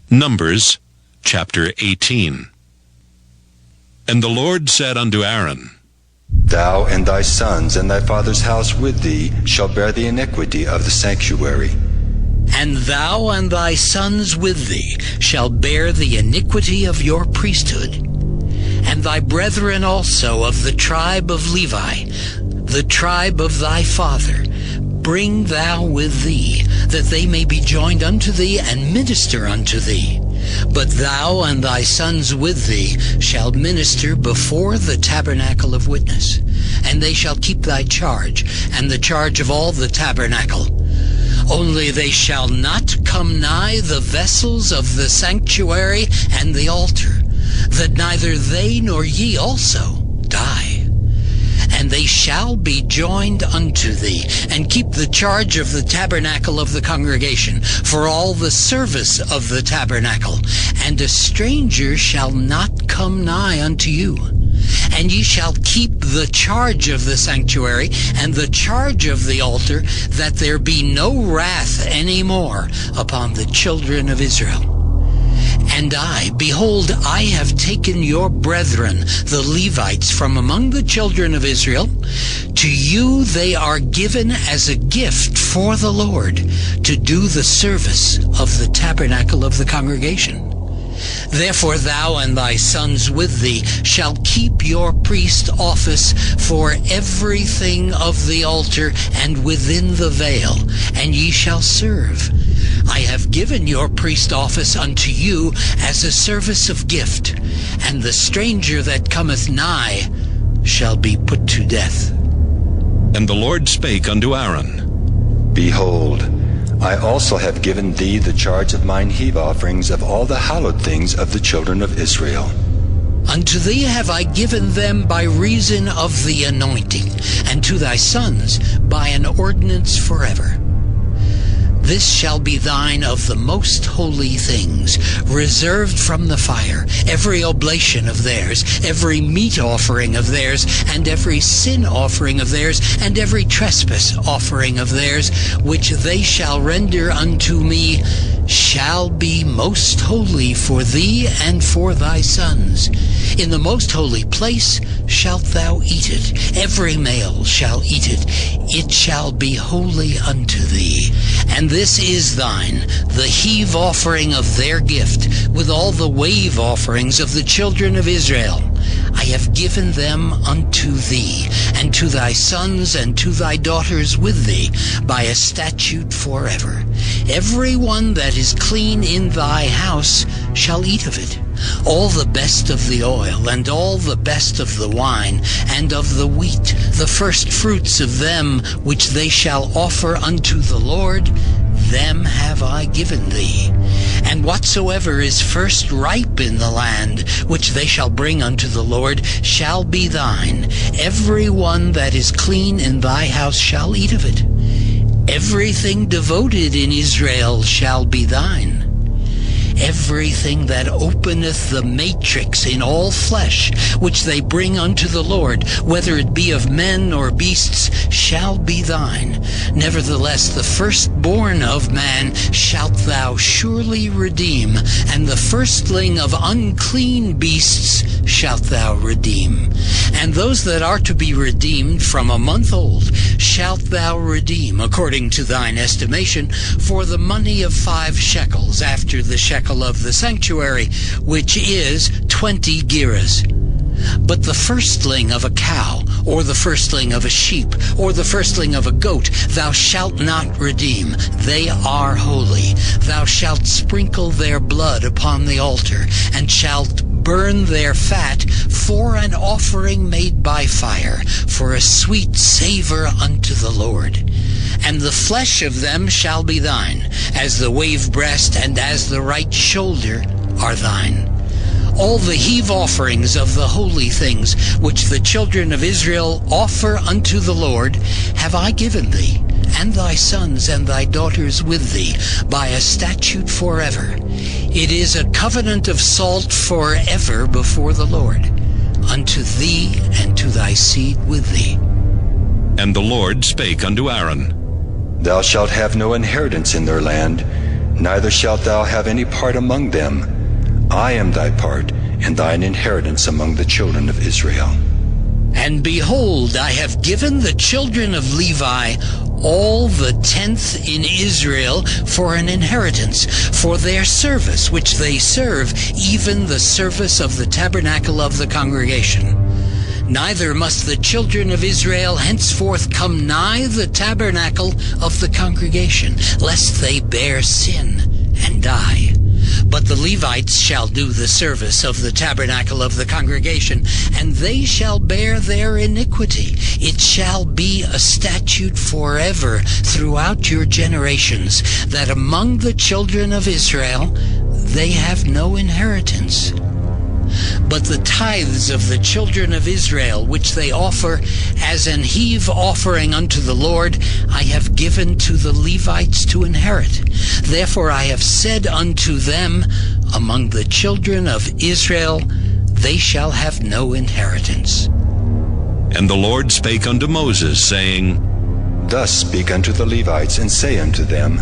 Speaker 1: Numbers chapter 18. And the Lord said unto Aaron,
Speaker 2: Thou and thy sons and thy father's house with thee shall bear the iniquity of the sanctuary.
Speaker 4: And thou and thy sons with thee shall bear the iniquity of your priesthood. And thy brethren also of the tribe of Levi, the tribe of thy father, bring thou with thee, that they may be joined unto thee and minister unto thee. But thou and thy sons with thee shall minister before the tabernacle of witness, and they shall keep thy charge, and the charge of all the tabernacle. Only they shall not come nigh the vessels of the sanctuary and the altar, that neither they nor ye also die. And they shall be joined unto thee, and keep the charge of the tabernacle of the congregation, for all the service of the tabernacle. And a stranger shall not come nigh unto you. And ye shall keep the charge of the sanctuary, and the charge of the altar, that there be no wrath any more upon the children of Israel. And I, behold, I have taken your brethren, the Levites, from among the children of Israel. To you they are given as a gift for the Lord, to do the service of the tabernacle of the congregation. Therefore thou and thy sons with thee shall keep your priest office for everything of the altar and within the veil, and ye shall serve. I have given your priest office unto you as a service of gift, and the stranger that cometh nigh shall be put to death.
Speaker 1: And the Lord spake unto Aaron,
Speaker 2: Behold, I also have given thee the charge of mine heave offerings of all the hallowed things of the children of Israel.
Speaker 4: Unto thee have I given them by reason of the anointing, and to thy sons by an ordinance forever. This shall be thine of the most holy things, reserved from the fire, every oblation of theirs, every meat offering of theirs, and every sin offering of theirs, and every trespass offering of theirs, which they shall render unto me, shall be most holy for thee and for thy sons. In the most holy place shalt thou eat it. Every male shall eat it. It shall be holy unto thee. And this is thine, the heave offering of their gift, with all the wave offerings of the children of Israel. I have given them unto thee, and to thy sons and to thy daughters with thee, by a statute forever. Every one that is clean in thy house shall eat of it. All the best of the oil, and all the best of the wine, and of the wheat, the first fruits of them which they shall offer unto the Lord, them have I given thee. And whatsoever is first ripe in the land, which they shall bring unto the Lord, shall be thine. Every one that is clean in thy house shall eat of it. Everything devoted in Israel shall be thine. Everything that openeth the matrix in all flesh, which they bring unto the Lord, whether it be of men or beasts, shall be thine. Nevertheless, the firstborn of man shalt thou surely redeem, and the firstling of unclean beasts shalt thou redeem. And those that are to be redeemed from a month old shalt thou redeem, according to thine estimation, for the money of 5 shekels, after the shekel of the sanctuary, which is 20 gerahs. But the firstling of a cow, or the firstling of a sheep, or the firstling of a goat, thou shalt not redeem. They are holy. Thou shalt sprinkle their blood upon the altar, and shalt burn their fat for an offering made by fire, for a sweet savor unto the Lord. And the flesh of them shall be thine, as the wave breast and as the right shoulder are thine. All the heave offerings of the holy things which the children of Israel offer unto the Lord have I given thee, and thy sons and thy daughters with thee, by a statute forever. It is a covenant of salt forever before the Lord, unto thee and to thy seed with thee.
Speaker 1: And the Lord spake unto Aaron,
Speaker 2: Thou shalt have no inheritance in their land, neither shalt thou have any part among them. I am thy part, and thine inheritance among the children of Israel.
Speaker 4: And behold, I have given the children of Levi all the 10th in Israel for an inheritance, for their service which they serve, even the service of the tabernacle of the congregation. Neither must the children of Israel henceforth come nigh the tabernacle of the congregation, lest they bear sin and die. But the Levites shall do the service of the tabernacle of the congregation, and they shall bear their iniquity. It shall be a statute forever throughout your generations, that among the children of Israel they have no inheritance. But the tithes of the children of Israel, which they offer as an heave offering unto the Lord, I have given to the Levites to inherit. Therefore I have said unto them, among the children of Israel, they shall have no inheritance.
Speaker 1: And the Lord spake unto Moses, saying,
Speaker 2: Thus speak unto the Levites, and say unto them,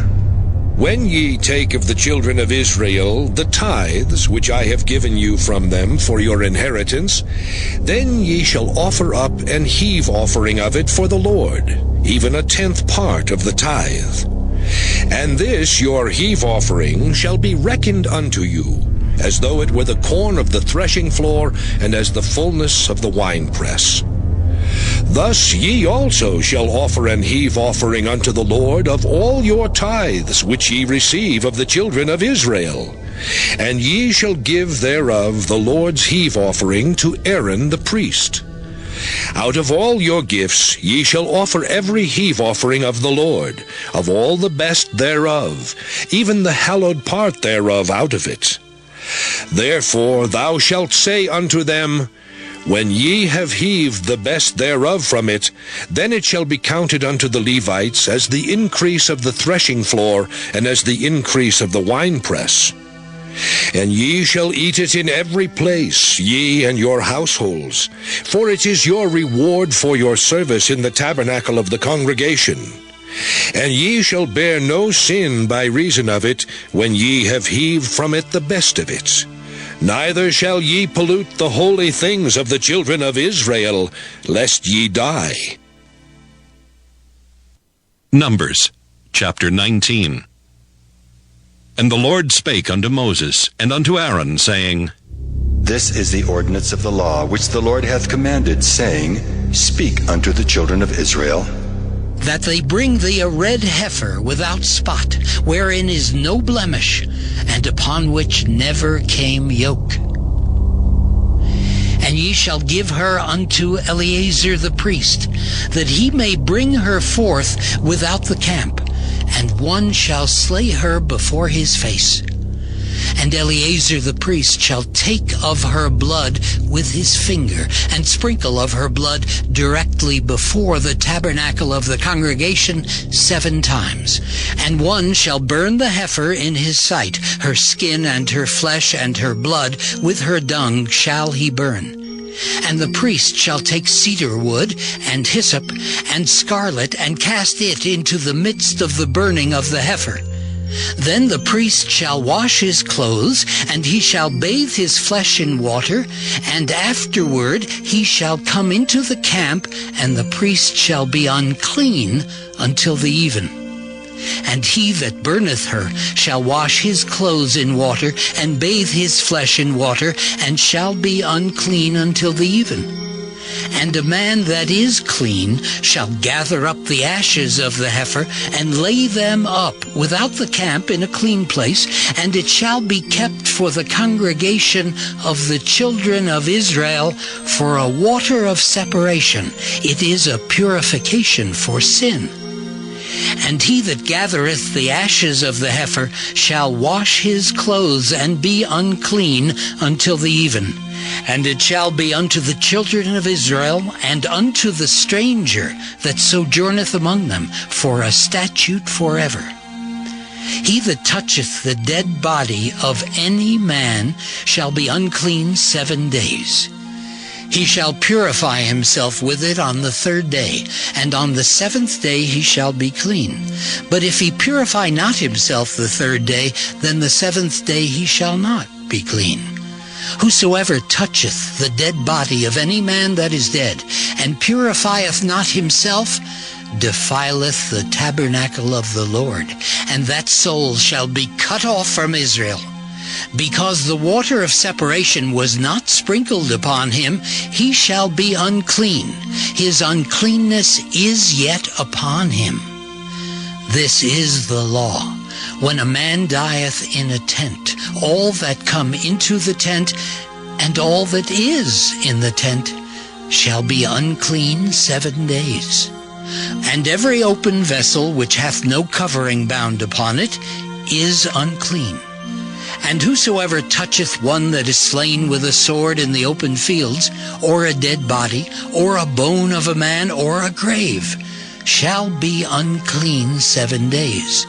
Speaker 3: When ye take of the children of Israel the tithes which I have given you from them for your inheritance, then ye shall offer up an heave offering of it for the Lord, even a 10th part of the tithe. And this your heave offering shall be reckoned unto you, as though it were the corn of the threshing floor, and as the fullness of the winepress. Thus ye also shall offer an heave offering unto the Lord of all your tithes which ye receive of the children of Israel. And ye shall give thereof the Lord's heave offering to Aaron the priest. Out of all your gifts ye shall offer every heave offering of the Lord, of all the best thereof, even the hallowed part thereof out of it. Therefore thou shalt say unto them, When ye have heaved the best thereof from it, then it shall be counted unto the Levites as the increase of the threshing floor, and as the increase of the winepress. And ye shall eat it in every place, ye and your households, for it is your reward for your service in the tabernacle of the congregation. And ye shall bear no sin by reason of it, when ye have heaved from it the best of it. Neither shall ye pollute the holy things of the children of Israel, lest ye die.
Speaker 1: Numbers, chapter 19. And the Lord spake unto Moses and unto Aaron, saying,
Speaker 2: This is the ordinance of the law which the Lord hath commanded, saying, Speak unto the children of Israel,
Speaker 4: that they bring thee a red heifer without spot, wherein is no blemish, and upon which never came yoke. And ye shall give her unto Eleazar the priest, that he may bring her forth without the camp, and one shall slay her before his face. And Eleazar the priest shall take of her blood with his finger, and sprinkle of her blood directly before the tabernacle of the congregation 7 times. And one shall burn the heifer in his sight, her skin and her flesh and her blood with her dung shall he burn. And the priest shall take cedar wood and hyssop and scarlet, and cast it into the midst of the burning of the heifer. Then the priest shall wash his clothes, and he shall bathe his flesh in water, and afterward he shall come into the camp, and the priest shall be unclean until the even. And he that burneth her shall wash his clothes in water, and bathe his flesh in water, and shall be unclean until the even. And a man that is clean shall gather up the ashes of the heifer, and lay them up without the camp in a clean place, and it shall be kept for the congregation of the children of Israel for a water of separation. It is a purification for sin. And he that gathereth the ashes of the heifer shall wash his clothes, and be unclean until the even. And it shall be unto the children of Israel, and unto the stranger that sojourneth among them, for a statute forever. He that toucheth the dead body of any man shall be unclean 7 days. He shall purify himself with it on the 3rd day, and on the 7th day he shall be clean. But if he purify not himself the 3rd day, then the 7th day he shall not be clean. Whosoever toucheth the dead body of any man that is dead, and purifieth not himself, defileth the tabernacle of the Lord, and that soul shall be cut off from Israel. Because the water of separation was not sprinkled upon him, he shall be unclean. His uncleanness is yet upon him. This is the law. When a man dieth in a tent, all that come into the tent, and all that is in the tent, shall be unclean 7 days. And every open vessel which hath no covering bound upon it is unclean. And whosoever toucheth one that is slain with a sword in the open fields, or a dead body, or a bone of a man, or a grave, shall be unclean 7 days.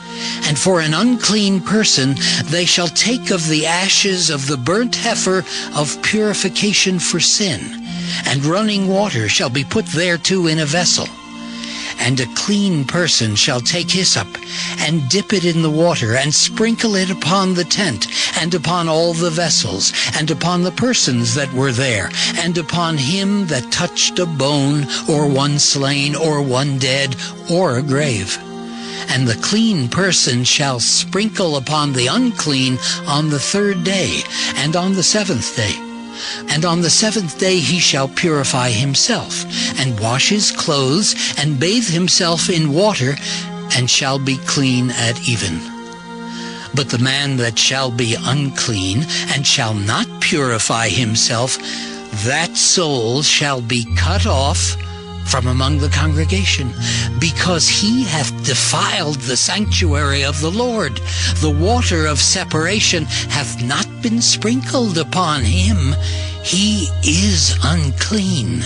Speaker 4: And for an unclean person they shall take of the ashes of the burnt heifer of purification for sin, and running water shall be put thereto in a vessel. And a clean person shall take hyssop, and dip it in the water, and sprinkle it upon the tent, and upon all the vessels, and upon the persons that were there, and upon him that touched a bone, or one slain, or one dead, or a grave. And the clean person shall sprinkle upon the unclean on the 3rd day, and on the 7th day. And on the 7th day he shall purify himself, and wash his clothes, and bathe himself in water, and shall be clean at even. But the man that shall be unclean, and shall not purify himself, that soul shall be cut off from among the congregation, because he hath defiled the sanctuary of the Lord. The water of separation hath not been sprinkled upon him. He is unclean.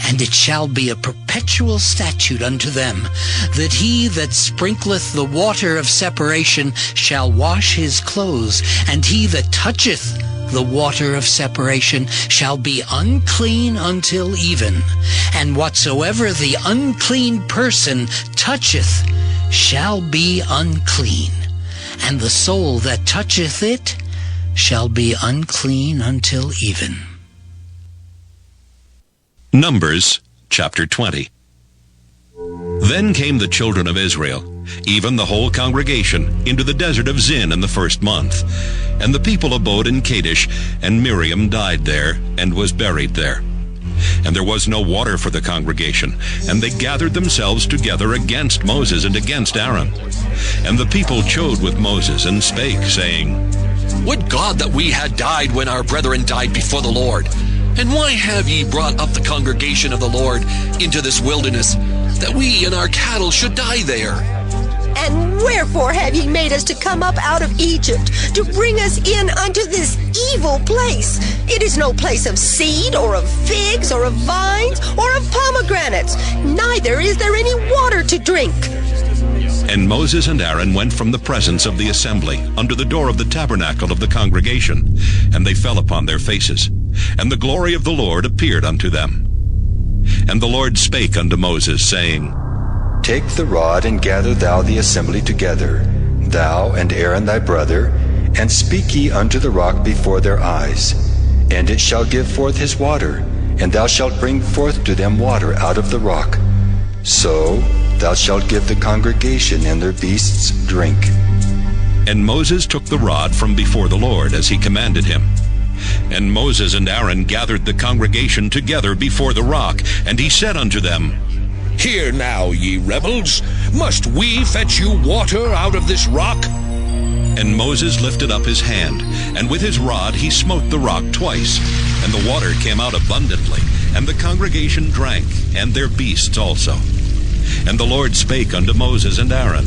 Speaker 4: And it shall be a perpetual statute unto them, that he that sprinkleth the water of separation shall wash his clothes, and he that toucheth the water of separation shall be unclean until even. And whatsoever the unclean person toucheth shall be unclean, and the soul that toucheth it shall be unclean until even.
Speaker 1: Numbers chapter 20. Then came the children of Israel, even the whole congregation, into the desert of Zin in the 1st month. And the people abode in Kadesh, and Miriam died there, and was buried there. And there was no water for the congregation, and they gathered themselves together against Moses and against Aaron. And the people chode with Moses, and spake, saying,
Speaker 20: Would God that we had died when our brethren died before the Lord! And why have ye brought up the congregation of the Lord into this wilderness, that we and our cattle should die there?
Speaker 9: And wherefore have ye made us to come up out of Egypt, to bring us in unto this evil place? It is no place of seed, or of figs, or of vines, or of pomegranates, neither is there any water to drink.
Speaker 1: And Moses and Aaron went from the presence of the assembly unto the door of the tabernacle of the congregation, and they fell upon their faces. And the glory of the Lord appeared unto them. And the Lord spake unto Moses, saying,
Speaker 2: Take the rod, and gather thou the assembly together, thou and Aaron thy brother, and speak ye unto the rock before their eyes. And it shall give forth his water, and thou shalt bring forth to them water out of the rock. So thou shalt give the congregation and their beasts drink.
Speaker 1: And Moses took the rod from before the Lord, as he commanded him. And Moses and Aaron gathered the congregation together before the rock, and he said unto them,
Speaker 3: Hear now, ye rebels, must we fetch you water out of this rock?
Speaker 1: And Moses lifted up his hand, and with his rod he smote the rock twice, and the water came out abundantly, and the congregation drank, and their beasts also. And the Lord spake unto Moses and Aaron,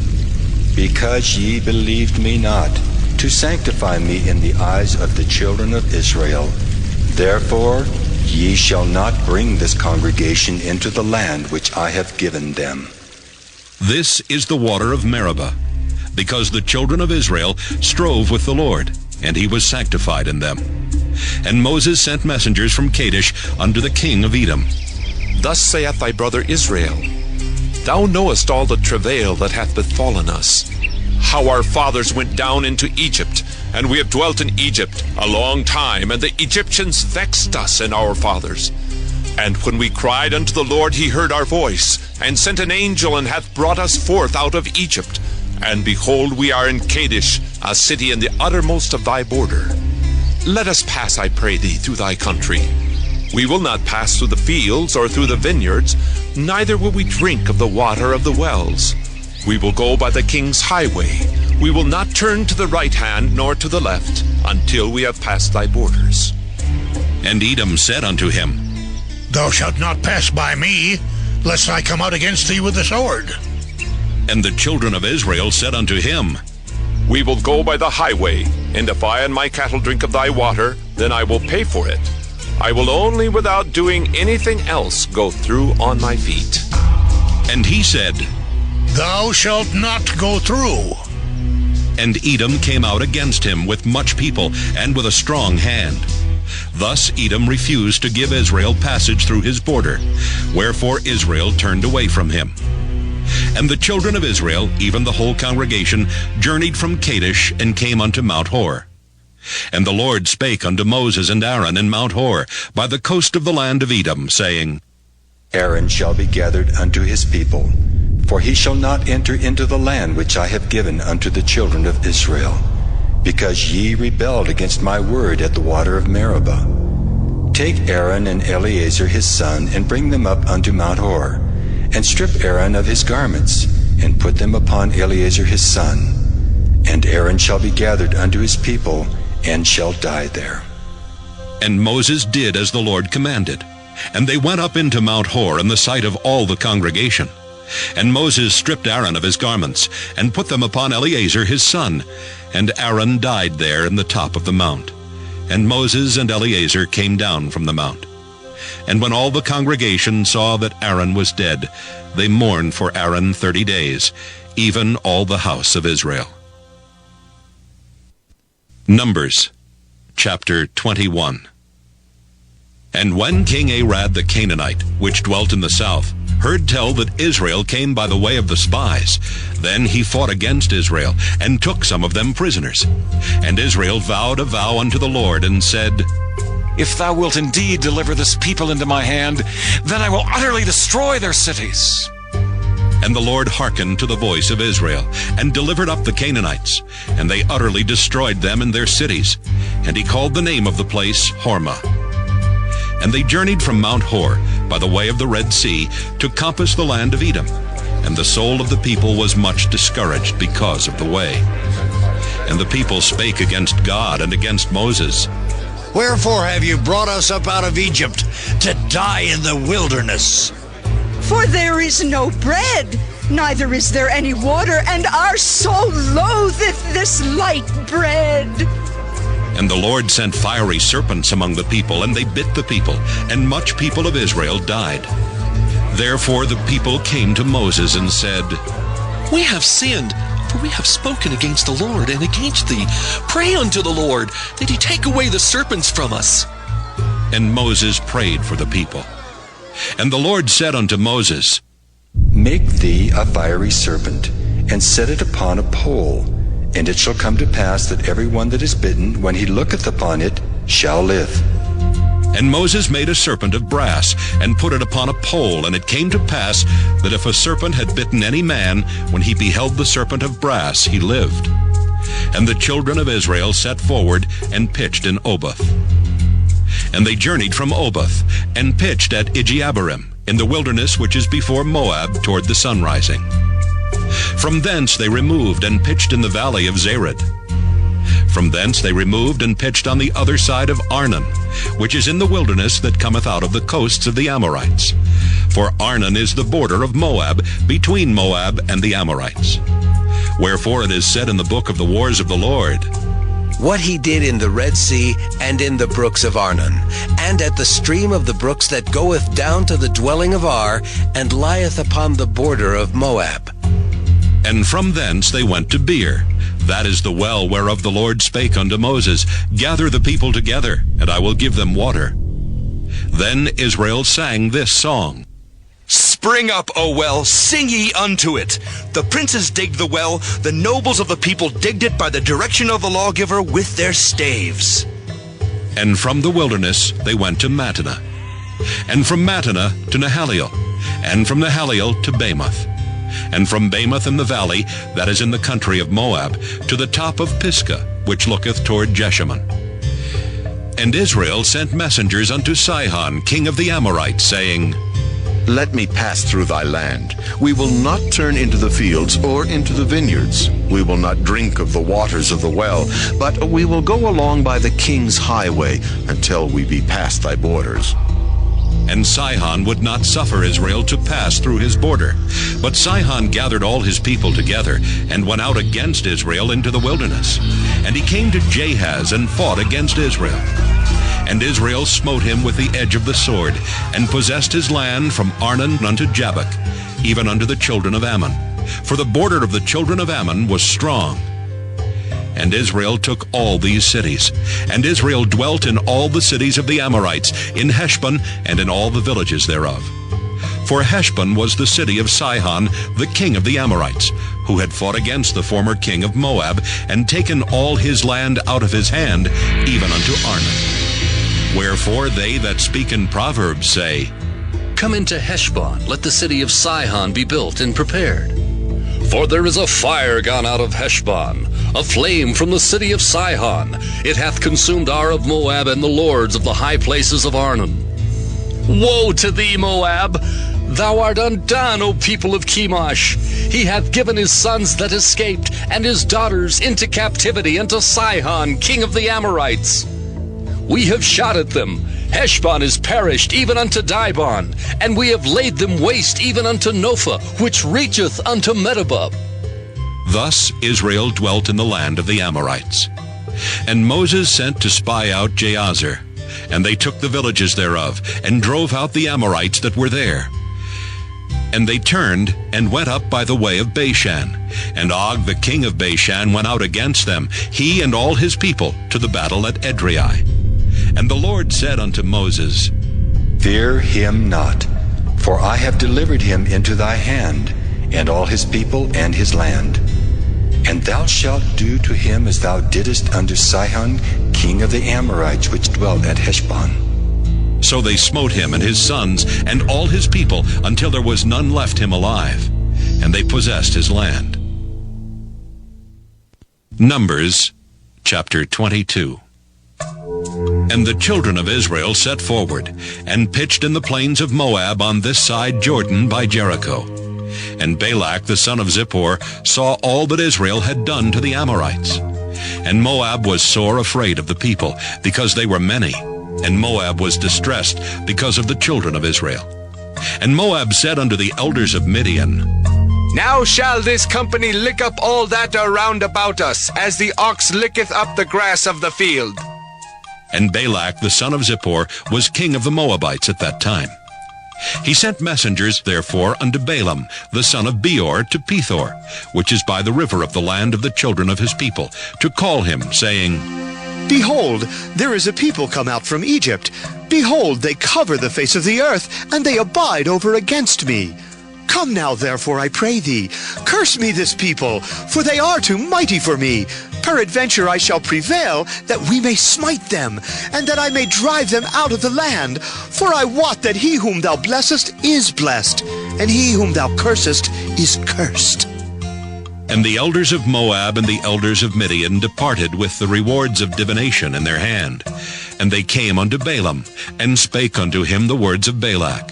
Speaker 2: Because ye believed me not, to sanctify me in the eyes of the children of Israel, therefore ye shall not bring this congregation into the land which I have given them.
Speaker 1: This is the water of Meribah, because the children of Israel strove with the Lord, and he was sanctified in them. And Moses sent messengers from Kadesh unto the king of Edom.
Speaker 10: Thus saith thy brother Israel, Thou knowest all the travail that hath befallen us, how our fathers went down into Egypt, and we have dwelt in Egypt a long time, and the Egyptians vexed us and our fathers. And when we cried unto the Lord, he heard our voice, and sent an angel, and hath brought us forth out of Egypt. And behold, we are in Kadesh, a city in the uttermost of thy border. Let us pass, I pray thee, through thy country. We will not pass through the fields or through the vineyards, neither will we drink of the water of the wells. We will go by the king's highway. We will not turn to the right hand nor to the left, until we have passed thy borders.
Speaker 1: And Edom said unto him,
Speaker 11: Thou shalt not pass by me, lest I come out against thee with the sword.
Speaker 1: And the children of Israel said unto him,
Speaker 10: We will go by the highway, and if I and my cattle drink of thy water, then I will pay for it. I will only, without doing anything else, go through on my feet.
Speaker 1: And he said,
Speaker 11: Thou shalt not go through.
Speaker 1: And Edom came out against him with much people and with a strong hand. Thus Edom refused to give Israel passage through his border, wherefore Israel turned away from him. And the children of Israel, even the whole congregation, journeyed from Kadesh and came unto Mount Hor. And the Lord spake unto Moses and Aaron in Mount Hor, by the coast of the land of Edom, saying,
Speaker 2: Aaron shall be gathered unto his people, for he shall not enter into the land which I have given unto the children of Israel, because ye rebelled against my word at the water of Meribah. Take Aaron and Eleazar his son, and bring them up unto Mount Hor, and strip Aaron of his garments, and put them upon Eleazar his son. And Aaron shall be gathered unto his people, and shall die there.
Speaker 1: And Moses did as the Lord commanded. And they went up into Mount Hor in the sight of all the congregation. And Moses stripped Aaron of his garments, and put them upon Eleazar his son. And Aaron died there in the top of the mount. And Moses and Eleazar came down from the mount. And when all the congregation saw that Aaron was dead, they mourned for Aaron 30 days, even all the house of Israel. Numbers, chapter 21. And when King Arad the Canaanite, which dwelt in the south, heard tell that Israel came by the way of the spies, then he fought against Israel, and took some of them prisoners. And Israel vowed a vow unto the Lord, and said,
Speaker 12: If thou wilt indeed deliver this people into my hand, then I will utterly destroy their cities.
Speaker 1: And the Lord hearkened to the voice of Israel, and delivered up the Canaanites, and they utterly destroyed them and their cities. And he called the name of the place Hormah. And they journeyed from Mount Hor by the way of the Red Sea to compass the land of Edom. And the soul of the people was much discouraged because of the way. And the people spake against God and against Moses.
Speaker 11: Wherefore have you brought us up out of Egypt to die in the wilderness?
Speaker 24: For there is no bread, neither is there any water, and our soul loatheth this light bread.
Speaker 1: And the Lord sent fiery serpents among the people, and they bit the people, and much people of Israel died. Therefore the people came to Moses and said,
Speaker 20: We have sinned, for we have spoken against the Lord and against thee. Pray unto the Lord, that he take away the serpents from us.
Speaker 1: And Moses prayed for the people. And the Lord said unto Moses,
Speaker 2: Make thee a fiery serpent, and set it upon a pole, and it shall come to pass that every one that is bitten, when he looketh upon it, shall live.
Speaker 1: And Moses made a serpent of brass, and put it upon a pole, and it came to pass that if a serpent had bitten any man, when he beheld the serpent of brass, he lived. And the children of Israel set forward and pitched in Oboth. And they journeyed from Oboth and pitched at Ijeabarim in the wilderness which is before Moab toward the sunrising. From thence they removed and pitched in the valley of Zered. From thence they removed and pitched on the other side of Arnon, which is in the wilderness that cometh out of the coasts of the Amorites. For Arnon is the border of Moab, between Moab and the Amorites. Wherefore it is said in the book of the wars of the Lord,
Speaker 13: what he did in the Red Sea and in the brooks of Arnon, and at the stream of the brooks that goeth down to the dwelling of Ar, and lieth upon the border of Moab.
Speaker 1: And from thence they went to Beer. That is the well whereof the Lord spake unto Moses, gather the people together, and I will give them water. Then Israel sang this song.
Speaker 15: Spring up, O well, sing ye unto it. The princes digged the well, the nobles of the people digged it by the direction of the lawgiver with their staves.
Speaker 1: And from the wilderness they went to Mattanah, and from Mattanah to Nahaliel, and from Nahaliel to Bamoth, and from Bamoth in the valley that is in the country of Moab, to the top of Pisgah, which looketh toward Jeshimon. And Israel sent messengers unto Sihon, king of the Amorites, saying,
Speaker 16: let me pass through thy land. We will not turn into the fields or into the vineyards. We will not drink of the waters of the well, but we will go along by the king's highway until we be past thy borders.
Speaker 1: And Sihon would not suffer Israel to pass through his border. But Sihon gathered all his people together, and went out against Israel into the wilderness. And he came to Jahaz, and fought against Israel. And Israel smote him with the edge of the sword, and possessed his land from Arnon unto Jabbok, even unto the children of Ammon. For the border of the children of Ammon was strong. And Israel took all these cities. And Israel dwelt in all the cities of the Amorites, in Heshbon, and in all the villages thereof. For Heshbon was the city of Sihon, the king of the Amorites, who had fought against the former king of Moab, and taken all his land out of his hand, even unto Arnon. Wherefore they that speak in Proverbs say,
Speaker 18: come into Heshbon, let the city of Sihon be built and prepared. For there is a fire gone out of Heshbon, a flame from the city of Sihon. It hath consumed Ar of Moab and the lords of the high places of Arnon. Woe to thee, Moab! Thou art undone, O people of Chemosh. He hath given his sons that escaped, and his daughters into captivity unto Sihon, king of the Amorites. We have shot at them. Heshbon is perished, even unto Dibon, and we have laid them waste, even unto Nophah, which reacheth unto Medeba.
Speaker 1: Thus Israel dwelt in the land of the Amorites. And Moses sent to spy out Jazer, and they took the villages thereof, and drove out the Amorites that were there. And they turned, and went up by the way of Bashan. And Og the king of Bashan went out against them, he and all his people, to the battle at Edrei. And the Lord said unto Moses,
Speaker 2: fear him not, for I have delivered him into thy hand, and all his people and his land. And thou shalt do to him as thou didst unto Sihon, king of the Amorites, which dwelt at Heshbon.
Speaker 1: So they smote him and his sons and all his people, until there was none left him alive, and they possessed his land. Numbers chapter 22. And the children of Israel set forward, and pitched in the plains of Moab on this side Jordan by Jericho. And Balak the son of Zippor saw all that Israel had done to the Amorites. And Moab was sore afraid of the people, because they were many. And Moab was distressed because of the children of Israel. And Moab said unto the elders of Midian,
Speaker 19: now shall this company lick up all that are round about us, as the ox licketh up the grass of the field.
Speaker 1: And Balak the son of Zippor was king of the Moabites at that time. He sent messengers, therefore, unto Balaam the son of Beor to Pethor, which is by the river of the land of the children of his people, to call him, saying,
Speaker 8: behold, there is a people come out from Egypt. Behold, they cover the face of the earth, and they abide over against me. Come now, therefore, I pray thee, curse me this people, for they are too mighty for me. Peradventure I shall prevail, that we may smite them, and that I may drive them out of the land. For I wot that he whom thou blessest is blessed, and he whom thou cursest is cursed.
Speaker 1: And the elders of Moab and the elders of Midian departed with the rewards of divination in their hand. And they came unto Balaam, and spake unto him the words of Balak.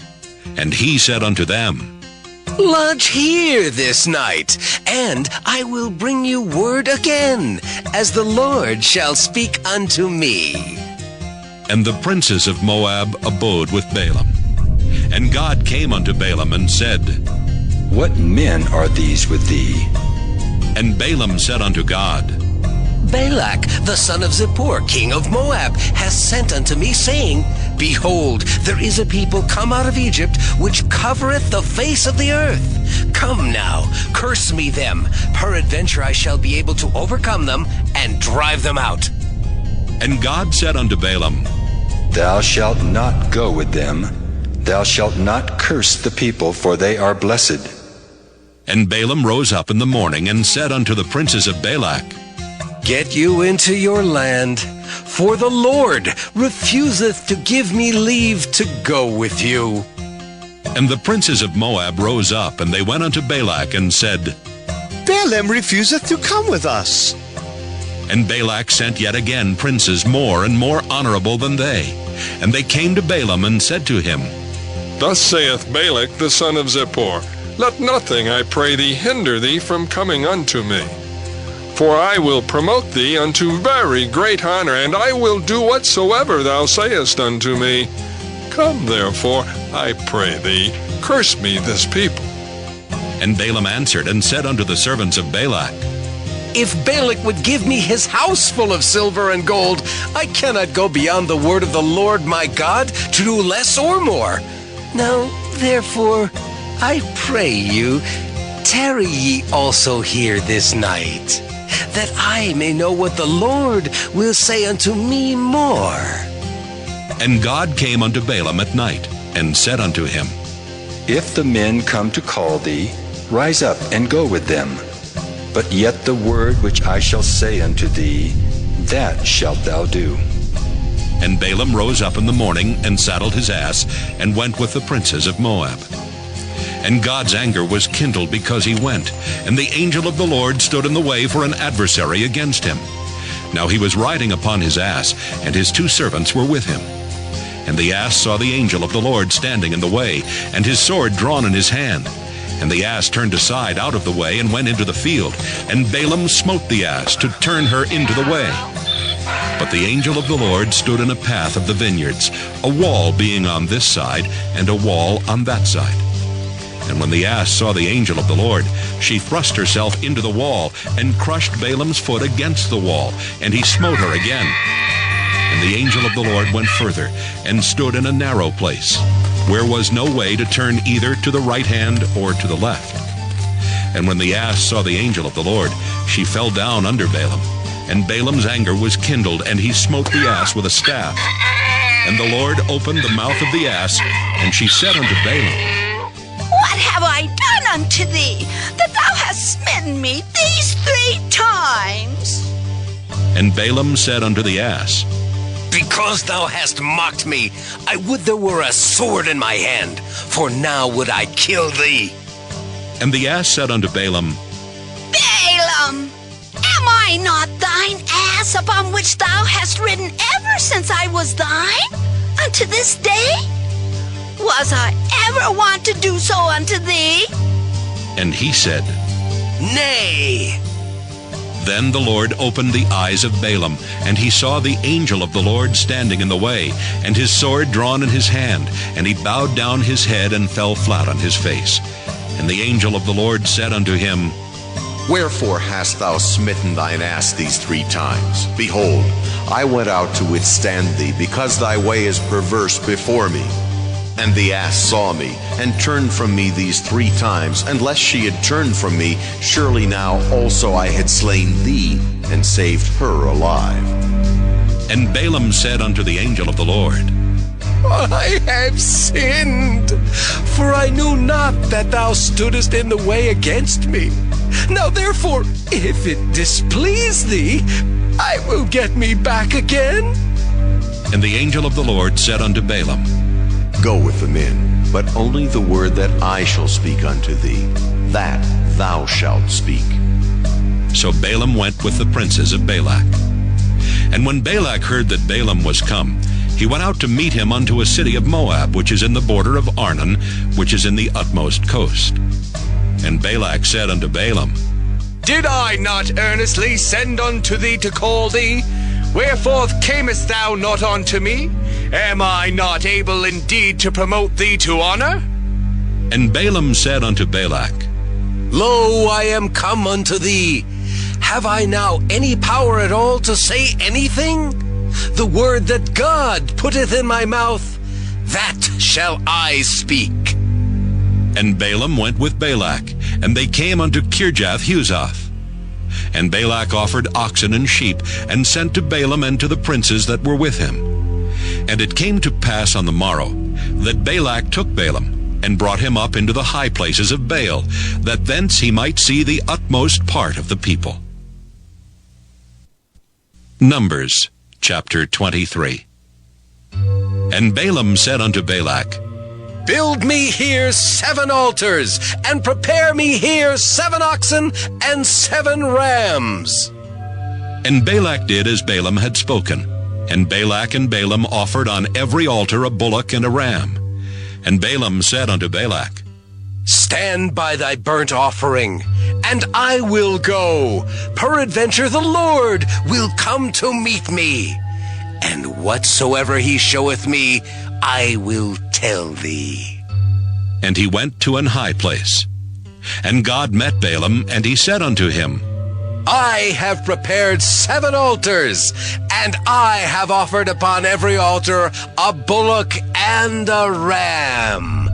Speaker 1: And he said unto them,
Speaker 13: Lodge here this night, and I will bring you word again, as the Lord shall speak unto me.
Speaker 1: And the princes of Moab abode with Balaam. And God came unto Balaam and said,
Speaker 2: What men are these with thee?
Speaker 1: And Balaam said unto God,
Speaker 13: Balak, the son of Zippor, king of Moab, has sent unto me, saying, Behold, there is a people come out of Egypt, which covereth the face of the earth. Come now, curse me them. Peradventure I shall be able to overcome them, and drive them out.
Speaker 1: And God said unto Balaam,
Speaker 2: Thou shalt not go with them. Thou shalt not curse the people, for they are blessed.
Speaker 1: And Balaam rose up in the morning, and said unto the princes of Balak,
Speaker 13: Get you into your land, for the Lord refuseth to give me leave to go with you.
Speaker 1: And the princes of Moab rose up, and they went unto Balak, and said,
Speaker 8: Balaam refuseth to come with us.
Speaker 1: And Balak sent yet again princes more and more honorable than they. And they came to Balaam, and said to him,
Speaker 10: Thus saith Balak the son of Zippor, Let nothing, I pray thee, hinder thee from coming unto me. For I will promote thee unto very great honor, and I will do whatsoever thou sayest unto me. Come therefore, I pray thee, curse me this people.
Speaker 1: And Balaam answered and said unto the servants of Balak,
Speaker 13: If Balak would give me his house full of silver and gold, I cannot go beyond the word of the Lord my God to do less or more. Now, therefore, I pray you, tarry ye also here this night, that I may know what the Lord will say unto me more.
Speaker 1: And God came unto Balaam at night, and said unto him,
Speaker 2: If the men come to call thee, rise up and go with them. But yet the word which I shall say unto thee, that shalt thou do.
Speaker 1: And Balaam rose up in the morning, and saddled his ass, and went with the princes of Moab. And God's anger was kindled because he went, and the angel of the Lord stood in the way for an adversary against him. Now he was riding upon his ass, and his 2 servants were with him. And the ass saw the angel of the Lord standing in the way, and his sword drawn in his hand. And the ass turned aside out of the way, and went into the field. And Balaam smote the ass to turn her into the way. But the angel of the Lord stood in a path of the vineyards, a wall being on this side, and a wall on that side. And when the ass saw the angel of the Lord, she thrust herself into the wall, and crushed Balaam's foot against the wall, and he smote her again. And the angel of the Lord went further, and stood in a narrow place, where was no way to turn either to the right hand or to the left. And when the ass saw the angel of the Lord, she fell down under Balaam. And Balaam's anger was kindled, and he smote the ass with a staff. And the Lord opened the mouth of the ass, and she said unto Balaam,
Speaker 6: What have I done unto thee, that thou hast smitten me these 3 times?
Speaker 1: And Balaam said unto the ass,
Speaker 13: Because thou hast mocked me, I would there were a sword in my hand, for now would I kill thee.
Speaker 1: And the ass said unto Balaam,
Speaker 6: Balaam, am I not thine ass upon which thou hast ridden ever since I was thine, unto this day? Was I ever wont to do so unto thee?
Speaker 1: And he said,
Speaker 13: Nay.
Speaker 1: Then the Lord opened the eyes of Balaam, and he saw the angel of the Lord standing in the way, and his sword drawn in his hand, and he bowed down his head and fell flat on his face. And the angel of the Lord said unto him,
Speaker 21: Wherefore hast thou smitten thine ass these 3 times? Behold, I went out to withstand thee, because thy way is perverse before me. And the ass saw me, and turned from me these 3 times, and lest she had turned from me, surely now also I had slain thee, and saved her alive.
Speaker 1: And Balaam said unto the angel of the Lord,
Speaker 13: I have sinned, for I knew not that thou stoodest in the way against me. Now therefore, if it displease thee, I will get me back again.
Speaker 1: And the angel of the Lord said unto Balaam,
Speaker 21: Go with the men, but only the word that I shall speak unto thee, that thou shalt speak.
Speaker 1: So Balaam went with the princes of Balak. And when Balak heard that Balaam was come, he went out to meet him unto a city of Moab, which is in the border of Arnon, which is in the utmost coast. And Balak said unto Balaam,
Speaker 19: Did I not earnestly send unto thee to call thee? Wherefore camest thou not unto me? Am I not able indeed to promote thee to honor?
Speaker 1: And Balaam said unto Balak,
Speaker 13: Lo, I am come unto thee. Have I now any power at all to say anything? The word that God putteth in my mouth, that shall I speak.
Speaker 1: And Balaam went with Balak, and they came unto Kirjath-Huzoth. And Balak offered oxen and sheep, and sent to Balaam and to the princes that were with him. And it came to pass on the morrow, that Balak took Balaam, and brought him up into the high places of Baal, that thence he might see the utmost part of the people. Numbers chapter 23. And Balaam said unto Balak,
Speaker 13: Build me here 7 altars, and prepare me here 7 oxen and 7 rams.
Speaker 1: And Balak did as Balaam had spoken. And Balak and Balaam offered on every altar a bullock and a ram. And Balaam said unto Balak,
Speaker 13: Stand by thy burnt offering, and I will go. Peradventure the Lord will come to meet me. And whatsoever he showeth me, I will tell thee.
Speaker 1: And he went to an high place. And God met Balaam, and he said unto him,
Speaker 13: I have prepared 7 altars, and I have offered upon every altar a bullock and a ram.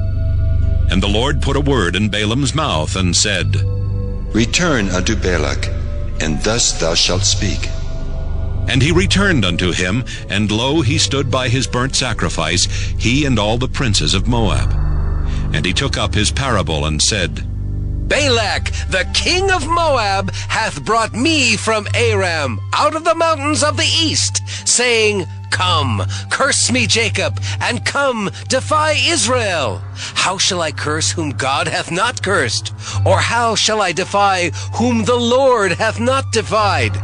Speaker 1: And the Lord put a word in Balaam's mouth, and said,
Speaker 2: Return unto Balak, and thus thou shalt speak.
Speaker 1: And he returned unto him, and lo, he stood by his burnt sacrifice, he and all the princes of Moab. And he took up his parable, and said,
Speaker 13: Balak, the king of Moab, hath brought me from Aram, out of the mountains of the east, saying, Come, curse me, Jacob, and come, defy Israel. How shall I curse whom God hath not cursed? Or how shall I defy whom the Lord hath not defied?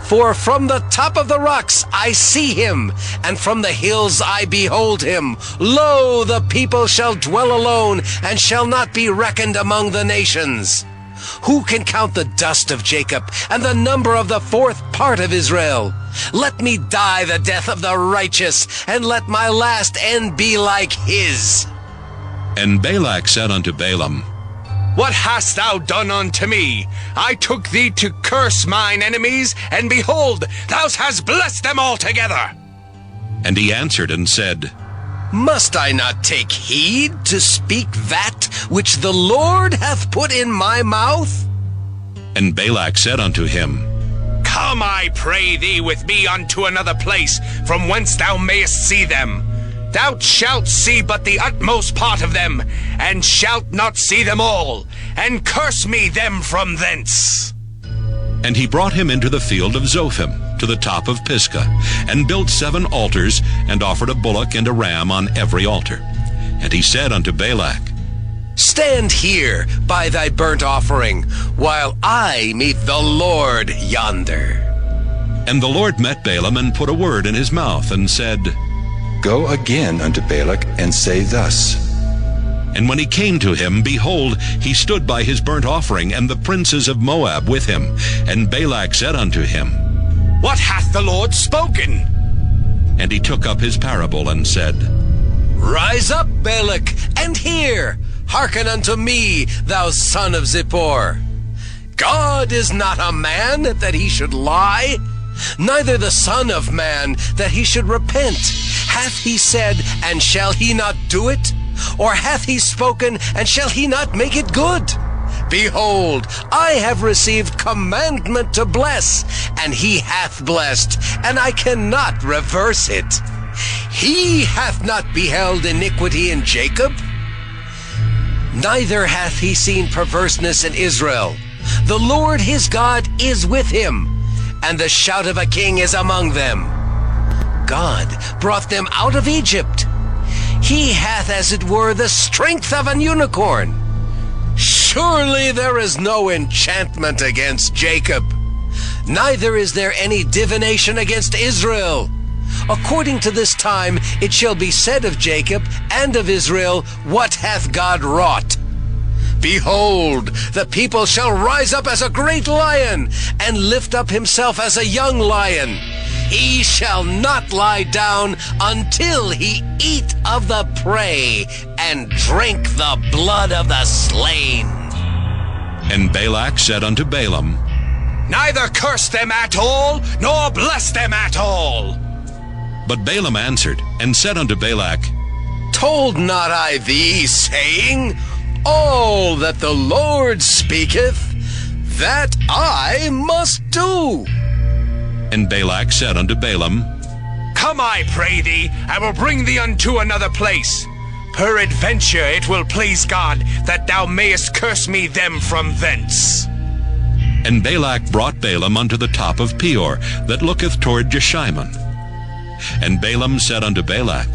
Speaker 13: For from the top of the rocks I see him, and from the hills I behold him. Lo, the people shall dwell alone, and shall not be reckoned among the nations. Who can count the dust of Jacob, and the number of the 4th part of Israel? Let me die the death of the righteous, and let my last end be like his.
Speaker 1: And Balak said unto Balaam,
Speaker 19: What hast thou done unto me? I took thee to curse mine enemies, and behold, thou hast blessed them altogether.
Speaker 1: And he answered and said,
Speaker 13: Must I not take heed to speak that which the Lord hath put in my mouth?
Speaker 1: And Balak said unto him,
Speaker 19: Come, I pray thee, with me unto another place, from whence thou mayest see them. Thou shalt see but the utmost part of them, and shalt not see them all, and curse me them from thence.
Speaker 1: And he brought him into the field of Zophim, to the top of Pisgah, and built 7 altars, and offered a bullock and a ram on every altar. And he said unto Balak,
Speaker 13: Stand here by thy burnt offering, while I meet the Lord yonder.
Speaker 1: And the Lord met Balaam, and put a word in his mouth, and said,
Speaker 2: Go again unto Balak, and say thus.
Speaker 1: And when he came to him, behold, he stood by his burnt offering, and the princes of Moab with him. And Balak said unto him,
Speaker 19: What hath the Lord spoken?
Speaker 1: And he took up his parable, and said,
Speaker 13: Rise up, Balak, and hear. Hearken unto me, thou son of Zippor. God is not a man that he should lie, neither the Son of Man that he should repent. Hath he said, and shall he not do it? Or hath he spoken, and shall he not make it good? Behold, I have received commandment to bless, and he hath blessed, and I cannot reverse it. He hath not beheld iniquity in Jacob, neither hath he seen perverseness in Israel. The Lord his God is with him, and the shout of a king is among them. God brought them out of Egypt. He hath, as it were, the strength of an unicorn. Surely there is no enchantment against Jacob, neither is there any divination against Israel. According to this time it shall be said of Jacob and of Israel, what hath God wrought? Behold, the people shall rise up as a great lion, and lift up himself as a young lion. He shall not lie down until he eat of the prey, and drink the blood of the slain.
Speaker 1: And Balak said unto Balaam,
Speaker 19: Neither curse them at all, nor bless them at all.
Speaker 1: But Balaam answered and said unto Balak,
Speaker 13: Told not I thee, saying, all that the Lord speaketh, that I must do?
Speaker 1: And Balak said unto Balaam,
Speaker 19: Come, I pray thee, I will bring thee unto another place. Peradventure it will please God that thou mayest curse me them from thence.
Speaker 1: And Balak brought Balaam unto the top of Peor, that looketh toward Jeshimon. And Balaam said unto Balak,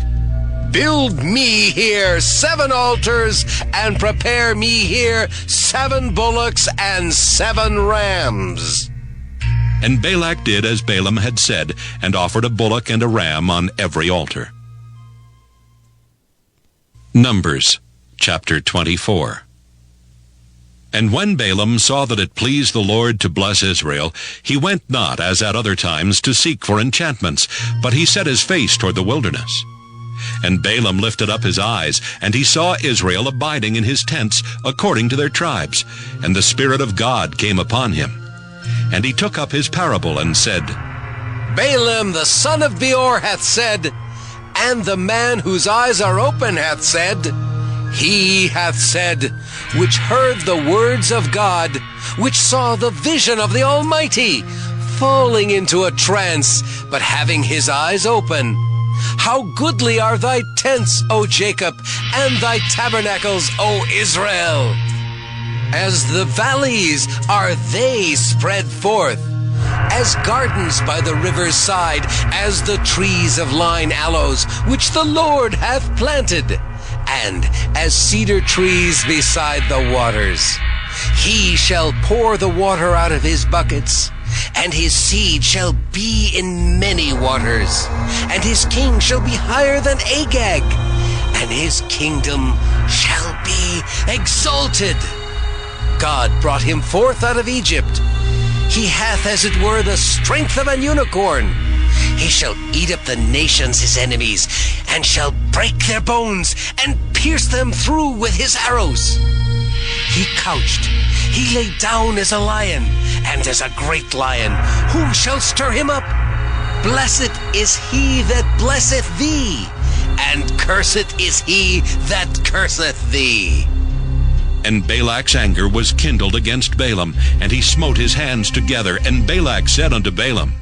Speaker 13: Build me here 7 altars, and prepare me here 7 bullocks and 7 rams.
Speaker 1: And Balak did as Balaam had said, and offered a bullock and a ram on every altar. Numbers chapter 24. And when Balaam saw that it pleased the Lord to bless Israel, he went not, as at other times, to seek for enchantments, but he set his face toward the wilderness. And Balaam lifted up his eyes, and he saw Israel abiding in his tents according to their tribes, and the Spirit of God came upon him. And he took up his parable and said,
Speaker 13: Balaam the son of Beor hath said, and the man whose eyes are open hath said, he hath said, which heard the words of God, which saw the vision of the Almighty, falling into a trance, but having his eyes open. How goodly are thy tents, O Jacob, and thy tabernacles, O Israel! As the valleys are they spread forth, as gardens by the river's side, as the trees of lign aloes, which the Lord hath planted, and as cedar trees beside the waters. He shall pour the water out of his buckets, and his seed shall be in many waters, and his king shall be higher than Agag, and his kingdom shall be exalted. God brought him forth out of Egypt. He hath, as it were, the strength of an unicorn. He shall eat up the nations his enemies, and shall break their bones, and pierce them through with his arrows. He couched, he lay down as a lion, and as a great lion. Who shall stir him up? Blessed is he that blesseth thee, and cursed is he that curseth thee.
Speaker 1: And Balak's anger was kindled against Balaam, and he smote his hands together. And Balak said unto Balaam,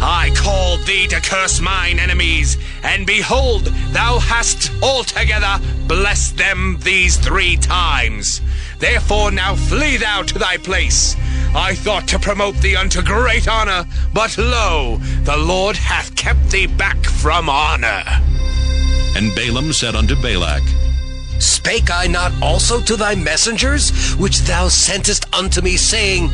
Speaker 19: I called thee to curse mine enemies, and behold, thou hast altogether blessed them these 3 times. Therefore now flee thou to thy place. I thought to promote thee unto great honor, but lo, the Lord hath kept thee back from honor.
Speaker 1: And Balaam said unto Balak,
Speaker 13: Spake I not also to thy messengers, which thou sentest unto me, saying,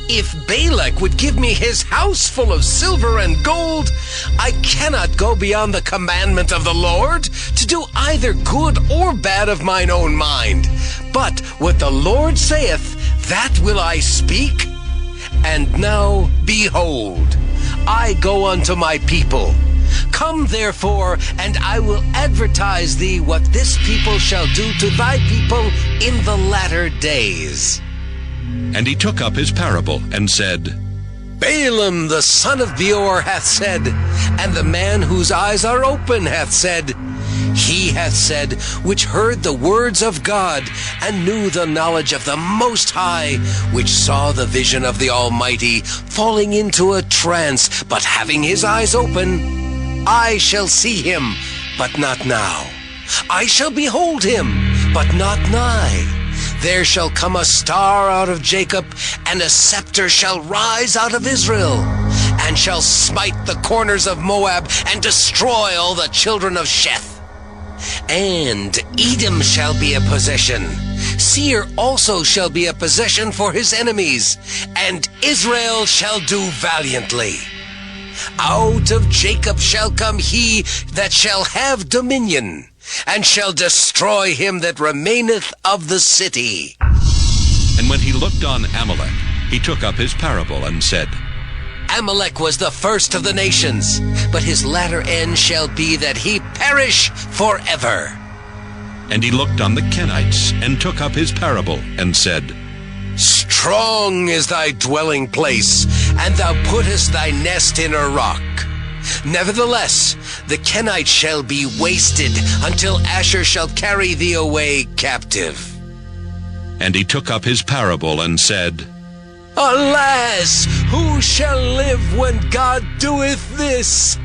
Speaker 13: If Balak would give me his house full of silver and gold, I cannot go beyond the commandment of the Lord, to do either good or bad of mine own mind. But what the Lord saith, that will I speak. And now, behold, I go unto my people. Come therefore, and I will advertise thee what this people shall do to thy people in the latter days.
Speaker 1: And he took up his parable, and said,
Speaker 13: Balaam the son of Beor hath said, and the man whose eyes are open hath said, he hath said, which heard the words of God, and knew the knowledge of the Most High, which saw the vision of the Almighty, falling into a trance, but having his eyes open. I shall see him, but not now. I shall behold him, but not nigh. There shall come a star out of Jacob, and a scepter shall rise out of Israel, and shall smite the corners of Moab, and destroy all the children of Sheth. And Edom shall be a possession. Seir also shall be a possession for his enemies, and Israel shall do valiantly. Out of Jacob shall come he that shall have dominion, and shall destroy him that remaineth of the city.
Speaker 1: And when he looked on Amalek, he took up his parable and said,
Speaker 13: Amalek was the first of the nations, but his latter end shall be that he perish forever.
Speaker 1: And he looked on the Kenites, and took up his parable and said,
Speaker 13: Strong is thy dwelling place, and thou puttest thy nest in a rock. Nevertheless, the Kenites shall be wasted, until Asher shall carry thee away captive.
Speaker 1: And he took up his parable and said,
Speaker 13: Alas, who shall live when God doeth this?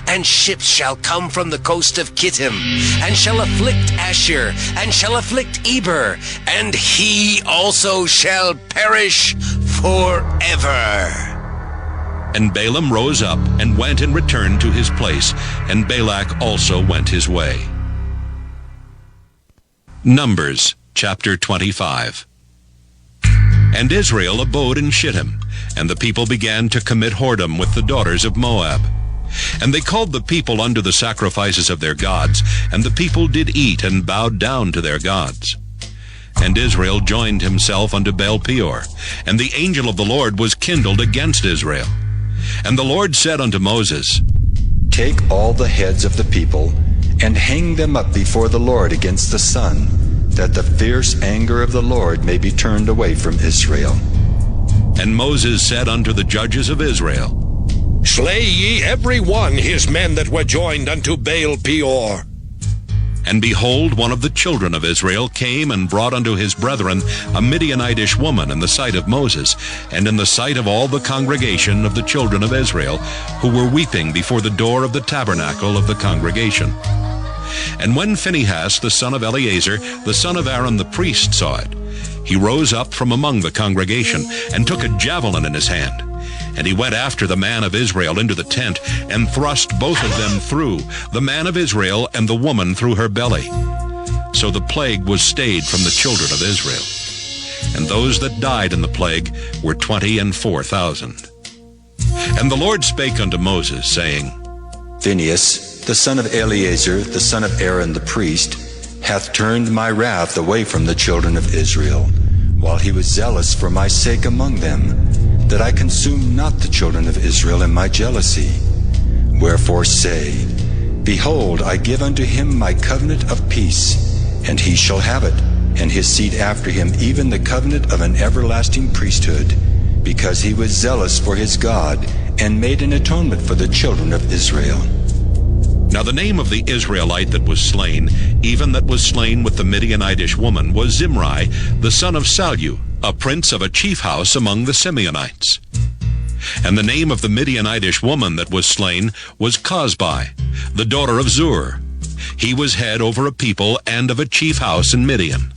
Speaker 13: And ships shall come from the coast of Kittim, and shall afflict Asher, and shall afflict Eber, and he also shall perish forever.
Speaker 1: And Balaam rose up, and went and returned to his place, and Balak also went his way. Numbers chapter 25. And Israel abode in Shittim, and the people began to commit whoredom with the daughters of Moab. And they called the people unto the sacrifices of their gods, and the people did eat and bowed down to their gods. And Israel joined himself unto Baal Peor, and the angel of the Lord was kindled against Israel. And the Lord said unto Moses,
Speaker 2: Take all the heads of the people, and hang them up before the Lord against the sun, that the fierce anger of the Lord may be turned away from Israel.
Speaker 1: And Moses said unto the judges of Israel,
Speaker 3: Slay ye every one his men that were joined unto Baal Peor.
Speaker 1: And behold, one of the children of Israel came and brought unto his brethren a Midianitish woman in the sight of Moses, and in the sight of all the congregation of the children of Israel, who were weeping before the door of the tabernacle of the congregation. And when Phinehas the son of Eleazar, the son of Aaron the priest, saw it, he rose up from among the congregation, and took a javelin in his hand. And he went after the man of Israel into the tent, and thrust both of them through, the man of Israel and the woman through her belly. So the plague was stayed from the children of Israel. And those that died in the plague were 24,000. And the Lord spake unto Moses, saying,
Speaker 2: Phinehas, the son of Eleazar, the son of Aaron the priest, hath turned my wrath away from the children of Israel, while he was zealous for my sake among them, that I consume not the children of Israel in my jealousy. Wherefore say, Behold, I give unto him my covenant of peace, and he shall have it, and his seed after him, even the covenant of an everlasting priesthood, because he was zealous for his God, and made an atonement for the children of Israel.
Speaker 1: Now the name of the Israelite that was slain, even that was slain with the Midianitish woman, was Zimri, the son of Salu, a prince of a chief house among the Simeonites. And the name of the Midianitish woman that was slain was Cosbi, the daughter of Zur. He was head over a people and of a chief house in Midian.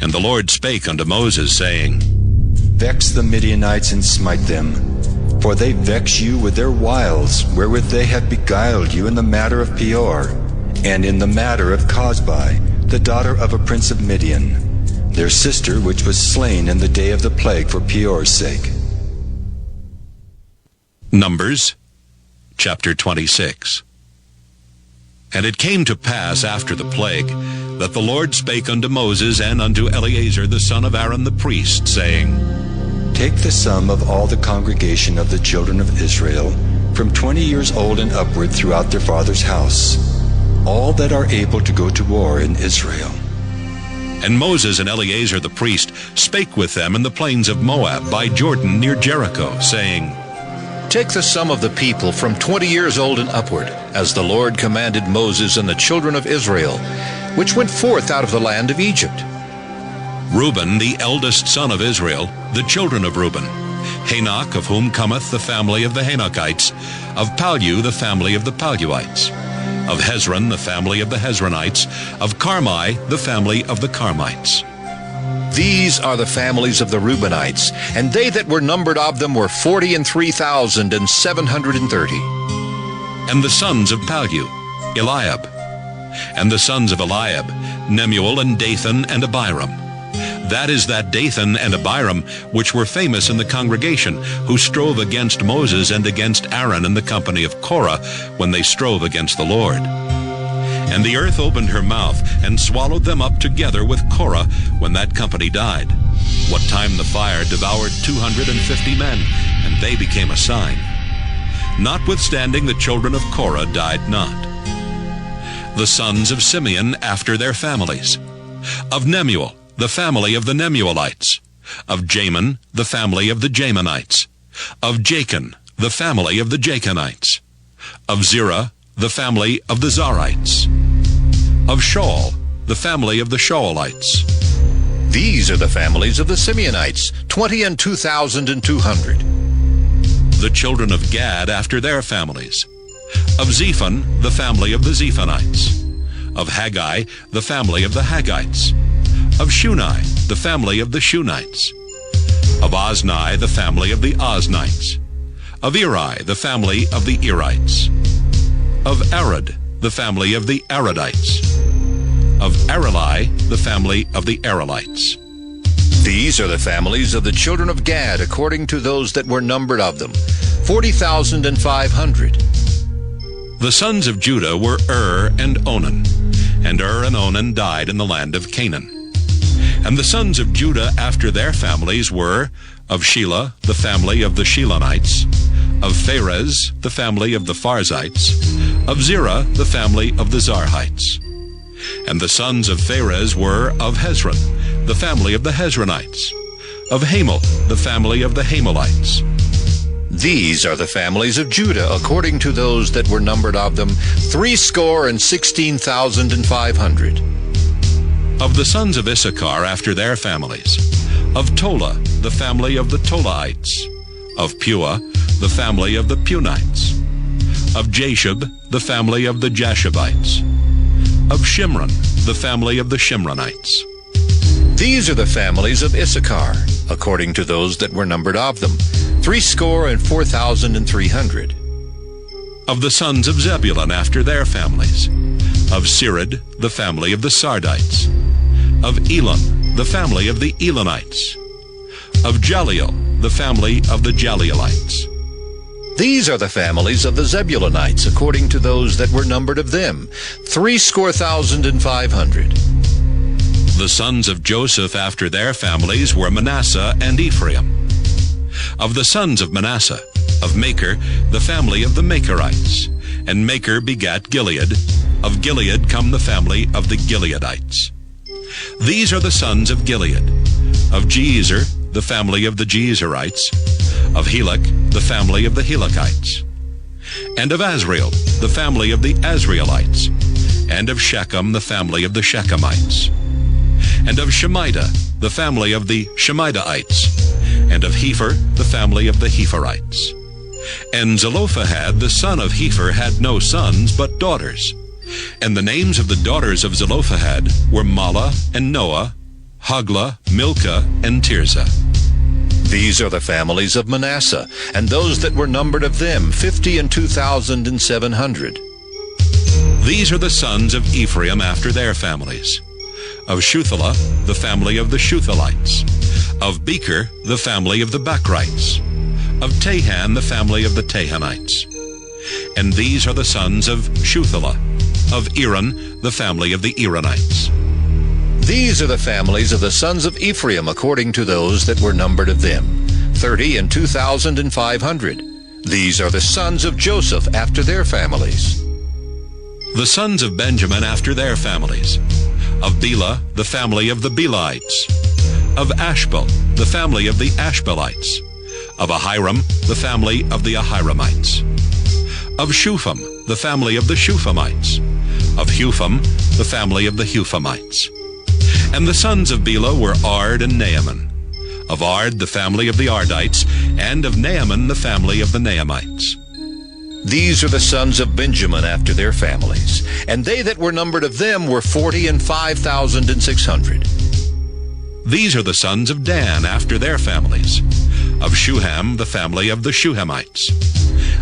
Speaker 1: And the Lord spake unto Moses, saying,
Speaker 2: Vex the Midianites and smite them, for they vex you with their wiles, wherewith they have beguiled you in the matter of Peor, and in the matter of Cosbi, the daughter of a prince of Midian, their sister which was slain in the day of the plague for Peor's sake.
Speaker 1: Numbers chapter 26. And it came to pass after the plague, that the Lord spake unto Moses and unto Eleazar the son of Aaron the priest, saying,
Speaker 2: Take the sum of all the congregation of the children of Israel, from 20 years old and upward throughout their father's house, all that are able to go to war in Israel.
Speaker 1: And Moses and Eleazar the priest spake with them in the plains of Moab by Jordan near Jericho, saying,
Speaker 7: Take the sum of the people from 20 years old and upward, as the Lord commanded Moses and the children of Israel, which went forth out of the land of Egypt.
Speaker 1: Reuben, the eldest son of Israel, the children of Reuben, Hanok, of whom cometh the family of the Hanokites, of Palu, the family of the Paluites, of Hezron, the family of the Hezronites, of Carmi, the family of the Carmites.
Speaker 7: These are the families of the Reubenites, and they that were numbered of them were 43,730.
Speaker 1: And the sons of Palu, Eliab. And the sons of Eliab, Nemuel and Dathan and Abiram. That is that Dathan and Abiram, which were famous in the congregation, who strove against Moses and against Aaron in the company of Korah, when they strove against the Lord. And the earth opened her mouth, and swallowed them up together with Korah, when that company died. What time the fire devoured 250 men, and they became a sign. Notwithstanding, the children of Korah died not. The sons of Simeon after their families. Of Nemuel, the family of the Nemuelites. Of Jamin, the family of the Jamanites. Of Jachin, the family of the Jachanites. Of Zerah, the family of the Zarites. Of Shaul, the family of the Shaulites.
Speaker 7: These are the families of the Simeonites, 22,200.
Speaker 1: The children of Gad after their families. Of Zephon, the family of the Zephonites. Of Haggai, the family of the Haggites. Of Shuni, the family of the Shunites. Of Ozni, the family of the Oznites. Of Eri, the family of the Erites. Of Arad, the family of the Aradites. Of Areli, the family of the Arelites.
Speaker 7: These are the families of the children of Gad, according to those that were numbered of them, 40,500.
Speaker 1: The sons of Judah were and Onan, and and Onan died in the land of Canaan. And the sons of Judah after their families were, of Shelah, the family of the Shelonites, of Pharez, the family of the Pharzites, of Zerah, the family of the Zarhites. And the sons of Pharez were, of Hezron, the family of the Hezronites, of Hamel, the family of the Hamelites.
Speaker 7: These are the families of Judah, according to those that were numbered of them, 16,500.
Speaker 1: Of the sons of Issachar after their families, of Tola, the family of the Tolaites, of Puah, the family of the Punites, of Jashub, the family of the Jashubites, of Shimron, the family of the Shimronites.
Speaker 7: These are the families of Issachar, according to those that were numbered of them, 4,300.
Speaker 1: Of the sons of Zebulun after their families, of Sirid, the family of the Sardites, of Elon, the family of the Elonites, of Jaleel, the family of the Jaleelites.
Speaker 7: These are the families of the Zebulunites, according to those that were numbered of them, 3,500.
Speaker 1: The sons of Joseph after their families were Manasseh and Ephraim. Of the sons of Manasseh, of Machir, the family of the Machirites, and Machir begat Gilead. Of Gilead come the family of the Gileadites. These are the sons of Gilead. Of Jezer, the family of the Jezerites. Of Helek, the family of the Helekites. And of Azriel, the family of the Azrielites. And of Shechem, the family of the Shechemites. And of Shemida, the family of the Shemidaites. And of Hepher, the family of the Hepherites. And Zelophehad, the son of Hepher, had no sons, but daughters. And the names of the daughters of Zelophehad were Mahlah and Noah, Hoglah, Milcah, and Tirzah.
Speaker 7: These are the families of Manasseh, and those that were numbered of them, 52,700.
Speaker 1: These are the sons of Ephraim after their families. Of Shuthelah, the family of the Shuthelites. Of Becher, the family of the Bachrites. Of Tahan, the family of the Tahanites. And these are the sons of Shuthelah. Of Eran, the family of the Eranites.
Speaker 7: These are the families of the sons of Ephraim, according to those that were numbered of them, 30,500. These are the sons of Joseph after their families.
Speaker 1: The sons of Benjamin after their families. Of Bela, the family of the Belaites. Of Ashbel, the family of the Ashbelites. Of Ahiram, the family of the Ahiramites. Of Shupham, the family of the Shuphamites. Of Hupham, the family of the Huphamites. And the sons of Bela were Ard and Naaman. Of Ard, the family of the Ardites, and of Naaman, the family of the Naamites.
Speaker 7: These are the sons of Benjamin after their families, and they that were numbered of them were 45,600.
Speaker 1: These are the sons of Dan after their families. Of Shuham, the family of the Shuhamites.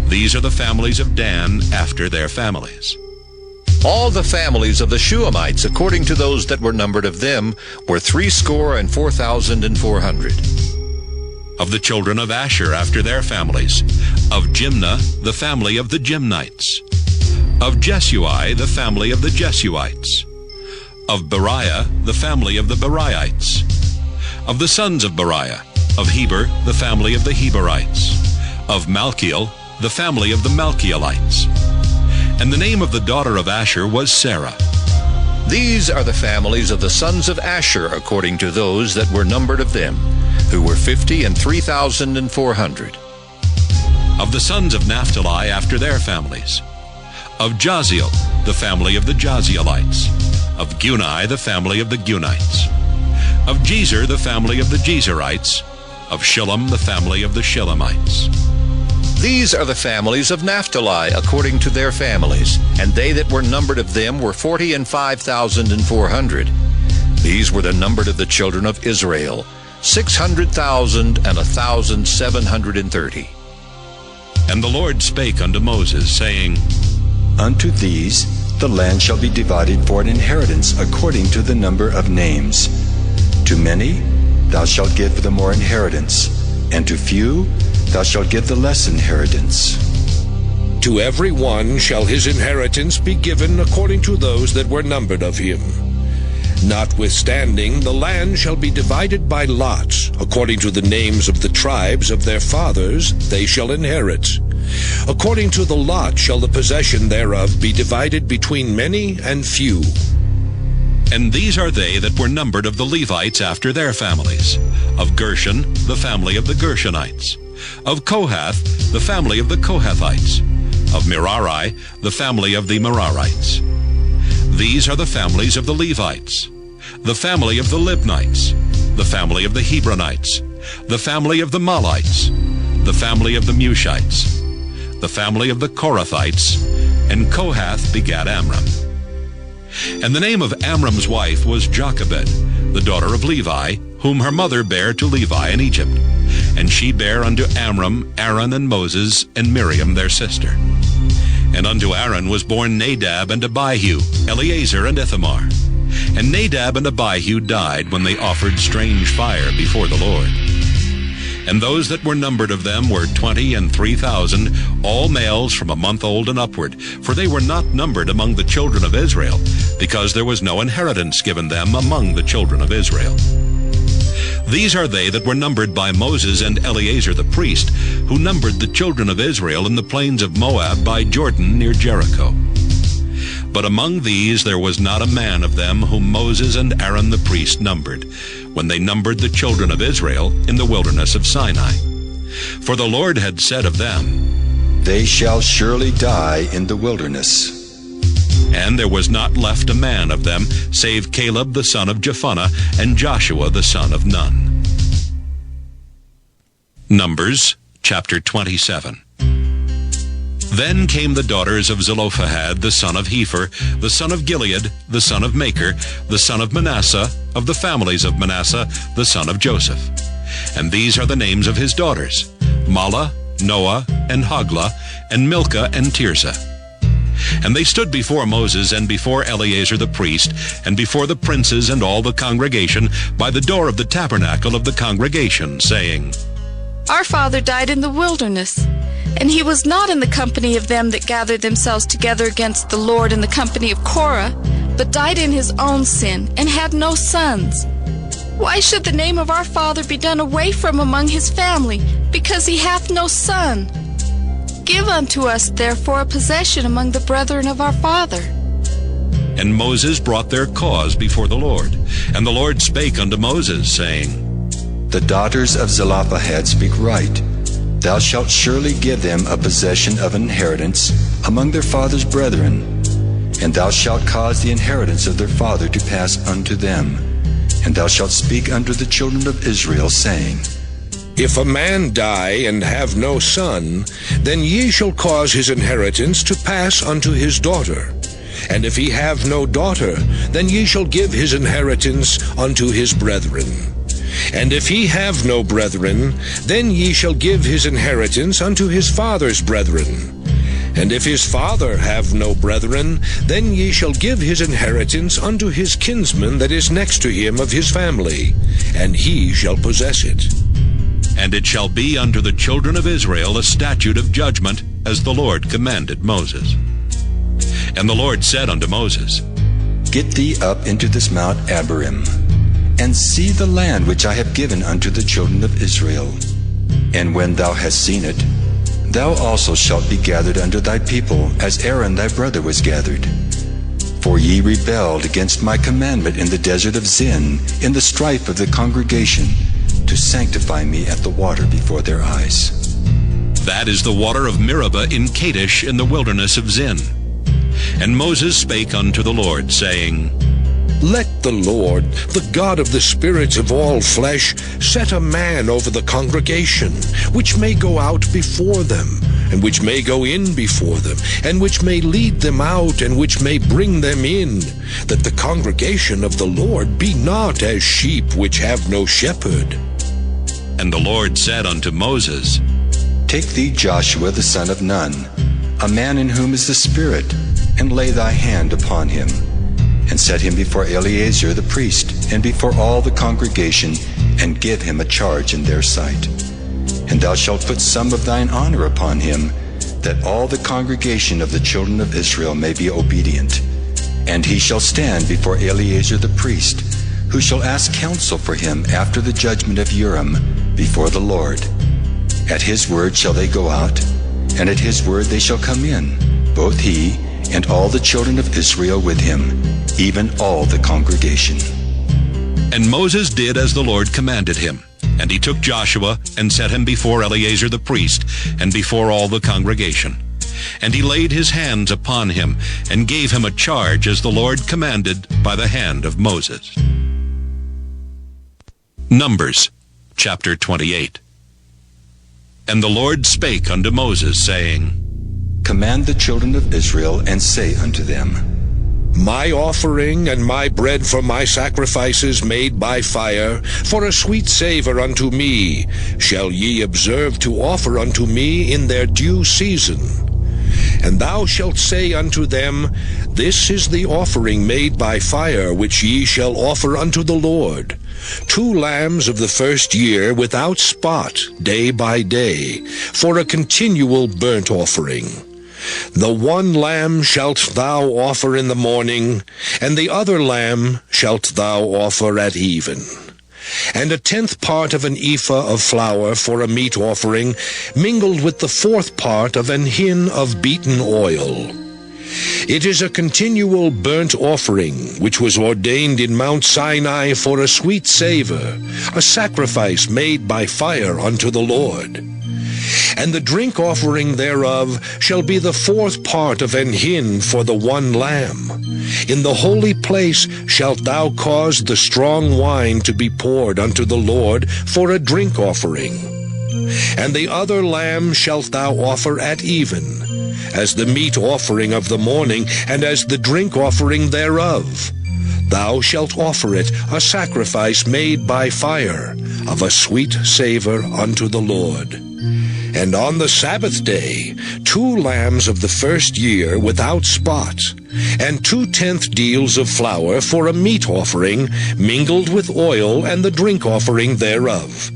Speaker 1: These are the families of Dan after their families.
Speaker 7: All the families of the Shuamites, according to those that were numbered of them, were 64,400.
Speaker 1: Of the children of Asher after their families, of Jimnah, the family of the Jimnites. Of Jesui, the family of the Jesuites. Of Beriah, the family of the Beriites. Of the sons of Beriah, of Heber, the family of the Heberites. Of Malchiel, the family of the Malchielites. And the name of the daughter of Asher was Sarah.
Speaker 7: These are the families of the sons of Asher, according to those that were numbered of them, who were 50,003,400.
Speaker 1: Of the sons of Naphtali after their families. Of Jaziel, the family of the Jazielites. Of Guni, the family of the Gunites. Of Jezer, the family of the Jezerites. Of Shillem, the family of the Shillemites.
Speaker 7: These are the families of Naphtali, according to their families, and they that were numbered of them were 45,400. These were the numbered of the children of Israel, 600,1,730.
Speaker 1: And the Lord spake unto Moses, saying,
Speaker 2: Unto these the land shall be divided for an inheritance according to the number of names. To many thou shalt give the more inheritance, and to few thou shalt give the less inheritance.
Speaker 3: To every one shall his inheritance be given according to those that were numbered of him. Notwithstanding, the land shall be divided by lots, according to the names of the tribes of their fathers they shall inherit. According to the lot shall the possession thereof be divided between many and few.
Speaker 1: And these are they that were numbered of the Levites after their families. Of Gershon, the family of the Gershonites. Of Kohath, the family of the Kohathites. Of Merari, the family of the Merarites. These are the families of the Levites. The family of the Libnites. The family of the Hebronites. The family of the Malites. The family of the Mushites. The family of the Korathites. And Kohath begat Amram. And the name of Amram's wife was Jochebed, the daughter of Levi, whom her mother bare to Levi in Egypt. And she bare unto Amram Aaron and Moses and Miriam their sister. And unto Aaron was born Nadab and Abihu, Eleazar and Ithamar. And Nadab and Abihu died when they offered strange fire before the Lord. And those that were numbered of them were 20 and 3,000, all males from a month old and upward, for they were not numbered among the children of Israel, because there was no inheritance given them among the children of Israel. These are they that were numbered by Moses and Eleazar the priest, who numbered the children of Israel in the plains of Moab by Jordan near Jericho. But among these there was not a man of them whom Moses and Aaron the priest numbered, when they numbered the children of Israel in the wilderness of Sinai. For the Lord had said of them,
Speaker 2: They shall surely die in the wilderness.
Speaker 1: And there was not left a man of them, save Caleb the son of Jephunneh, and Joshua the son of Nun. Numbers chapter 27. Then came the daughters of Zelophehad, the son of Hepher, the son of Gilead, the son of Machir, the son of Manasseh, of the families of Manasseh, the son of Joseph. And these are the names of his daughters, Mahlah, Noah, and Hoglah, and Milcah, and Tirzah. And they stood before Moses and before Eleazar the priest, and before the princes and all the congregation, by the door of the tabernacle of the congregation, saying,
Speaker 5: Our father died in the wilderness, and he was not in the company of them that gathered themselves together against the Lord in the company of Korah, but died in his own sin, and had no sons. Why should the name of our father be done away from among his family, because he hath no son? Give unto us therefore a possession among the brethren of our father.
Speaker 1: And Moses brought their cause before the Lord. And the Lord spake unto Moses, saying,
Speaker 2: The daughters of Zelophehad speak right. Thou shalt surely give them a possession of an inheritance among their father's brethren, and thou shalt cause the inheritance of their father to pass unto them. And thou shalt speak unto the children of Israel, saying,
Speaker 3: If a man die and have no son, then ye shall cause his inheritance to pass unto his daughter. And if he have no daughter, then ye shall give his inheritance unto his brethren. And if he have no brethren, then ye shall give his inheritance unto his father's brethren. And if his father have no brethren, then ye shall give his inheritance unto his kinsman that is next to him of his family, and he shall possess it.
Speaker 1: And it shall be unto the children of Israel a statute of judgment, as the Lord commanded Moses. And the Lord said unto Moses,
Speaker 2: Get thee up into this Mount Abarim, and see the land which I have given unto the children of Israel. And when thou hast seen it, thou also shalt be gathered unto thy people, as Aaron thy brother was gathered. For ye rebelled against my commandment in the desert of Zin, in the strife of the congregation, to sanctify me at the water before their eyes.
Speaker 1: That is the water of Meribah in Kadesh in the wilderness of Zin. And Moses spake unto the Lord, saying,
Speaker 3: Let the Lord, the God of the spirits of all flesh, set a man over the congregation, which may go out before them, and which may go in before them, and which may lead them out, and which may bring them in, that the congregation of the Lord be not as sheep which have no shepherd.
Speaker 1: And the Lord said unto Moses,
Speaker 2: Take thee Joshua the son of Nun, a man in whom is the Spirit, and lay thy hand upon him, and set him before Eleazar the priest, and before all the congregation, and give him a charge in their sight. And thou shalt put some of thine honor upon him, that all the congregation of the children of Israel may be obedient. And he shall stand before Eleazar the priest, who shall ask counsel for him after the judgment of Urim before the Lord. At his word shall they go out, and at his word they shall come in, both he and all the children of Israel with him, even all the congregation.
Speaker 1: And Moses did as the Lord commanded him. And he took Joshua, and set him before Eleazar the priest, and before all the congregation. And he laid his hands upon him, and gave him a charge as the Lord commanded by the hand of Moses. Numbers, chapter 28. And the Lord spake unto Moses, saying,
Speaker 2: Command the children of Israel, and say unto them,
Speaker 3: My offering and my bread for my sacrifices made by fire, for a sweet savor unto me, shall ye observe to offer unto me in their due season. And thou shalt say unto them, This is the offering made by fire, which ye shall offer unto the Lord. 2 lambs of the first year without spot, day by day, for a continual burnt offering. The 1 lamb shalt thou offer in the morning, and the other lamb shalt thou offer at even. And a 10th part of an ephah of flour for a meat offering, mingled with the 4th part of an hin of beaten oil. It is a continual burnt offering, which was ordained in Mount Sinai for a sweet savor, a sacrifice made by fire unto the Lord. And the drink offering thereof shall be the 4th part of an hin for the 1 lamb. In the holy place shalt thou cause the strong wine to be poured unto the Lord for a drink offering. And the other lamb shalt thou offer at even, as the meat offering of the morning, and as the drink offering thereof. Thou shalt offer it a sacrifice made by fire, of a sweet savor unto the Lord. And on the Sabbath day 2 lambs of the first year without spot, and 2/10 deals of flour for a meat offering, mingled with oil, and the drink offering thereof.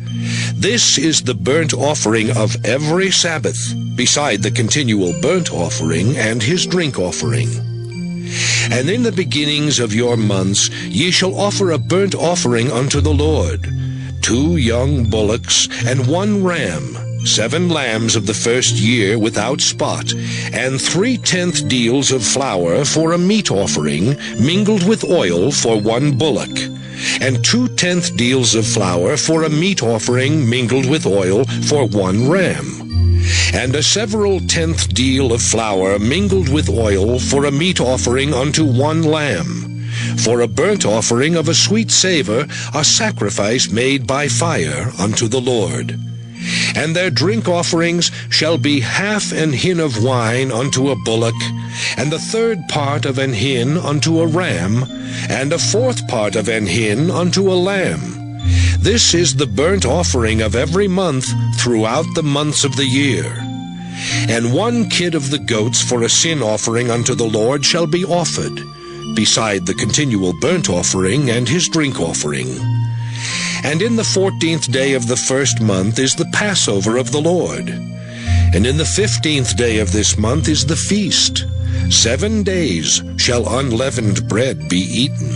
Speaker 3: This is the burnt offering of every Sabbath, beside the continual burnt offering and his drink offering. And in the beginnings of your months ye shall offer a burnt offering unto the Lord, 2 young bullocks and 1 ram, 7 lambs of the first year without spot, and 3/10 deals of flour for a meat offering, mingled with oil for 1 bullock, and 2/10 deals of flour for a meat offering, mingled with oil for 1 ram, and a several 10th deal of flour mingled with oil for a meat offering unto 1 lamb, for a burnt offering of a sweet savor, a sacrifice made by fire unto the Lord. And their drink offerings shall be 1/2 an hin of wine unto a bullock, and the 1/3 part of an hin unto a ram, and a 4th part of an hin unto a lamb. This is the burnt offering of every month throughout the months of the year. And 1 kid of the goats for a sin offering unto the Lord shall be offered, beside the continual burnt offering and his drink offering. And in the 14th day of the first month is the Passover of the Lord. And in the 15th day of this month is the feast. 7 days shall unleavened bread be eaten.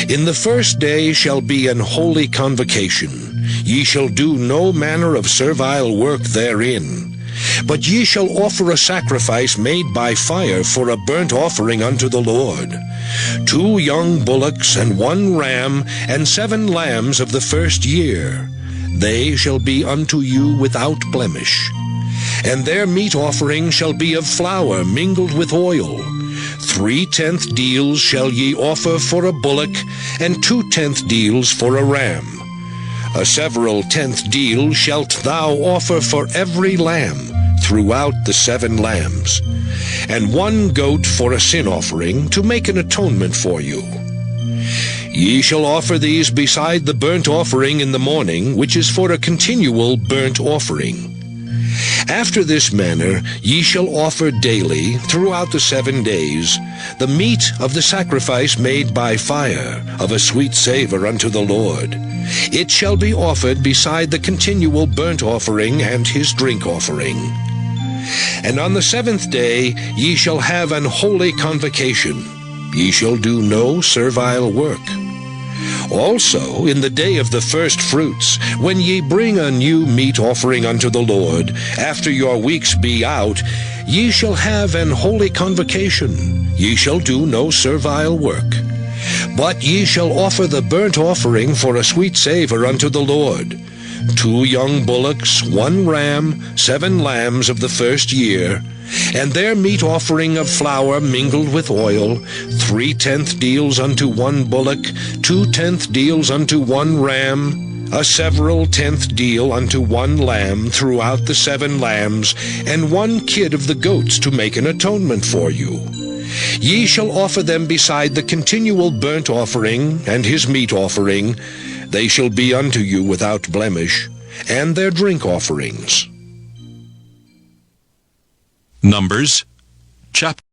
Speaker 3: In the first day shall be an holy convocation. Ye shall do no manner of servile work therein. But ye shall offer a sacrifice made by fire for a burnt offering unto the Lord. 2 young bullocks and 1 ram and 7 lambs of the first year. They shall be unto you without blemish. And their meat offering shall be of flour mingled with oil. 3/10 deals shall ye offer for a bullock, and 2/10 deals for a ram. A several 10th deal shalt thou offer for every lamb throughout the 7 lambs, and 1 goat for a sin offering to make an atonement for you. Ye shall offer these beside the burnt offering in the morning, which is for a continual burnt offering. After this manner ye shall offer daily, throughout the 7 days, the meat of the sacrifice made by fire, of a sweet savour unto the Lord. It shall be offered beside the continual burnt offering and his drink offering. And on the 7th day ye shall have an holy convocation. Ye shall do no servile work. Also, in the day of the first fruits, when ye bring a new meat offering unto the Lord, after your weeks be out, ye shall have an holy convocation. Ye shall do no servile work. But ye shall offer the burnt offering for a sweet savour unto the Lord. 2 young bullocks, 1 ram, 7 lambs of the first year, and their meat offering of flour mingled with oil, 3/10 deals unto 1 bullock, 2/10 deals unto 1 ram, a several 10th deal unto 1 lamb throughout the 7 lambs, and 1 kid of the goats to make an atonement for you. Ye shall offer them beside the continual burnt offering and his meat offering. They shall be unto you without blemish, and their drink offerings.
Speaker 1: Numbers, chapter